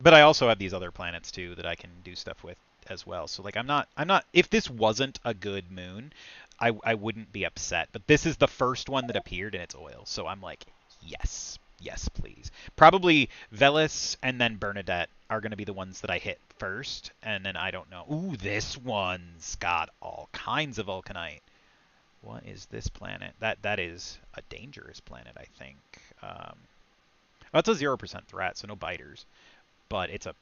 S1: But I also have these other planets too that I can do stuff with as well. So like I'm not if this wasn't a good moon, I wouldn't be upset. But this is the first one that appeared and it's oil. So I'm like, yes. Yes, please. Probably Velis and then Bernadette are going to be the ones that I hit first, and then I don't know. Ooh, this one's got all kinds of vulcanite. What is this planet? That is a dangerous planet, I think. Oh, it's a 0% threat, so no biters. But it's a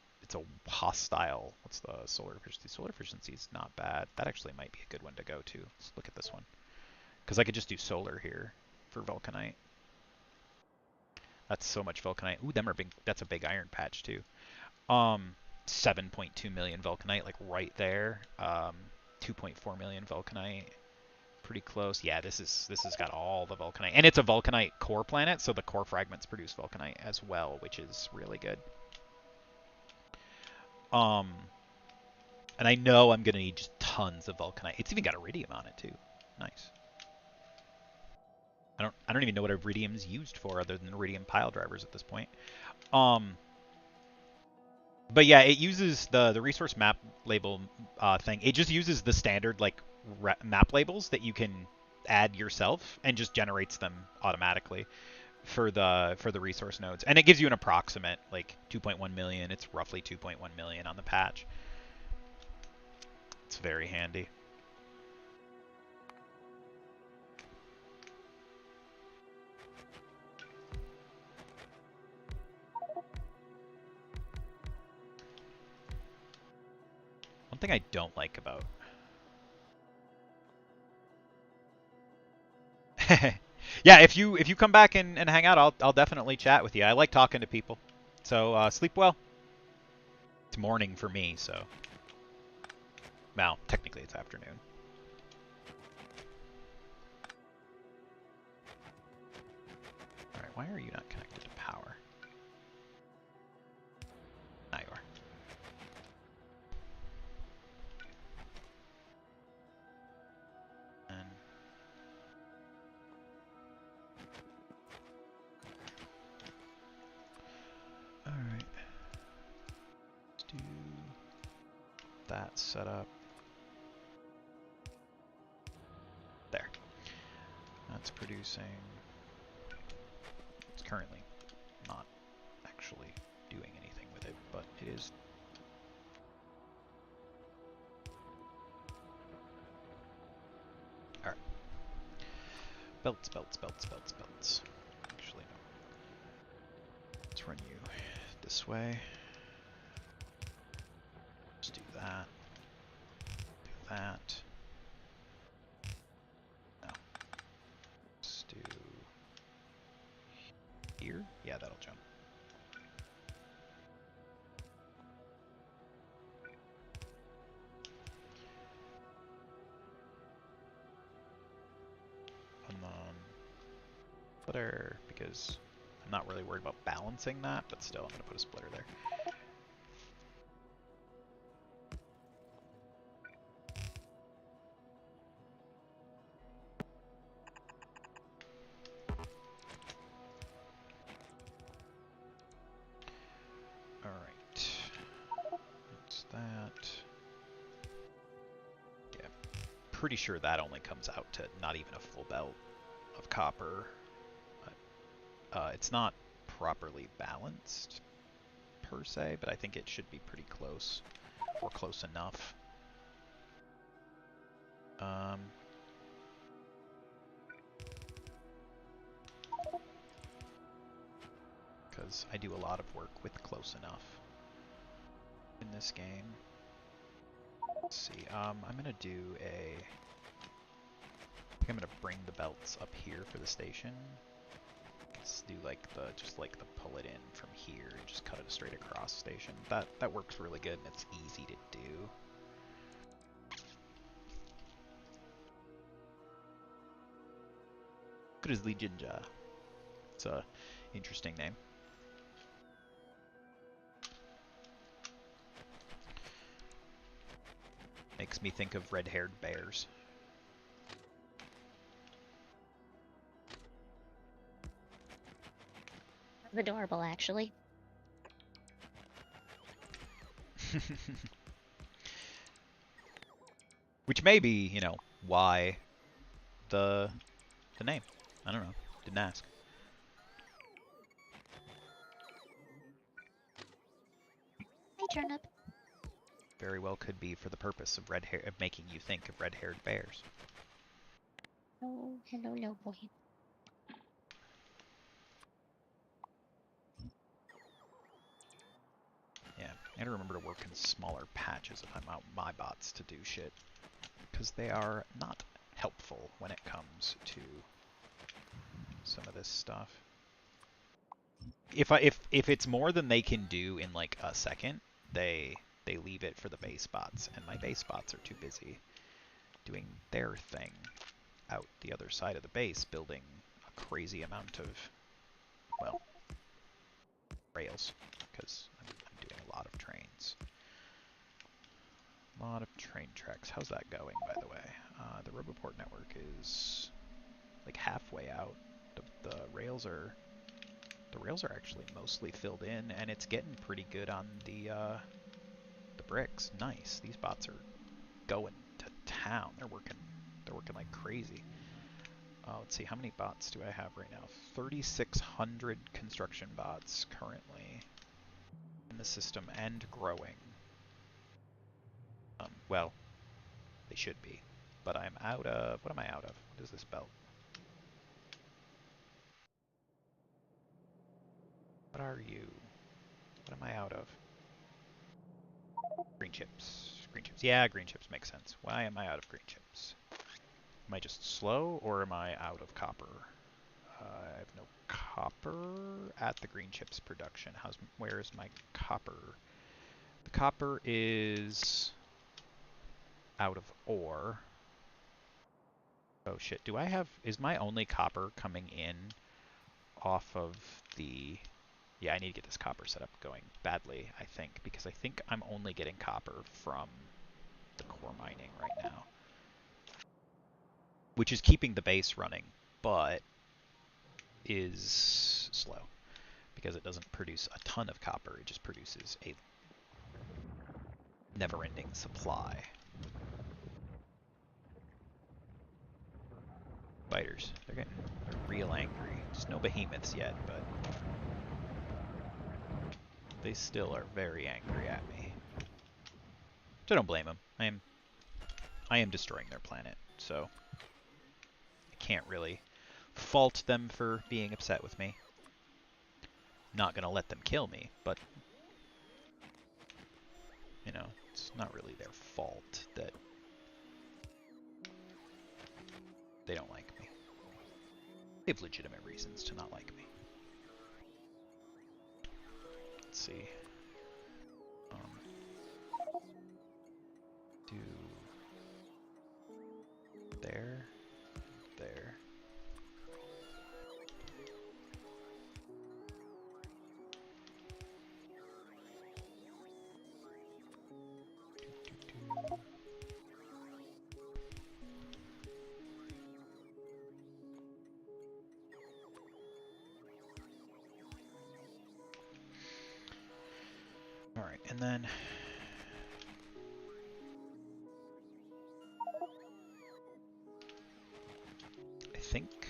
S1: hostile. What's the solar efficiency? Solar efficiency is not bad. That actually might be a good one to go to. Let's look at this one, because I could just do solar here for vulcanite. That's so much vulcanite. Ooh, them are big. That's a big iron patch too. 7.2 million vulcanite, like right there. 2.4 million vulcanite. Pretty close. Yeah, this has got all the vulcanite, and it's a vulcanite core planet, so the core fragments produce vulcanite as well, which is really good. And I know I'm gonna need just tons of vulcanite. It's even got iridium on it too. Nice. I don't even know what iridium's used for other than iridium pile drivers at this point. But yeah, it uses the resource map label thing. It just uses the standard like map labels that you can add yourself and just generates them automatically for the resource nodes. And it gives you an approximate like 2.1 million. It's roughly 2.1 million on the patch. It's very handy. One thing I don't like about yeah, if you come back and hang out, I'll definitely chat with you. I like talking to people. So sleep well. It's morning for me, so well, technically it's afternoon. All right, why are you not connected to power? Now you are. And all right, let's do that setup. There. That's producing. It's currently not actually doing anything with it, but it is. All right. Belts, belts, belts, belts, belts. Actually, no. Let's run you this way. Let's do that. Do that. No. Let's do here. Yeah, that'll jump. Splitter, because I'm not really worried about balancing that, but still I'm going to put a splitter there. Alright. That's that. Yeah, pretty sure that only comes out to not even a full belt of copper. It's not properly balanced per se, but I think it should be pretty close, or close enough. Because I do a lot of work with close enough in this game. Let's see, I'm gonna do I think I'm gonna bring the belts up here for the station. Let's do like just like the pull it in from here and just cut it straight across station. That works really good and it's easy to do. Grizzly Jinja. It's a interesting name. Makes me think of red-haired bears.
S2: Adorable, actually.
S1: Which may be, you know, why the name. I don't know. Didn't ask.
S2: Hey, Turnip.
S1: Very well could be for the purpose of making you think of red-haired bears.
S2: Oh, hello, no boy.
S1: Yeah, I gotta remember to work in smaller patches if I'm out my bots to do shit, because they are not helpful when it comes to some of this stuff. If it's more than they can do in like a second, they leave it for the base bots, and my base bots are too busy doing their thing out the other side of the base, building a crazy amount of, well, rails, because I'm doing a lot of trains. A lot of train tracks. How's that going, by the way? The Roboport network is like halfway out. The rails are actually mostly filled in, and it's getting pretty good on the bricks. Nice. These bots are going to town. They're working like crazy. Let's see, how many bots do I have right now? 3,600 construction bots currently in the system and growing. Well, they should be, but I'm out of, what am I out of? What is this belt? What are you? What am I out of? Green chips. Green chips. Yeah, green chips make sense. Why am I out of green chips? Am I just slow, or am I out of copper? I have no copper at the green chips production. Where is my copper? The copper is out of ore. Oh shit, is my only copper coming in off of the... Yeah, I need to get this copper setup going badly, I think, because I think I'm only getting copper from the core mining right now. Which is keeping the base running, but is slow, because it doesn't produce a ton of copper, it just produces a never-ending supply. Spiders, they're real angry. Just no behemoths yet, but they still are very angry at me. So don't blame them. I am destroying their planet, so I can't really fault them for being upset with me. Not gonna let them kill me, but you know, it's not really their fault that they don't like me. They have legitimate reasons to not like me. Let's see. Do there. And then I think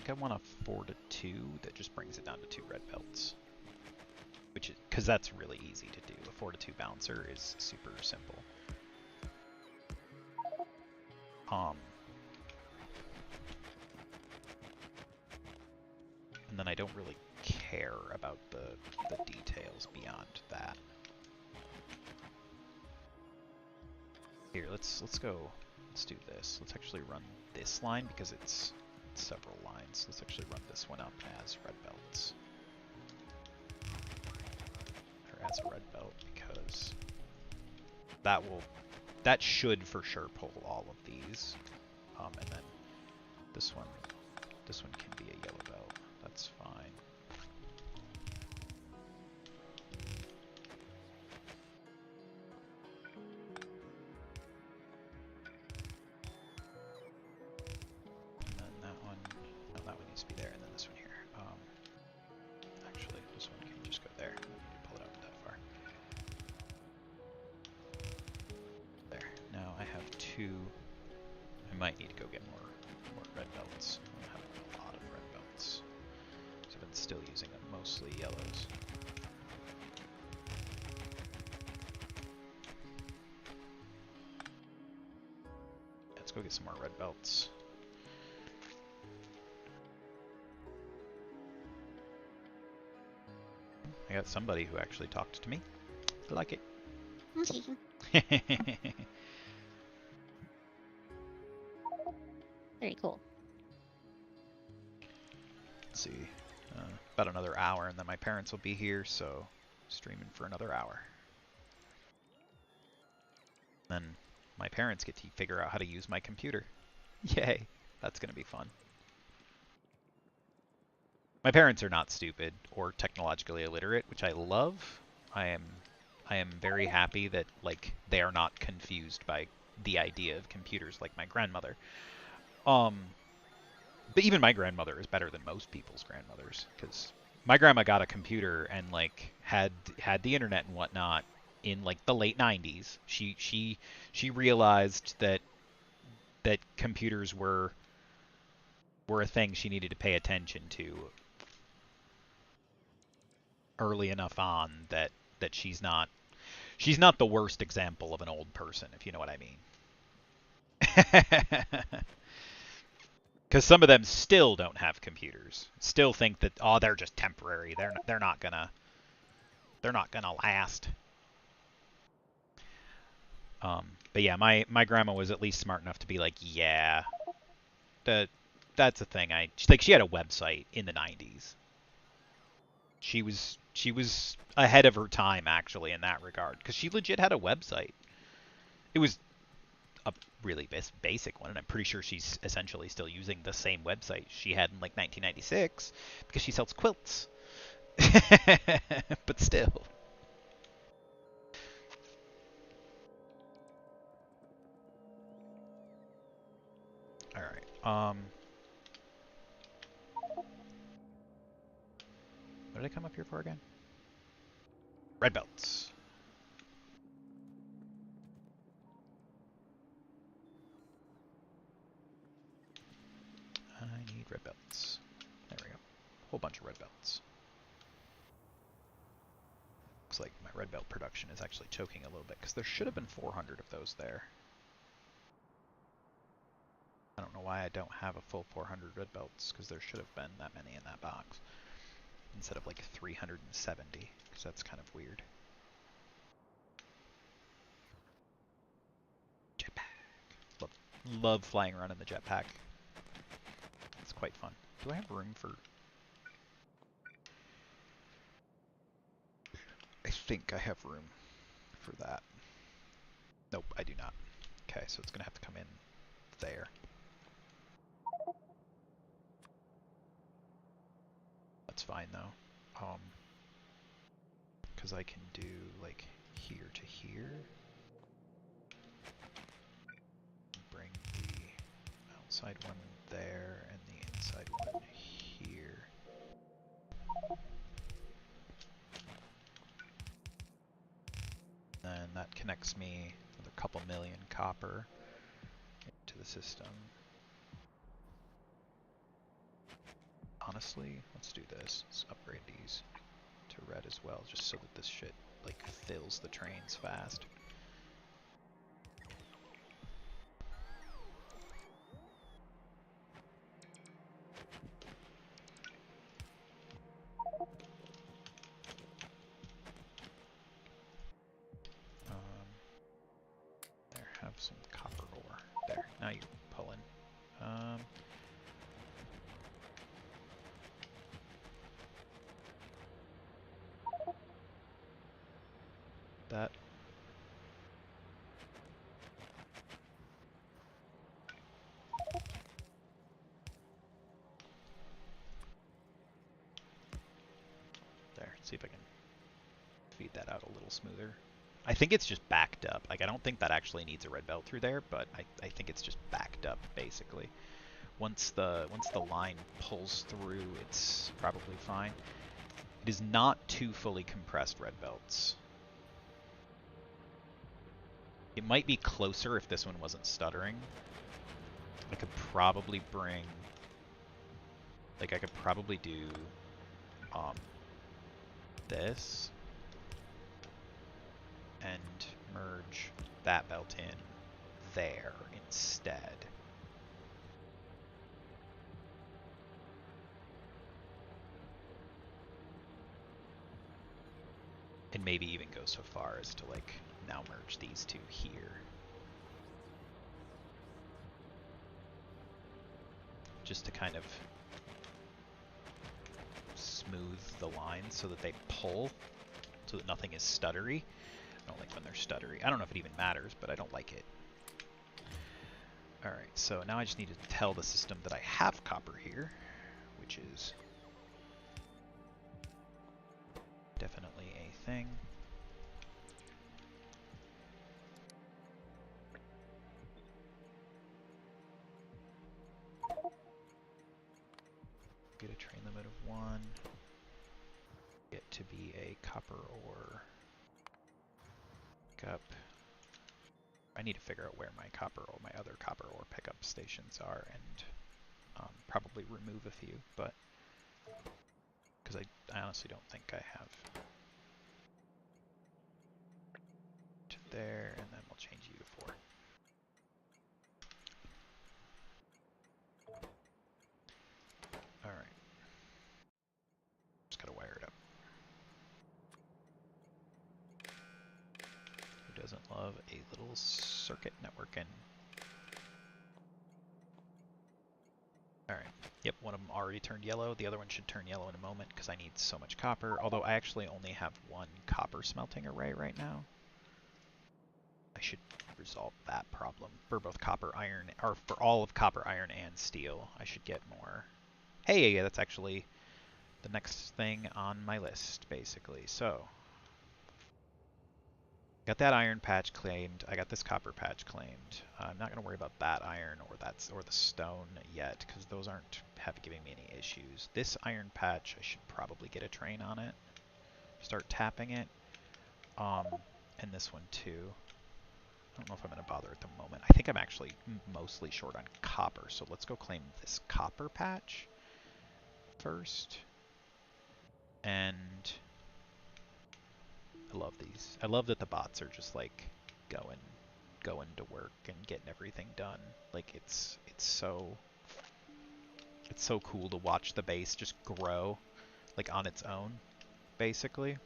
S1: I want a 4 to 2 that just brings it down to 2 red belts. Which is because that's really easy to do. A 4 to 2 bouncer is super simple. And then I don't really care about the details beyond that. Here, let's do this. Let's actually run this line because it's several lines. Let's actually run this one up as red belts. Or as a red belt, because that should for sure pull all of these. And then this one can be a yellow belt. That's fine. And then that one, no, that one needs to be there, and then this one here. Actually, this one can just go there. I don't need to pull it out that far. There. Now I have 2. I might need to go get more red belts. I don't have a lot of red belts. So I've been still using mostly yellows. Let's go get some more red belts. I got somebody who actually talked to me. I like it.
S2: Very cool.
S1: Let's see. About another hour, and then my parents will be here, so streaming for another hour. Then my parents get to figure out how to use my computer. Yay! That's gonna be fun. My parents are not stupid or technologically illiterate, which I love. I am very happy that like they are not confused by the idea of computers like my grandmother. But even my grandmother is better than most people's grandmothers, because my grandma got a computer and like had the internet and whatnot in like the late 90s. She realized that computers were a thing she needed to pay attention to early enough on that she's not the worst example of an old person, if you know what I mean. Because some of them still don't have computers. Still think that, oh, they're just temporary. They're not gonna last. But yeah, my grandma was at least smart enough to be like, yeah, that's a thing. She had a website in the 90s. She was ahead of her time actually in that regard, because she legit had a website. It was a really basic one, and I'm pretty sure she's essentially still using the same website she had in like 1996 because she sells quilts. But still. All right. What did I come up here for again? Red belts. I need red belts. There we go. Whole bunch of red belts. Looks like my red belt production is actually choking a little bit, because there should have been 400 of those there. I don't know why I don't have a full 400 red belts, because there should have been that many in that box. Instead of like 370, because that's kind of weird. Jetpack. Love flying around in the jetpack. It's quite fun. Do I have room for... I think I have room for that. Nope, I do not. Okay, so it's going to have to come in there. That's fine though. Because I can do like here to here. Bring the outside one there and the inside one here. that connects me with a couple million copper into the system. Honestly, let's do this. Let's upgrade these to red as well, just so that this shit like fills the trains fast. There, have some copper ore. There, now you pull in. That. There, see if I can feed that out a little smoother. I think it's just backed up. Like, I don't think that actually needs a red belt through there, but I think it's just backed up, basically. Once the line pulls through, it's probably fine. It is not two fully compressed red belts. It might be closer if this one wasn't stuttering. I could probably bring... Like, I could probably do... this. And merge that belt in there instead. And maybe even go so far as to, like, now merge these two here. Just to kind of smooth the lines so that they pull, so that nothing is stuttery. I don't like when they're stuttery. I don't know if it even matters, but I don't like it. Alright, so now I just need to tell the system that I have copper here, which is definitely a thing. Get a train limit of 1. Get to be a copper ore pickup. I need to figure out where my copper or my other copper ore pickup stations are, and probably remove a few, but because I honestly don't think I have. To there, and then we'll change you to 4. Alright. Just gotta wire it up. Who doesn't love a little circuit networking? Alright. Yep, one of them already turned yellow. The other one should turn yellow in a moment because I need so much copper. Although I actually only have 1 copper smelting array right now. I should resolve that problem for both copper, iron, or for all of copper, iron, and steel. I should get more. Hey, yeah, that's actually the next thing on my list, basically. So, got that iron patch claimed. I got this copper patch claimed. I'm not going to worry about that iron or the stone yet, because those aren't giving me any issues. This iron patch, I should probably get a train on it. Start tapping it. And this one too. I don't know if I'm going to bother at the moment. I think I'm actually mostly short on copper, so let's go claim this copper patch first. And I love these. I love that the bots are just like going to work and getting everything done. Like it's so cool to watch the base just grow like on its own, basically.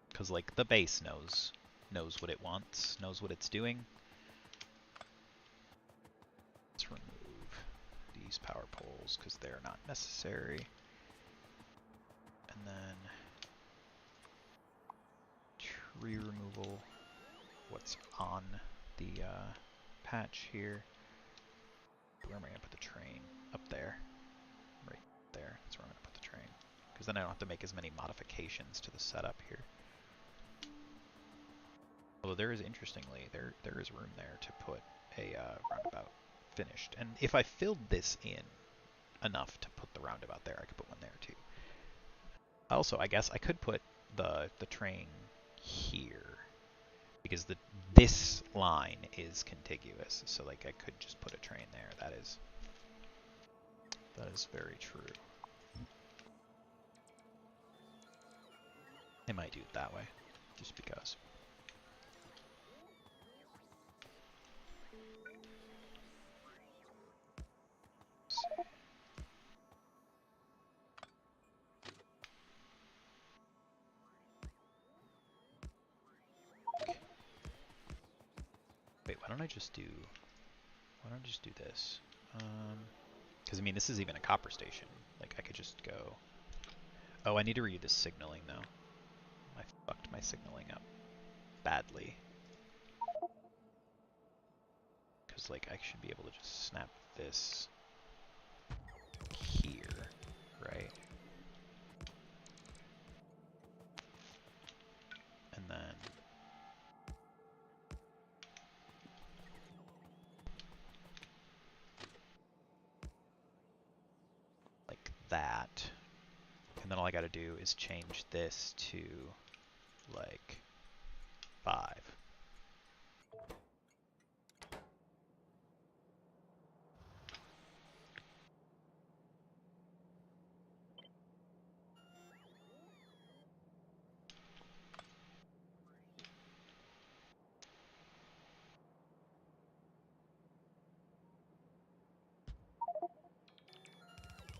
S1: Because like the base knows what it wants, knows what it's doing. Let's remove these power poles because they're not necessary. And then tree removal, what's on the patch here. Where am I going to put the train? Up there. Right there. That's where I'm going to put the train. Because then I don't have to make as many modifications to the setup here. Although there is, interestingly, there is room there to put a roundabout finished. And if I filled this in enough to put the roundabout there, I could put one there too. Also, I guess I could put the train here, because this line is contiguous, so like I could just put a train there. That is very true. I might do it that way, just because. Wait, why don't I just do this? Because I mean, this is even a copper station. Like, I could just go. Oh, I need to redo this signaling though. I fucked my signaling up badly. Because like I should be able to just snap this here, right? And then like that. And then all I gotta do is change this to like 5.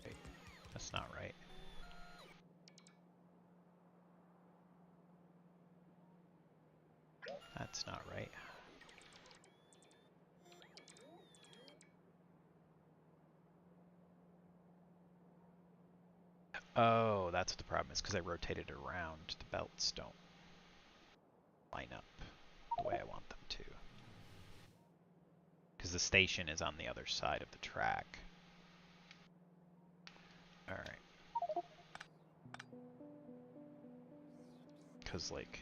S1: Wait, that's not right. That's not right. Oh, that's what the problem is, because I rotated it around. The belts don't line up the way I want them to. Because the station is on the other side of the track. Alright. Because, like,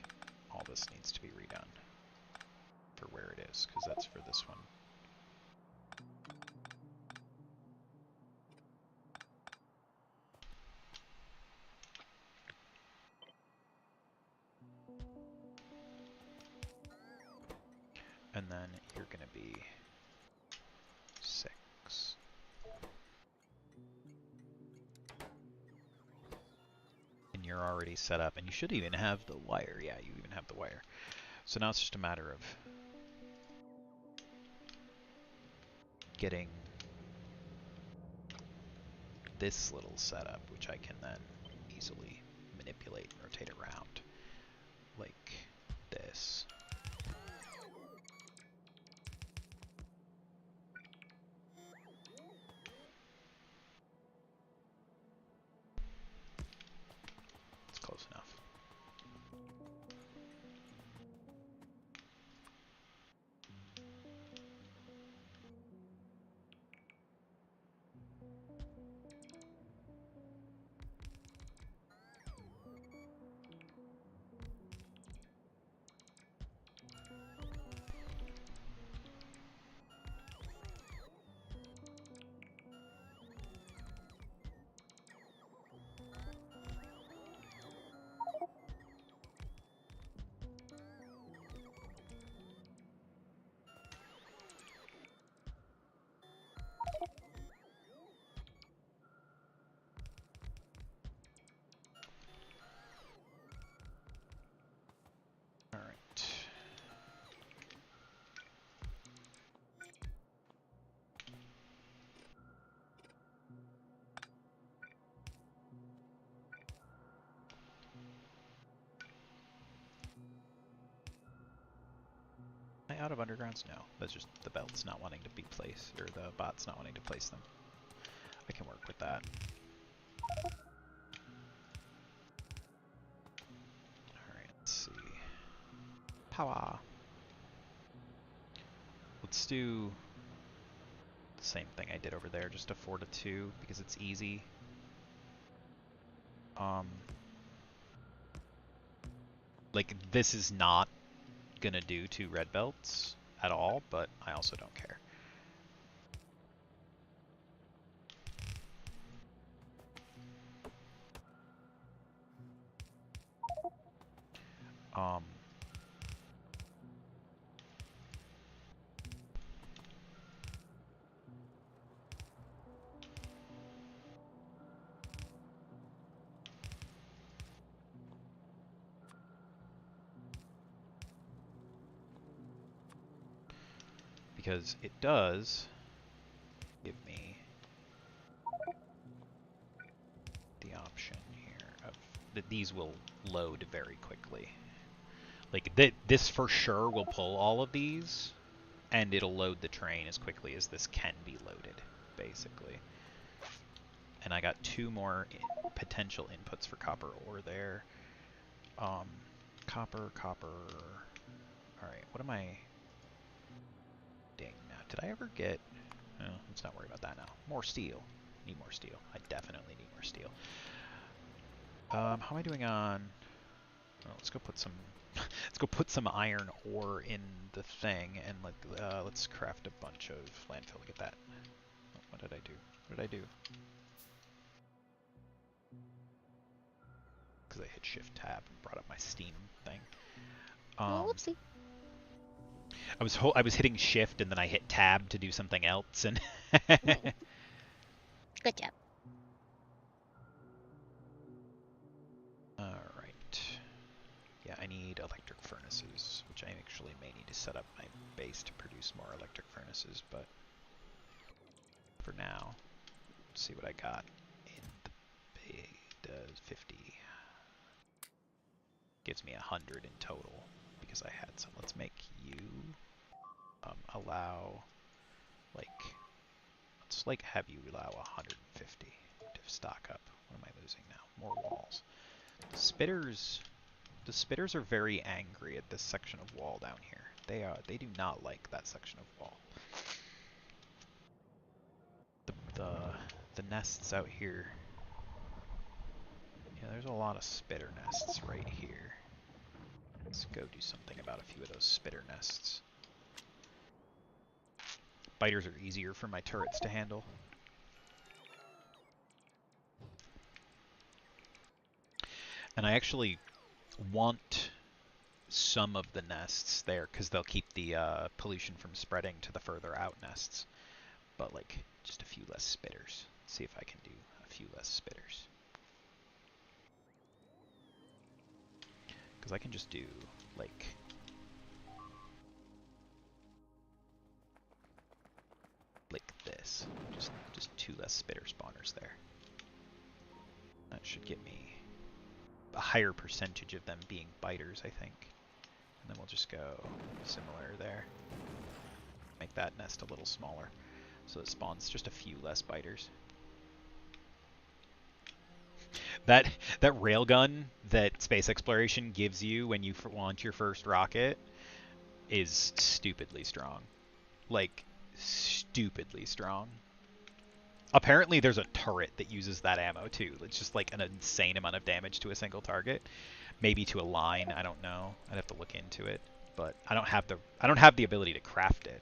S1: all this needs to be redone for where it is, because that's for this one. And then you're going to be 6. And you're already set up, and you should even have the wire. Yeah, you even have the wire. So now it's just a matter of getting this little setup, which I can then easily manipulate and rotate around, like this. It's close enough. Am I out of undergrounds? No. That's just the belt's not wanting to be placed, or the bot's not wanting to place them. I can work with that. Alright, let's see. Power. Let's do the same thing I did over there, just a 4 to 2, because it's easy. Like, this is not gonna do 2 red belts at all, but I also don't care. Um, because it does give me the option here of that these will load very quickly. Like this for sure will pull all of these, and it'll load the train as quickly as this can be loaded, basically. And I got 2 more potential inputs for copper ore there. Copper. Alright, what am I... Dang, now, did I ever get... Oh, let's not worry about that now. More steel. Need more steel. I definitely need more steel. How am I doing on... Oh, let's go put some... let's go put some iron ore in the thing, and let's craft a bunch of landfill. Look at that. Oh, what did I do? What did I do? Because I hit Shift Tab and brought up my Steam thing.
S2: Oh, whoopsie.
S1: I was hitting Shift and then I hit Tab to do something else, and
S2: Good job.
S1: all right. Yeah, I need electric furnaces, which I actually may need to set up my base to produce more electric furnaces, but for now, let's see what I got in the 50. Gives me 100 in total because I had some. Let's make you allow, like, let's like have you allow 150 to stock up. What am I losing now? More walls. The spitters are very angry at this section of wall down here. They do not like that section of wall. The nests out here. Yeah, there's a lot of spitter nests right here. Let's go do something about a few of those spitter nests. Biters are easier for my turrets to handle. And I actually want some of the nests there because they'll keep the pollution from spreading to the further out nests. But like just a few less spitters. Let's see if I can do a few less spitters. Because I can just do like this. Just 2 less spitter spawners there. That should get me a higher percentage of them being biters, I think. And then we'll just go similar there. Make that nest a little smaller so it spawns just a few less biters. That railgun that space exploration gives you when you launch your first rocket is stupidly strong. Like, stupidly strong. Apparently there's a turret that uses that ammo too. It's just like an insane amount of damage to a single target. Maybe to a line, I don't know. I'd have to look into it. But I don't have the ability to craft it.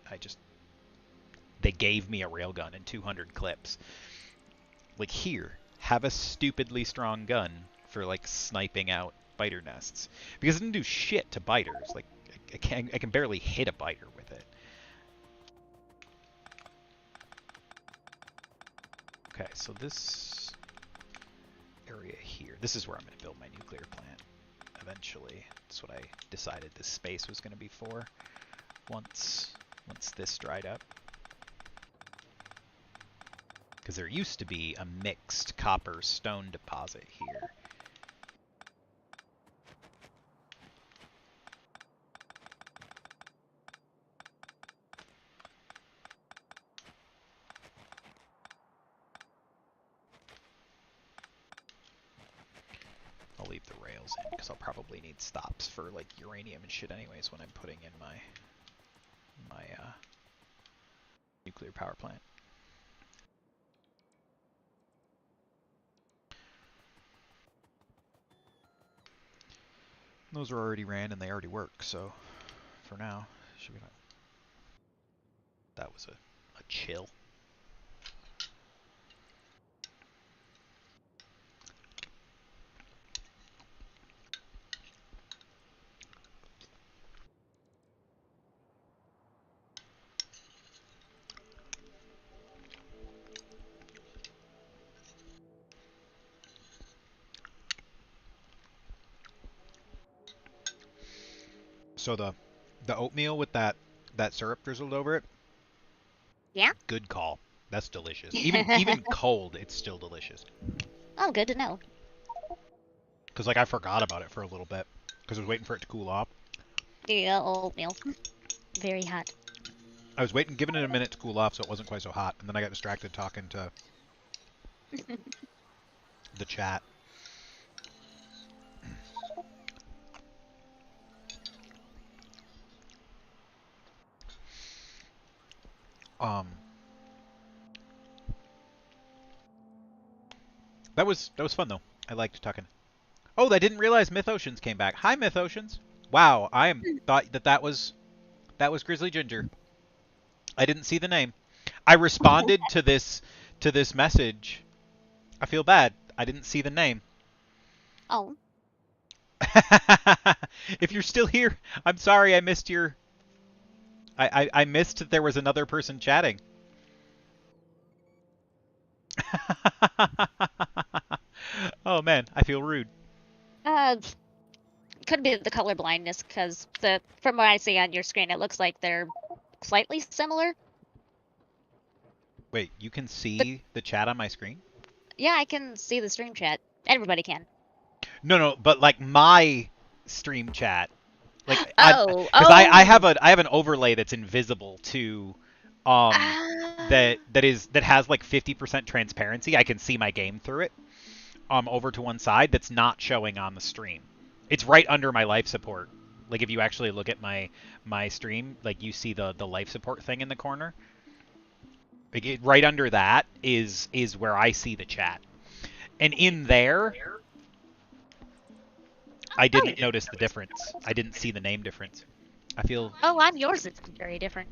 S1: They gave me a railgun and 200 clips. Like, here, have a stupidly strong gun for like sniping out biter nests. Because it didn't do shit to biters. Like, I can barely hit a biter with it. Okay, so this area here, this is where I'm going to build my nuclear plant eventually. That's what I decided this space was going to be for once this dried up. Because there used to be a mixed copper stone deposit here. I'll leave the rails in because I'll probably need stops for like uranium and shit anyways when I'm putting in my nuclear power plant. Those are already ran and they already work, so for now, should be fine. That was a chill. So the oatmeal with that syrup drizzled over it,
S2: Yeah.
S1: good call. That's delicious. Even cold, it's still delicious.
S2: Oh, good to know.
S1: Because like I forgot about it for a little bit because I was waiting for it to cool off.
S2: Yeah, oatmeal. Very hot.
S1: I was giving it a minute to cool off so it wasn't quite so hot, and then I got distracted talking to the chat. That was fun though. I liked talking. Oh, I didn't realize Myth Oceans came back. Hi, Myth Oceans. Wow, thought that was Grizzly Ginger. I didn't see the name. I responded to this message. I feel bad. I didn't see the name.
S2: Oh.
S1: If you're still here, I'm sorry I missed your. I missed that there was another person chatting. Oh man, I feel rude.
S2: Could be the color blindness, because from what I see on your screen, it looks like they're slightly similar.
S1: Wait, you can see the chat on my screen?
S2: Yeah, I can see the stream chat. Everybody can.
S1: No, but like my stream chat, like
S2: because
S1: I have an overlay that's invisible to, that has like 50% transparency. I can see my game through it, over to one side. That's not showing on the stream. It's right under my life support. Like if you actually look at my stream, like you see the life support thing in the corner. Like right under that is where I see the chat, and in there I didn't notice the difference. I didn't see the name difference. I feel.
S2: Oh, on yours it's very different.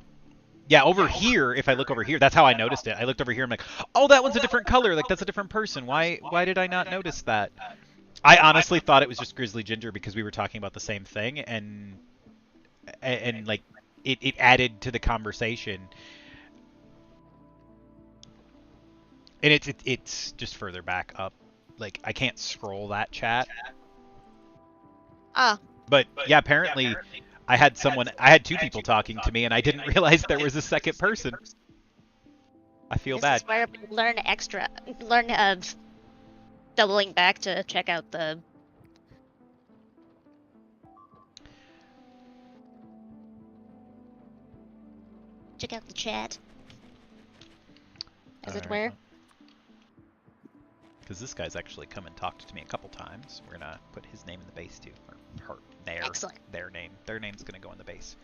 S1: Yeah, over here, if I look over here, that's how I noticed it. I looked over here, I'm like, oh, that one's a different color. Like that's a different person. Why did I not notice that? I honestly thought it was just Grizzly Ginger because we were talking about the same thing, and like it added to the conversation. And it's just further back up. Like I can't scroll that chat.
S2: Ah.
S1: But yeah, apparently I had two people talking to me and I didn't realize there was a second person. I feel bad.
S2: This is where we learn doubling back to check out the chat. As it were.
S1: Because this guy's actually come and talked to me a couple times. We're gonna put his name in the base too, or
S2: Excellent.
S1: their name. Their name's gonna go in the base.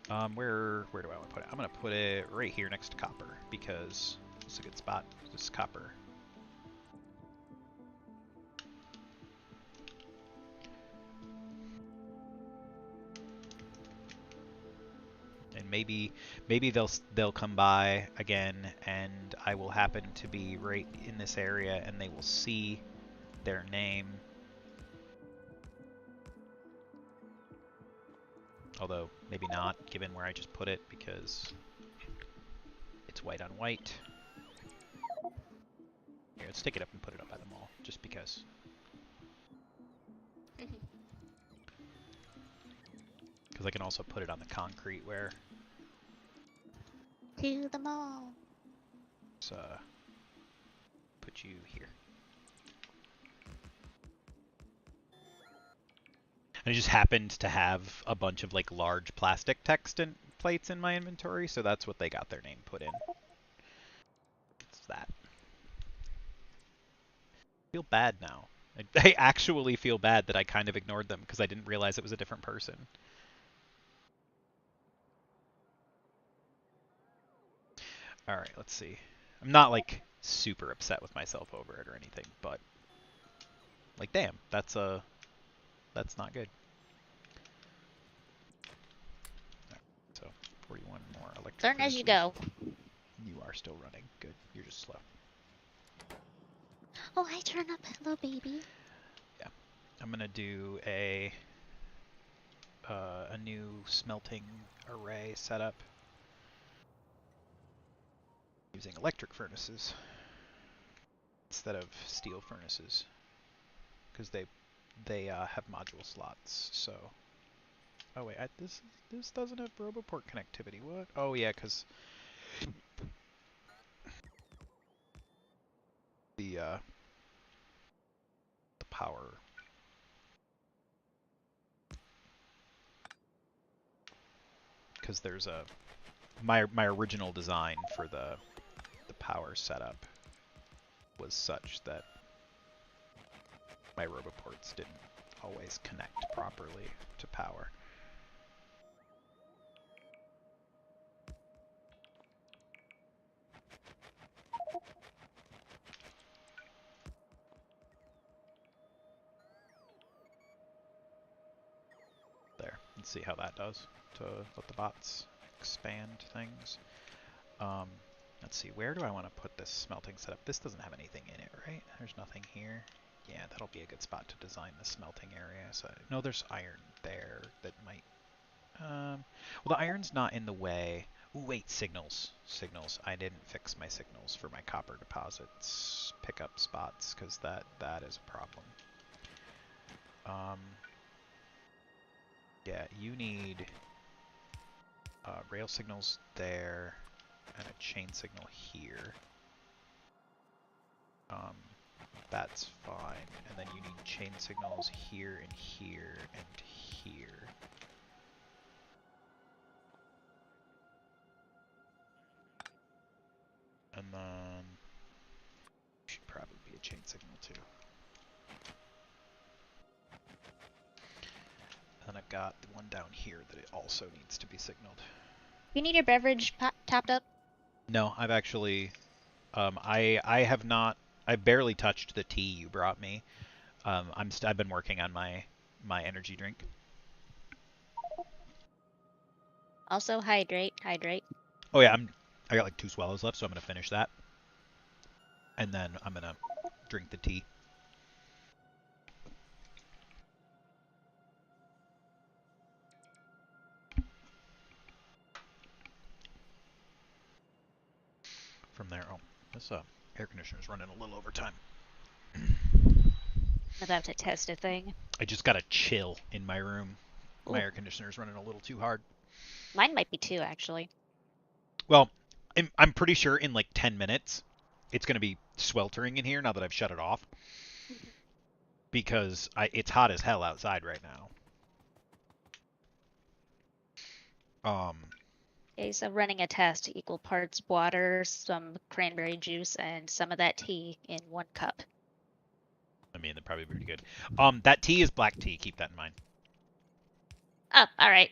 S1: Where do I want to put it? I'm gonna put it right here next to copper because it's a good spot. This is copper. And maybe they'll come by again, and I will happen to be right in this area, and they will see their name. Although maybe not, given where I just put it, because it's white on white. Here, let's take it up and put it up by the mall, just because. Because I can also put it on the concrete where.
S2: To the mall.
S1: Let's put you here. And I just happened to have a bunch of like large plastic text and plates in my inventory, so that's what they got their name put in. It's that. I feel bad now. I actually feel bad that I kind of ignored them because I didn't realize it was a different person. Alright, let's see. I'm not like super upset with myself over it or anything, but like damn, that's not good. Right, so 41 more electric.
S2: Learn as you go.
S1: You are still running. Good. You're just slow.
S2: Oh, hi, turn up. Hello, baby.
S1: Yeah. I'm gonna do a new smelting array setup using electric furnaces instead of steel furnaces because they have module slots. So Oh wait, this doesn't have Roboport connectivity. What? Oh yeah, because the the power. Because there's a my original design for the power setup was such that my Roboports didn't always connect properly to power. There, let's see how that does to let the bots expand things. Let's see, where do I want to put this smelting setup? This doesn't have anything in it, right? There's nothing here. Yeah, that'll be a good spot to design the smelting area. So no, there's iron there that might. Well, the iron's not in the way. Ooh, wait, signals. Signals. I didn't fix my signals for my copper deposits pickup spots because that is a problem. Yeah, you need rail signals there and a chain signal here. That's fine. And then you need chain signals here and here and here. And then should probably be a chain signal too. And I've got the one down here that it also needs to be signaled.
S2: You need your beverage topped up?
S1: No, I've actually, I have not. I barely touched the tea you brought me. I've been working on my energy drink.
S2: Also hydrate, hydrate.
S1: Oh yeah, I got like 2 swallows left, so I'm gonna finish that, and then I'm gonna drink the tea. From there, oh, this air conditioner is running a little over time.
S2: I'm about to test a thing.
S1: I just got a chill in my room.
S2: Ooh.
S1: My air conditioner is running a little too hard.
S2: Mine might be too, actually.
S1: Well, I'm pretty sure in like 10 minutes, it's going to be sweltering in here now that I've shut it off. Because it's hot as hell outside right now.
S2: Okay, so running a test, equal parts water, some cranberry juice, and some of that tea in 1 cup.
S1: I mean, they're probably pretty good. That tea is black tea. Keep that in mind.
S2: Oh, all right.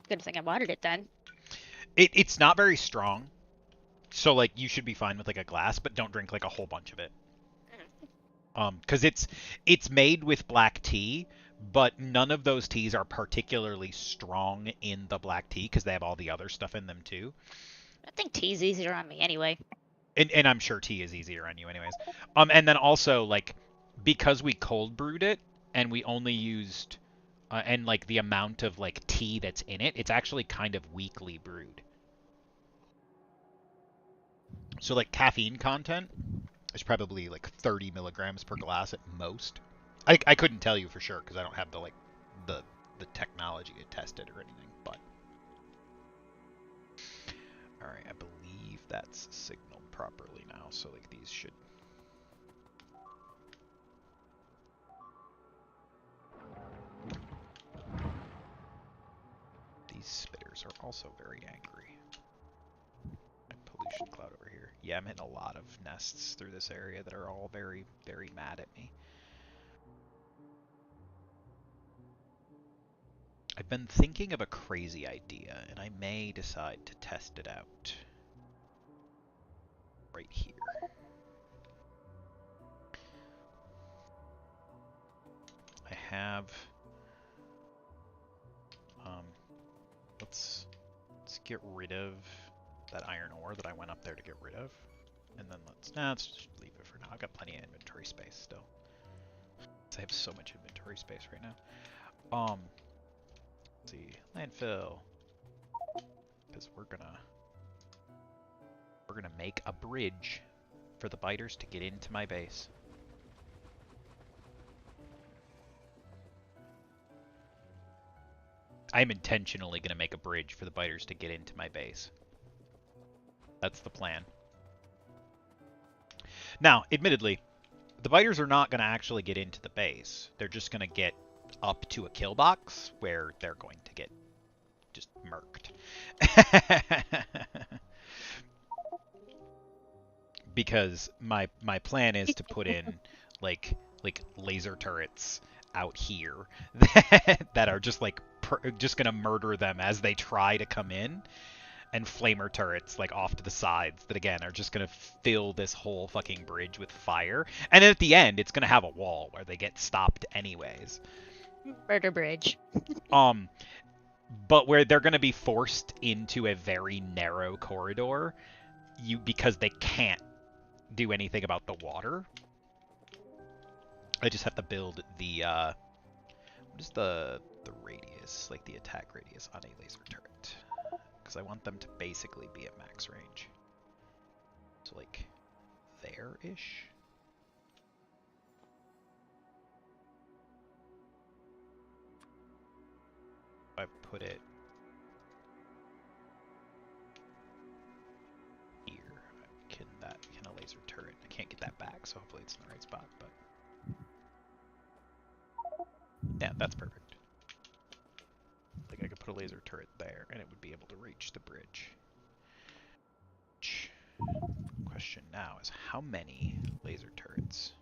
S2: Good thing I watered it then.
S1: It's not very strong, so like you should be fine with like a glass, but don't drink like a whole bunch of it. Because it's made with black tea, but none of those teas are particularly strong in the black tea because they have all the other stuff in them too.
S2: I think tea's easier on me anyway.
S1: And I'm sure tea is easier on you anyways. And then also like because we cold brewed it and we only used and like the amount of like tea that's in it, it's actually kind of weakly brewed. So like caffeine content is probably like 30 milligrams per glass at most. I couldn't tell you for sure because I don't have the like the technology to test it or anything. But all right, I believe that's signaled properly now. So like these should. These spitters are also very angry. Pollution cloud over here. Yeah, I'm hitting a lot of nests through this area that are all very, very mad at me. I've been thinking of a crazy idea, and I may decide to test it out. Right here. I have... let's get rid of that iron ore that I went up there to get rid of. And then let's just leave it for now. I've got plenty of inventory space still. I have so much inventory space right now. Let's see, landfill. Because we're gonna make a bridge for the biters to get into my base. I'm intentionally going to make a bridge for the biters to get into my base. That's the plan. Now, admittedly, the biters are not going to actually get into the base. They're just going to get up to a kill box where they're going to get just murked. Because my plan is to put in like laser turrets out here that are just like just gonna murder them as they try to come in, and flamer turrets like off to the sides that again are just gonna fill this whole fucking bridge with fire, and then at the end it's gonna have a wall where they get stopped anyways.
S2: Murder bridge.
S1: But where they're gonna be forced into a very narrow corridor, because they can't do anything about the water. I just have to build the what is the radius, like the attack radius on a laser turret, because I want them to basically be at max range. So like there-ish. I put it here. Can a laser turret? I can't get that back, so hopefully it's in the right spot. But yeah, that's perfect. Like I could put a laser turret there, and it would be able to reach the bridge. Question now is how many laser turrets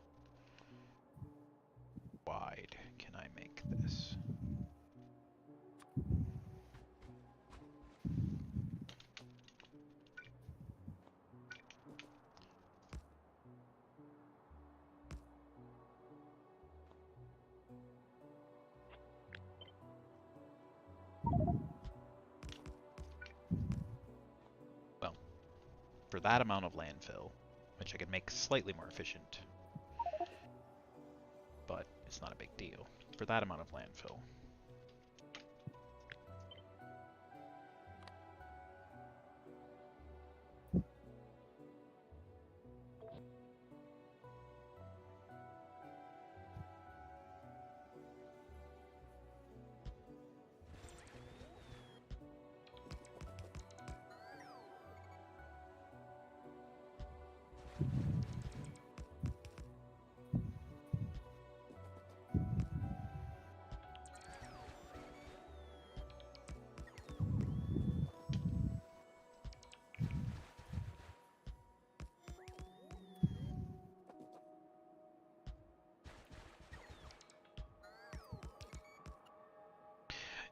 S1: wide can I make this? Well, for that amount of landfill, which I could make slightly more efficient, but it's not a big deal. For that amount of landfill,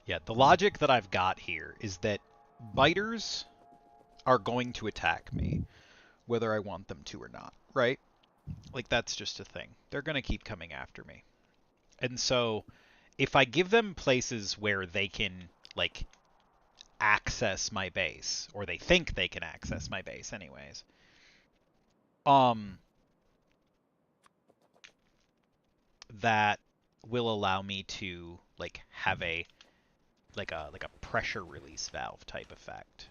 S1: yeah, the logic that I've got here is that biters are going to attack me, whether I want them to or not, right? Like, that's just a thing. They're going to keep coming after me. And so, if I give them places where they can, like, access my base, or they think they can access my base anyways, that will allow me to, like, have a pressure release valve type effect.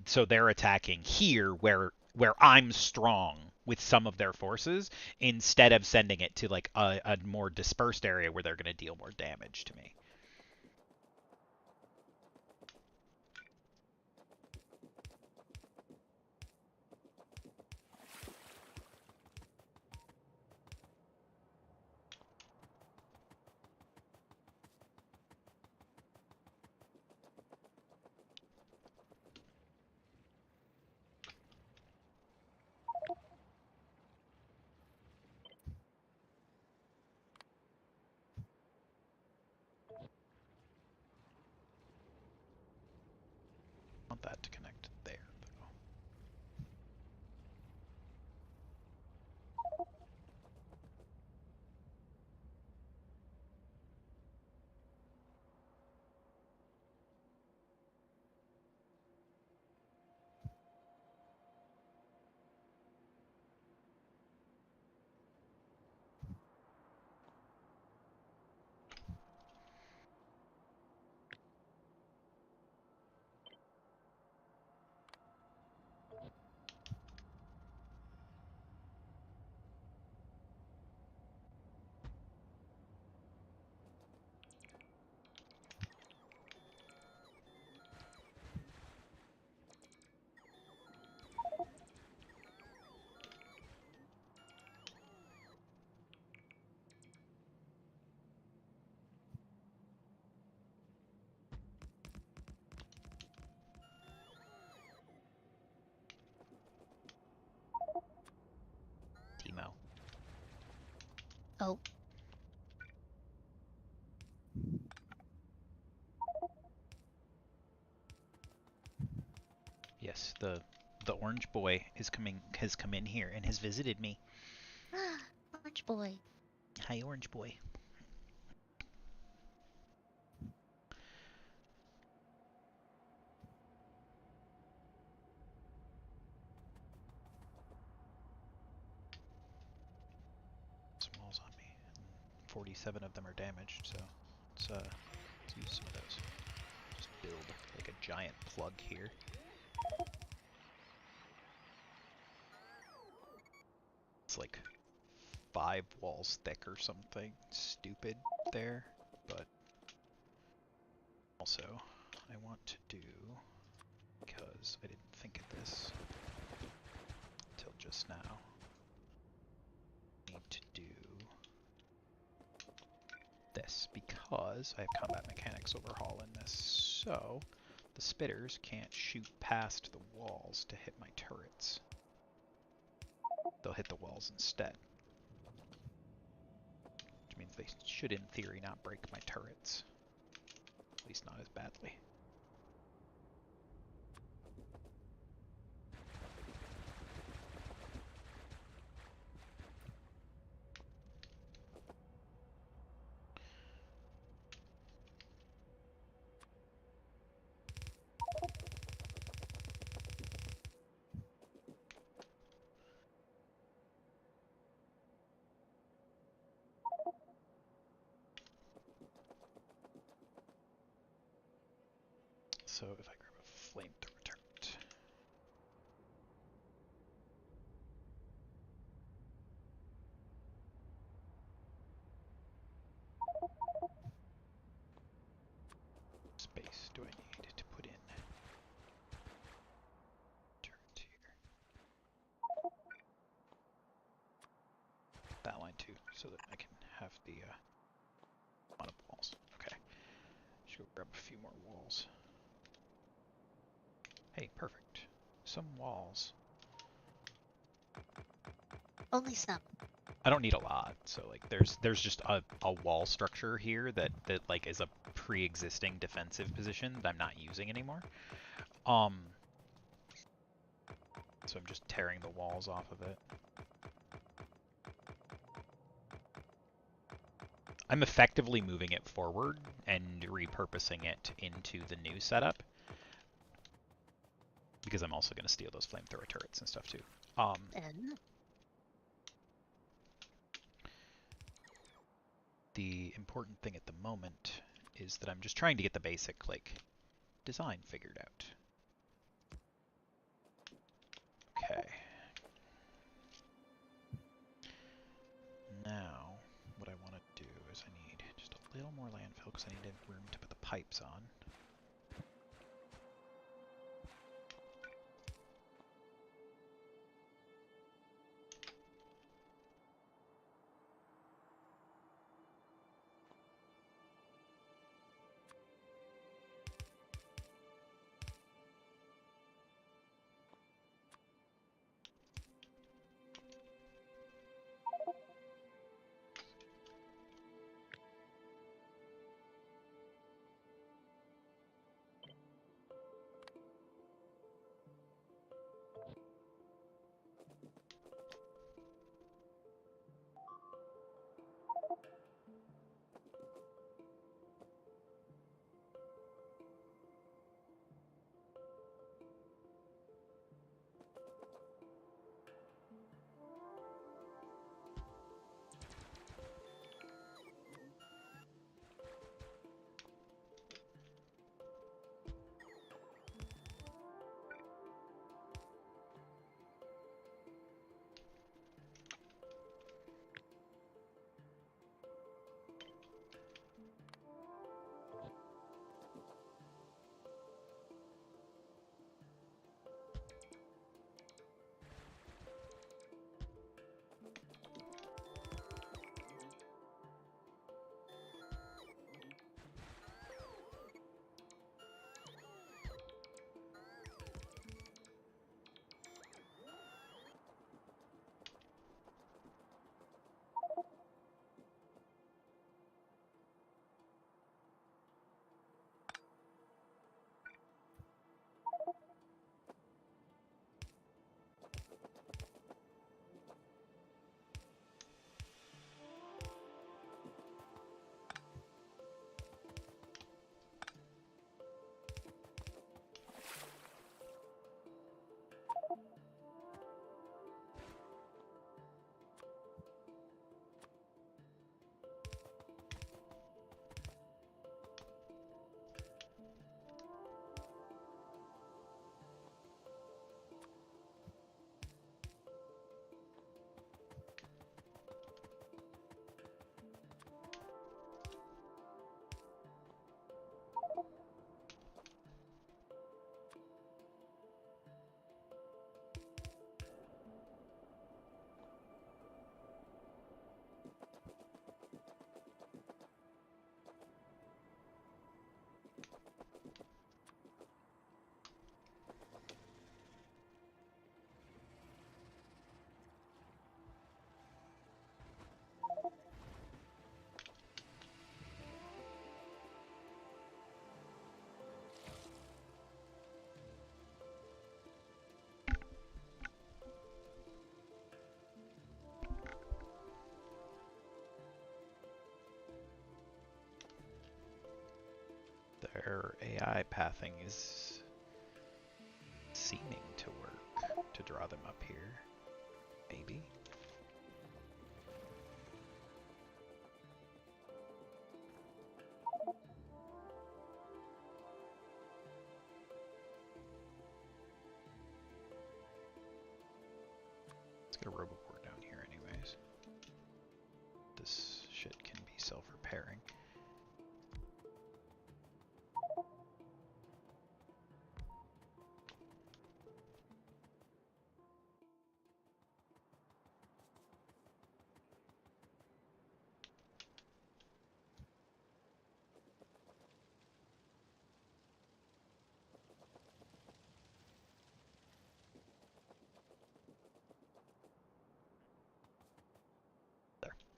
S1: So they're attacking here where I'm strong with some of their forces, instead of sending it to like a more dispersed area where they're going to deal more damage to me.
S2: Oh.
S1: Yes, the orange boy has come in here and has visited me.
S2: Orange boy.
S1: Hi, orange boy. Some walls on me. 47 of them are damaged, so let's use some of those. Just build like a giant plug here. It's like 5 walls thick or something stupid there, but also I want to do, because I didn't think of this until just now, I need to do this because I have combat mechanics overhaul in this, so the spitters can't shoot past the walls to hit my turrets. They'll hit the walls instead. Which means they should, in theory, not break my turrets. At least not as badly. So if I grab a flamethrower turret. Space do I need to put in? Turret here. That line too, so that I can have the amount of walls. Okay. Should go grab a few more walls. Hey, perfect. Some walls.
S2: Only some.
S1: I don't need a lot, so like there's just a wall structure here that like is a pre-existing defensive position that I'm not using anymore. So I'm just tearing the walls off of it. I'm effectively moving it forward and repurposing it into the new setup, because I'm also going to steal those flamethrower turrets and stuff too. The important thing at the moment is that I'm just trying to get the basic like design figured out. Okay. Now, what I want to do is I need just a little more landfill because I need room to put the pipes on. Their AI pathing is seeming to work to draw them up here. Maybe. Let's get a Roboport down here anyways. This shit can be self-repairing.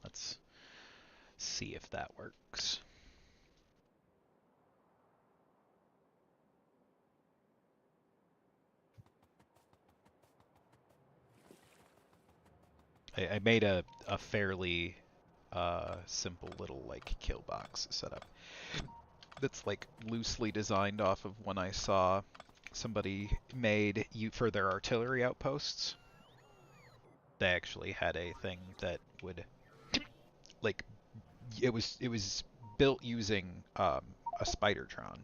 S1: Let's see if that works. I made a fairly simple little like kill box setup that's like loosely designed off of one I saw somebody made for their artillery outposts. They actually had a thing that would like it was built using a Spidertron,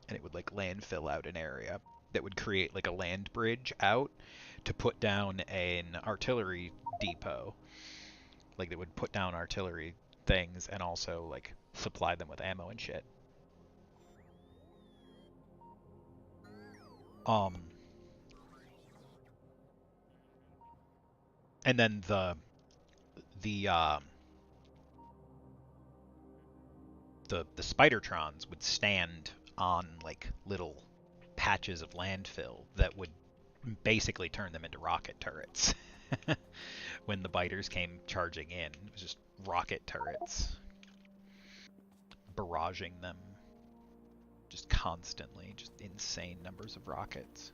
S1: and it would like landfill out an area that would create like a land bridge out to put down an artillery depot. Like, they would put down artillery things and also like supply them with ammo and shit. And then the Spidertrons would stand on like little patches of landfill that would basically turn them into rocket turrets. When the biters came charging in, it was just rocket turrets barraging them just constantly, just insane numbers of rockets.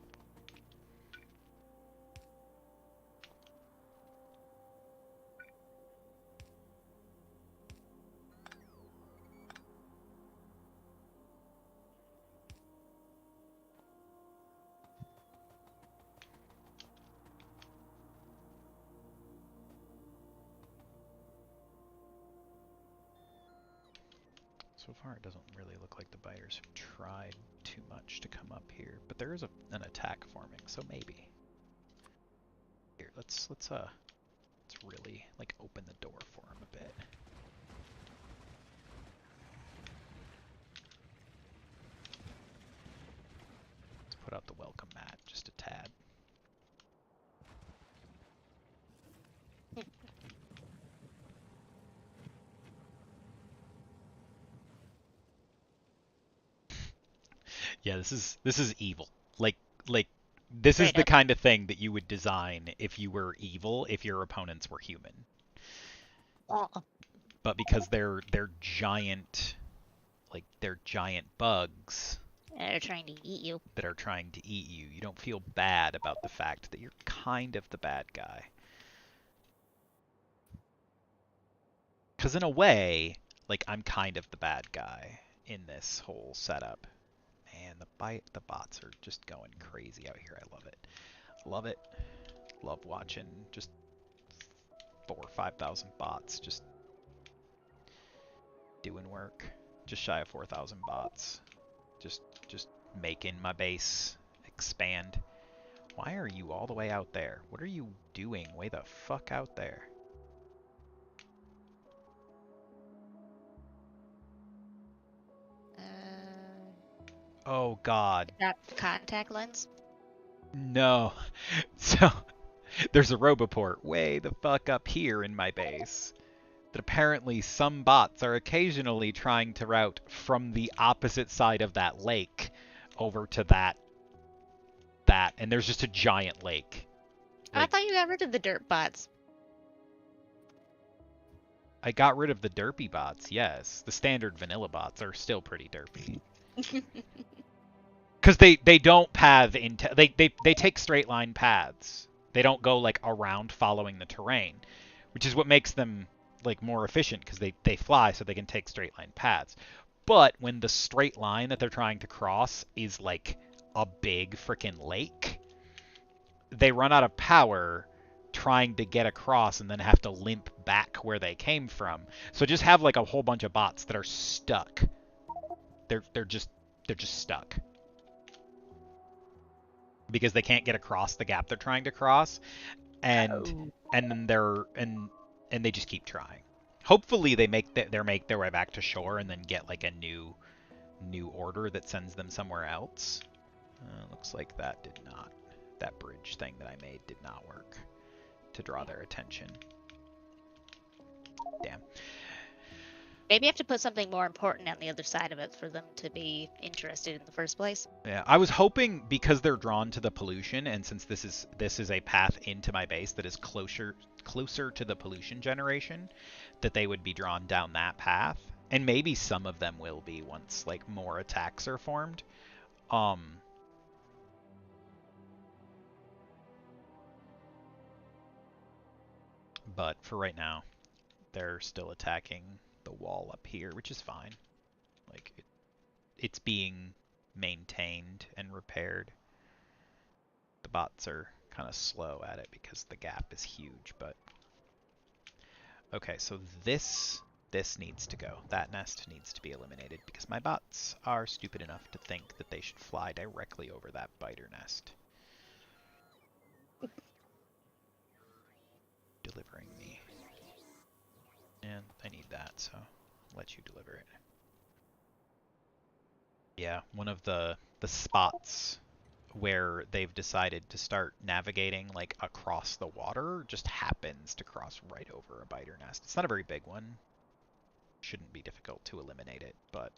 S1: So far, it doesn't really look like the biters have tried too much to come up here, but there is an attack forming, so maybe. Here, let's really like open the door for him a bit. Let's put out the welcome mat just a tad. Yeah, this is evil. Like this is the kind of thing that you would design if you were evil, if your opponents were human. But because they're giant, like they're giant bugs
S2: that are trying to eat you.
S1: You don't feel bad about the fact that you're kind of the bad guy. Because in a way, like, I'm kind of the bad guy in this whole setup. Man, the bots are just going crazy out here. I love it. Love it. Love watching just 4,000 or 5,000 bots just doing work. Just shy of 4,000 bots. Just making my base expand. Why are you all the way out there? What are you doing way the fuck out there? Oh god.
S2: That contact lens?
S1: No. So, there's a Roboport way the fuck up here in my base that apparently some bots are occasionally trying to route from the opposite side of that lake over to that, and there's just a giant lake.
S2: Like, I thought you got rid of the dirt bots.
S1: I got rid of the derpy bots, yes. The standard vanilla bots are still pretty derpy. Because they don't path into... They take straight line paths. They don't go, like, around following the terrain. Which is what makes them, like, more efficient, because they fly so they can take straight line paths. But when the straight line that they're trying to cross is like a big freaking lake, they run out of power trying to get across and then have to limp back where they came from. So just have like a whole bunch of bots that are stuck. They're just stuck. Because they can't get across the gap they're trying to cross, and then they just keep trying. Hopefully they make their way back to shore and then get like a new order that sends them somewhere else. Looks like that bridge thing that I made did not work to draw their attention. Damn.
S2: Maybe you have to put something more important on the other side of it for them to be interested in the first place.
S1: Yeah, I was hoping because they're drawn to the pollution, and since this is a path into my base that is closer to the pollution generation, that they would be drawn down that path. And maybe some of them will be once like more attacks are formed. But for right now, they're still attacking the wall up here, which is fine. Like it's being maintained and repaired. The bots are kind of slow at it because the gap is huge, but okay, so this needs to go. That nest needs to be eliminated because my bots are stupid enough to think that they should fly directly over that biter nest. Delivering me. And I need that, so I'll let you deliver it. Yeah, one of the spots where they've decided to start navigating like across the water just happens to cross right over a biter nest. It's not a very big one. Shouldn't be difficult to eliminate it, but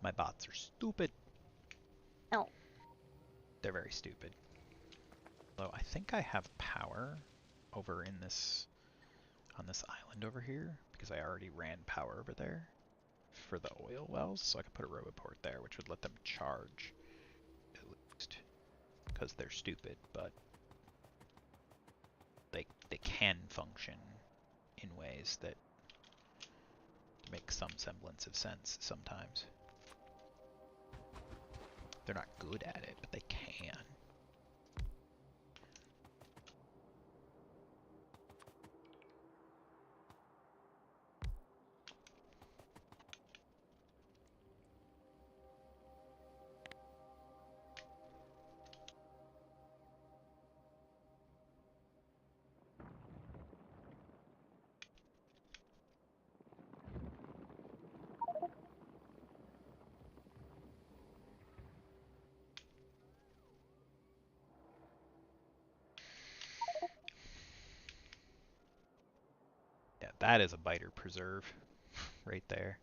S1: my bots are stupid.
S2: No.
S1: They're very stupid. Although I think I have power over in this on this island over here because I already ran power over there for the oil wells, so I could put a roboport there, which would let them charge at least because they're stupid, but they can function in ways that make some semblance of sense sometimes. They're not good at it, but they can. Yeah, that is a biter preserve right there.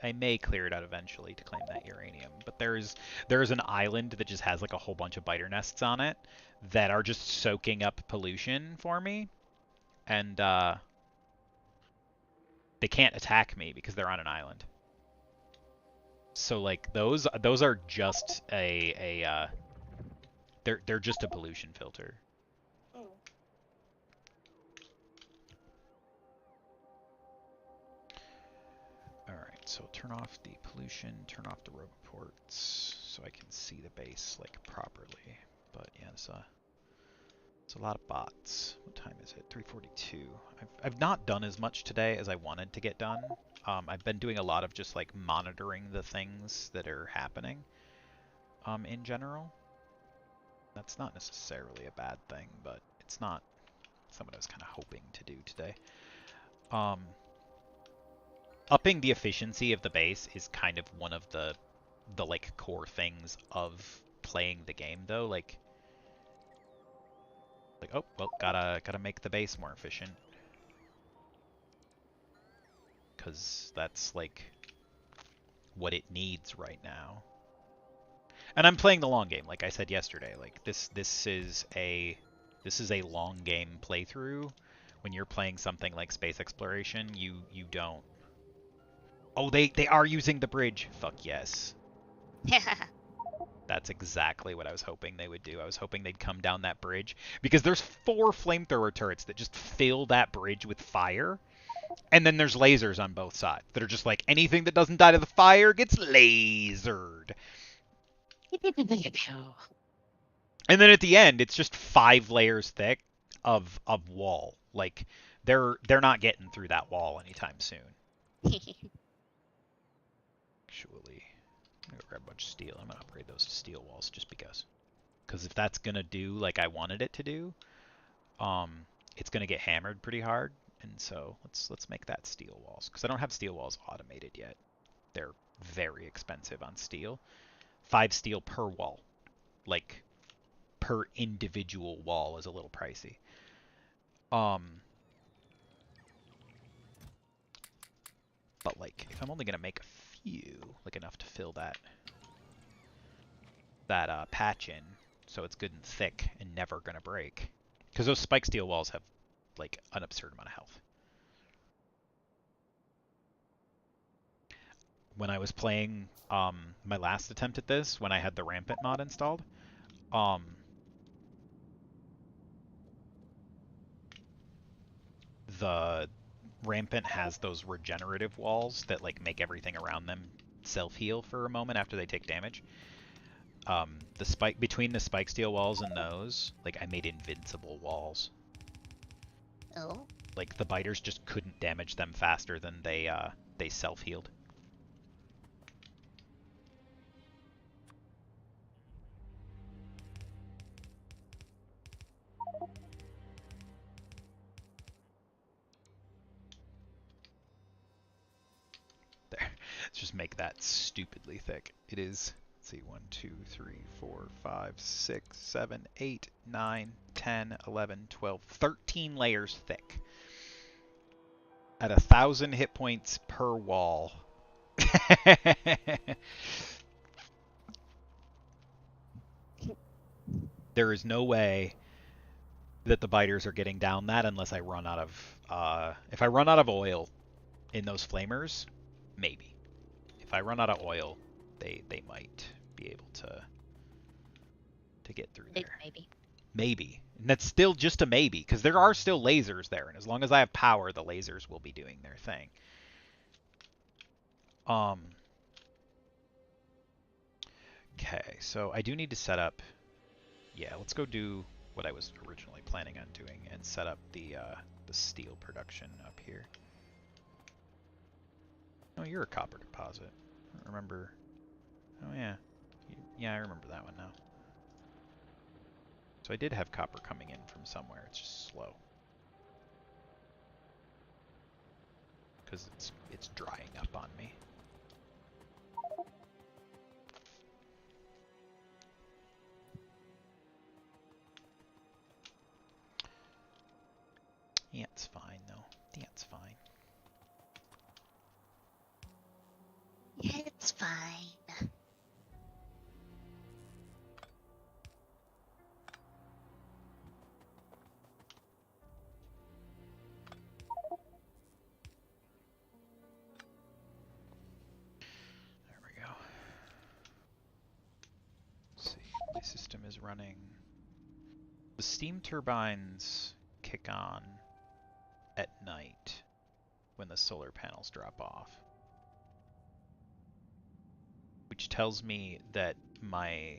S1: I may clear it out eventually to claim that uranium, but there's an island that just has like a whole bunch of biter nests on it that are just soaking up pollution for me, and they can't attack me because they're on an island. So like those are just they're just a pollution filter. Alright, so turn off the pollution, turn off the roboports so I can see the base like properly. But yeah, it's a lot of bots. What time is it? 3:42. I've not done as much today as I wanted to get done. I've been doing a lot of just like monitoring the things that are happening in general. That's not necessarily a bad thing, but it's not what I was kind of hoping to do today. Upping the efficiency of the base is kind of one of the like core things of playing the game, though. Like Like, oh, well, gotta make the base more efficient. Because that's, like, what it needs right now. And I'm playing the long game, like I said yesterday. Like, this is a long game playthrough. When you're playing something like space exploration, you don't... Oh, they are using the bridge! Fuck yes. That's exactly what I was hoping they would do. I was hoping they'd come down that bridge. Because there's 4 flamethrower turrets that just fill that bridge with fire. And then there's lasers on both sides that are just like, anything that doesn't die to the fire gets lasered. And then at the end, it's just 5 layers thick of wall. Like, they're not getting through that wall anytime soon. Actually, I'm gonna grab a bunch of steel. I'm gonna upgrade those to steel walls just because. Because if that's gonna do like I wanted it to do, it's gonna get hammered pretty hard. And so let's make that steel walls. Because I don't have steel walls automated yet. They're very expensive on steel. 5 steel per wall. Like, per individual wall is a little pricey. But like, if I'm only gonna make a few, like enough to fill that patch in, so it's good and thick and never gonna break, because those spike steel walls have like an absurd amount of health. When I was playing my last attempt at this, when I had the rampant mod installed, the rampant has those regenerative walls that like make everything around them self-heal for a moment after they take damage. The spike between the spike steel walls and those, like I made invincible walls.
S2: Oh.
S1: Like the biters just couldn't damage them faster than they self-healed. There. Let's just make that stupidly thick. It is, let's see, 1, 2, 3, 4, 5, 6, 7, 8, 9, 10, 11, 12, 13 layers thick. At 1,000 hit points per wall. There is no way that the biters are getting down that unless I run out of... if I run out of oil in those flamers, maybe. If I run out of oil, they might be able to get through there.
S2: Maybe.
S1: Maybe. And that's still just a maybe, because there are still lasers there, and as long as I have power, the lasers will be doing their thing. Okay, so I do need to set up... Yeah, let's go do what I was originally planning on doing and set up the steel production up here. Oh, you're a copper deposit. I don't remember... Oh, yeah. Yeah, I remember that one now. So I did have copper coming in from somewhere. It's just slow. Because it's drying up on me. Yeah, it's fine, though. Yeah, it's fine.
S2: It's fine.
S1: There we go. Let's see. My system is running. The steam turbines kick on at night when the solar panels drop off. Which tells me that my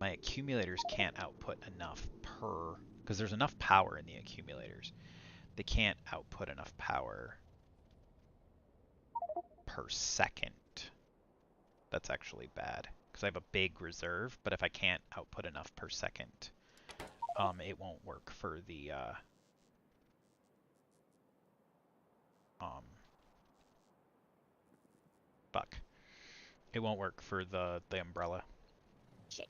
S1: accumulators can't output enough per... Because there's enough power in the accumulators. They can't output enough power per second. That's actually bad. Because I have a big reserve, but if I can't output enough per second, it won't work for the... fuck. It won't work for the umbrella.
S2: Shit.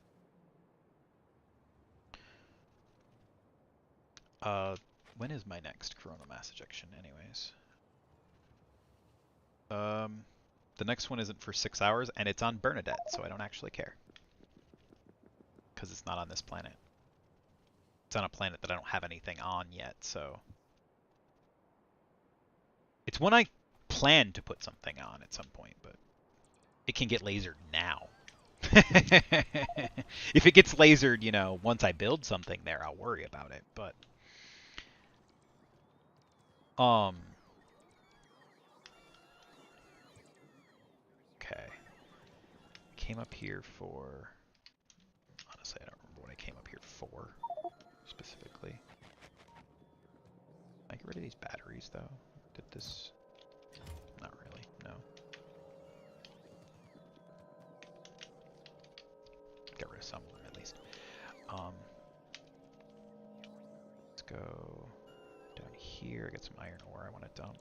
S1: When is my next coronal mass ejection, anyways? The next one isn't for 6 hours, and it's on Bernadette, so I don't actually care. Because it's not on this planet. It's on a planet that I don't have anything on yet, so... It's one I plan to put something on at some point, but it can get lasered now. If it gets lasered, you know, once I build something there, I'll worry about it, but... Okay. Came up here for... Honestly, I don't remember what I came up here for, specifically. Can I get rid of these batteries, though? Did this... Not really, no. Get rid of some of them, at least. Let's go down here. I got some iron ore I want to dump.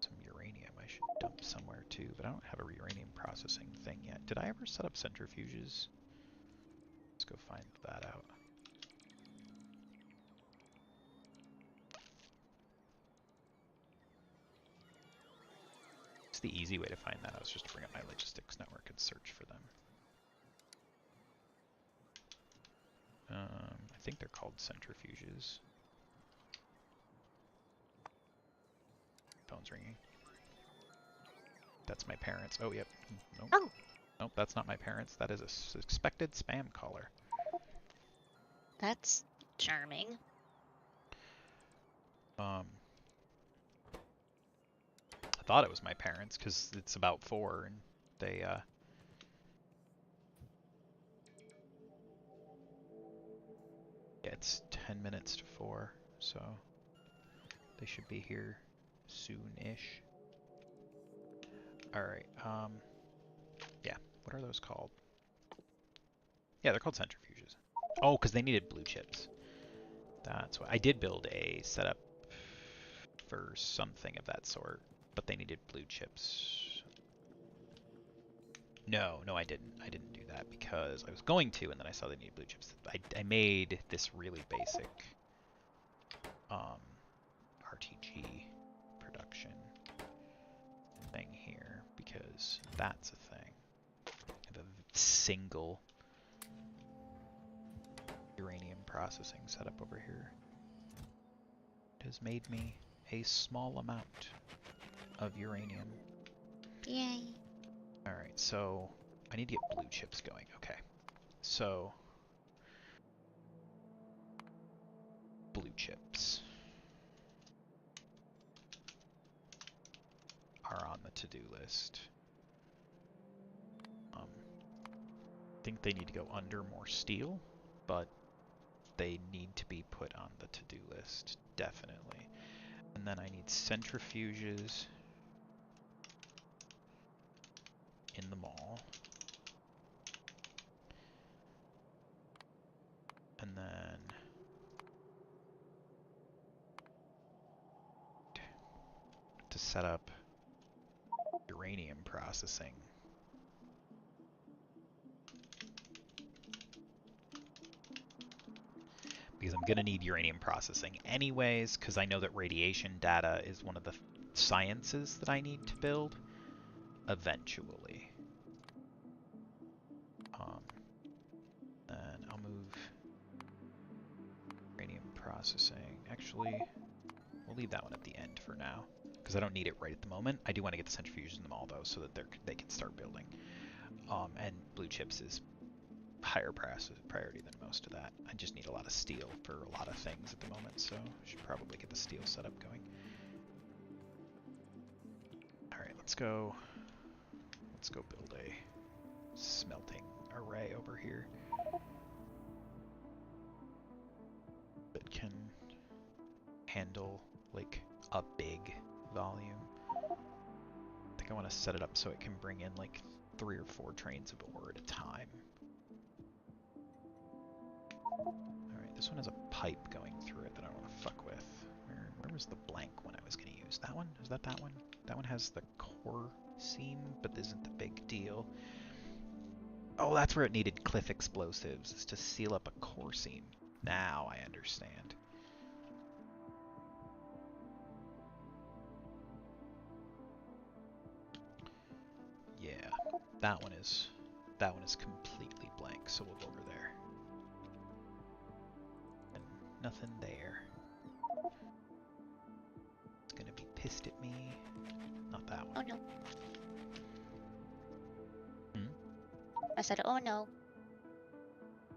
S1: Some uranium I should dump somewhere, too, but I don't have a uranium processing thing yet. Did I ever set up centrifuges? Let's go find that out. The easy way to find that out is just to bring up my logistics network and search for them. I think they're called centrifuges. Phone's ringing. That's my parents. Oh, yep. Nope.
S2: Oh.
S1: Nope, that's not my parents. That is a suspected spam caller.
S2: That's charming.
S1: I thought it was my parents because it's about 4 and they yeah, it's 10 minutes to 4, so they should be here soon-ish. Alright, yeah, what are those called? Yeah, they're called centrifuges. Oh, because they needed blue chips. That's why I did build a setup for something of that sort, but they needed blue chips. No, I didn't. I didn't do that because I was going to, and then I saw they needed blue chips. I made this really basic RTG production thing here because that's a thing. I have a single uranium processing setup over here. It has made me a small amount of uranium.
S2: Yay.
S1: Alright, so I need to get blue chips going. Okay, so blue chips are on the to-do list. I think they need to go under more steel, but they need to be put on the to-do list, definitely. And then I need centrifuges in the mall. And then to set up uranium processing. Because I'm going to need uranium processing anyways, because I know that radiation data is one of the sciences that I need to build eventually. Then I'll move uranium processing. Actually, we'll leave that one at the end for now, because I don't need it right at the moment. I do want to get the centrifuges in them all, though, so that they can start building. And blue chips is higher priority than most of that. I just need a lot of steel for a lot of things at the moment, so I should probably get the steel setup going. Alright, let's go build a smelting array over here that can handle like a big volume. I think I want to set it up so it can bring in like 3 or 4 trains of ore at a time. Alright, this one has a pipe going through it that I don't want to fuck with. Where was the blank one I was going to use? That one? Is that one? That one has the core seam, but isn't the big deal. Oh, that's where it needed cliff explosives, is to seal up a core seam. Now I understand. Yeah, that one is completely blank, so we'll go over there. And nothing there. It's gonna be pissed at me. Not that one.
S2: Oh no.
S1: Hmm?
S2: I said, oh no.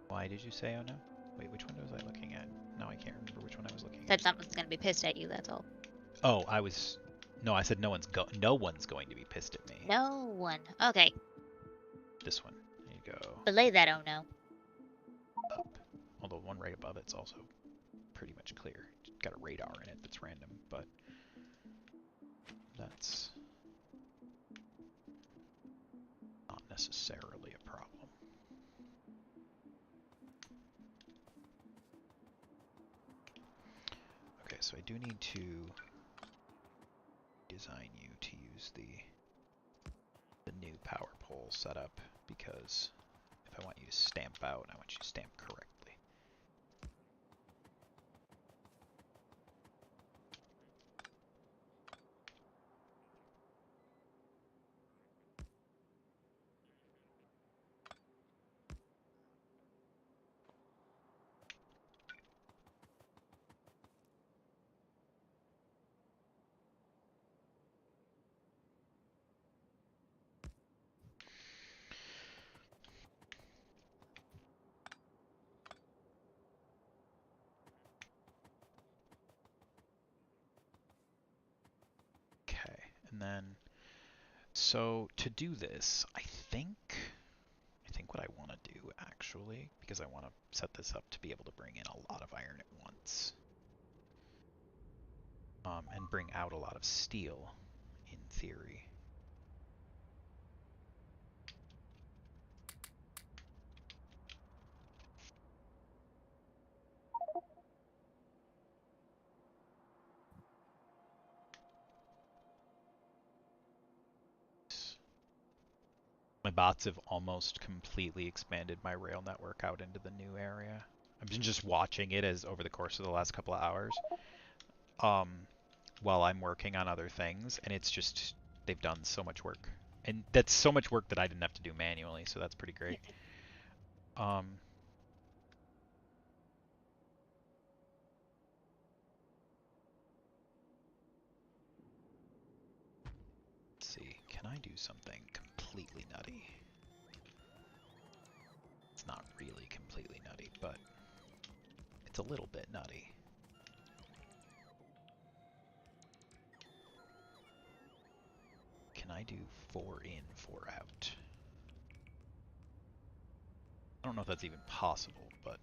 S1: Why did you say oh no? Wait, which one was I looking at? No, I can't remember which one I was looking
S2: Said
S1: at.
S2: someone's gonna be pissed at you, that's all.
S1: Oh, no, I said no one's going to be pissed at me.
S2: No one. Okay.
S1: This one. There you go.
S2: Belay that oh no.
S1: Up. Although one right above it's also pretty much clear. It's got a radar in it that's random, but that's not necessarily a problem. Okay, so I do need to design you to use the new power pole setup, because if I want you to stamp out, I want you to stamp correctly. Okay, and then, so to do this, I think what I want to do actually, because I want to set this up to be able to bring in a lot of iron at once, and bring out a lot of steel, in theory. My bots have almost completely expanded my rail network out into the new area. I've been just watching it as over the course of the last couple of hours, while I'm working on other things, and it's just, they've done so much work. And that's so much work that I didn't have to do manually, so that's pretty great. Let's see, can I do something completely nutty? It's not really completely nutty, but it's a little bit nutty. Can I do 4 in, 4 out? I don't know if that's even possible, but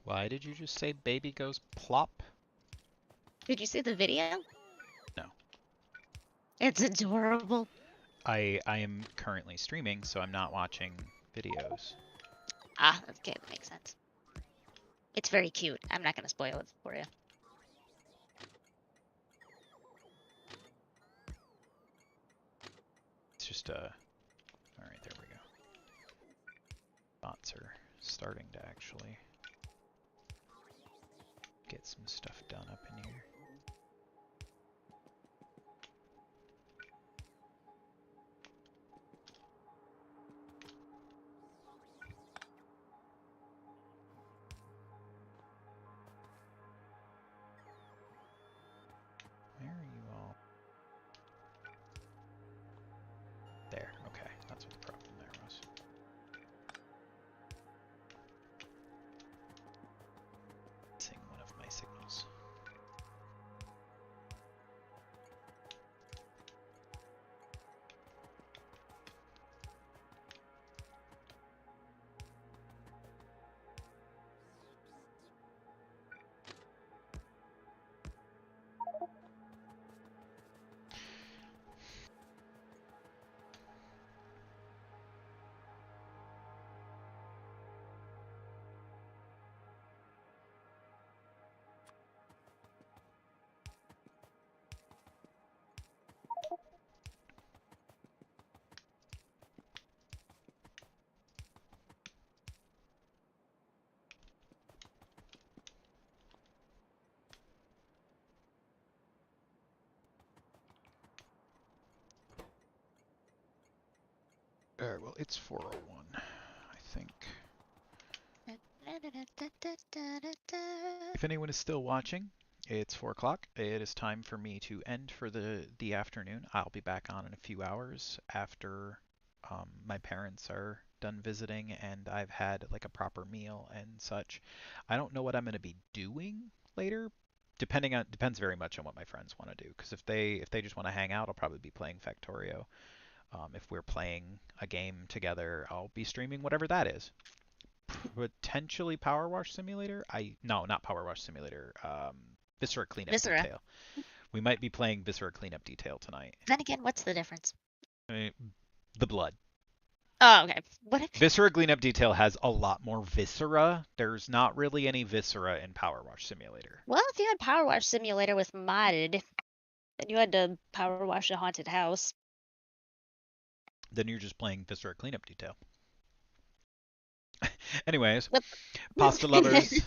S1: Why did you just say baby goes plop?
S2: Did you see the video?
S1: No.
S2: It's adorable.
S1: I am currently streaming, so I'm not watching videos.
S2: Ah, okay, that makes sense. It's very cute. I'm not gonna spoil it for you.
S1: It's just all right, there we go. Bots are starting to actually get some stuff done up in here. Where are you all? There, okay. That's what the problem there was. Missing one of my signals. Alright, well, it's 4:01, I think. If anyone is still watching, it's 4 o'clock. It is time for me to end for the afternoon. I'll be back on in a few hours after my parents are done visiting and I've had like a proper meal and such. I don't know what I'm going to be doing later. Depends very much on what my friends want to do. Because if they just want to hang out, I'll probably be playing Factorio. If we're playing a game together, I'll be streaming whatever that is. Potentially Power Wash Simulator. No, not Power Wash Simulator. Viscera Cleanup
S2: Viscera.
S1: Detail. We might be playing Viscera Cleanup Detail tonight.
S2: Then again, what's the difference?
S1: The blood.
S2: Oh, okay. What if
S1: Viscera Cleanup Detail has a lot more viscera. There's not really any viscera in Power Wash Simulator.
S2: Well, if you had Power Wash Simulator with modded, then you had to power wash a haunted house.
S1: Then you're just playing Viscera Cleanup Detail. Anyways,
S2: What?
S1: pasta lovers.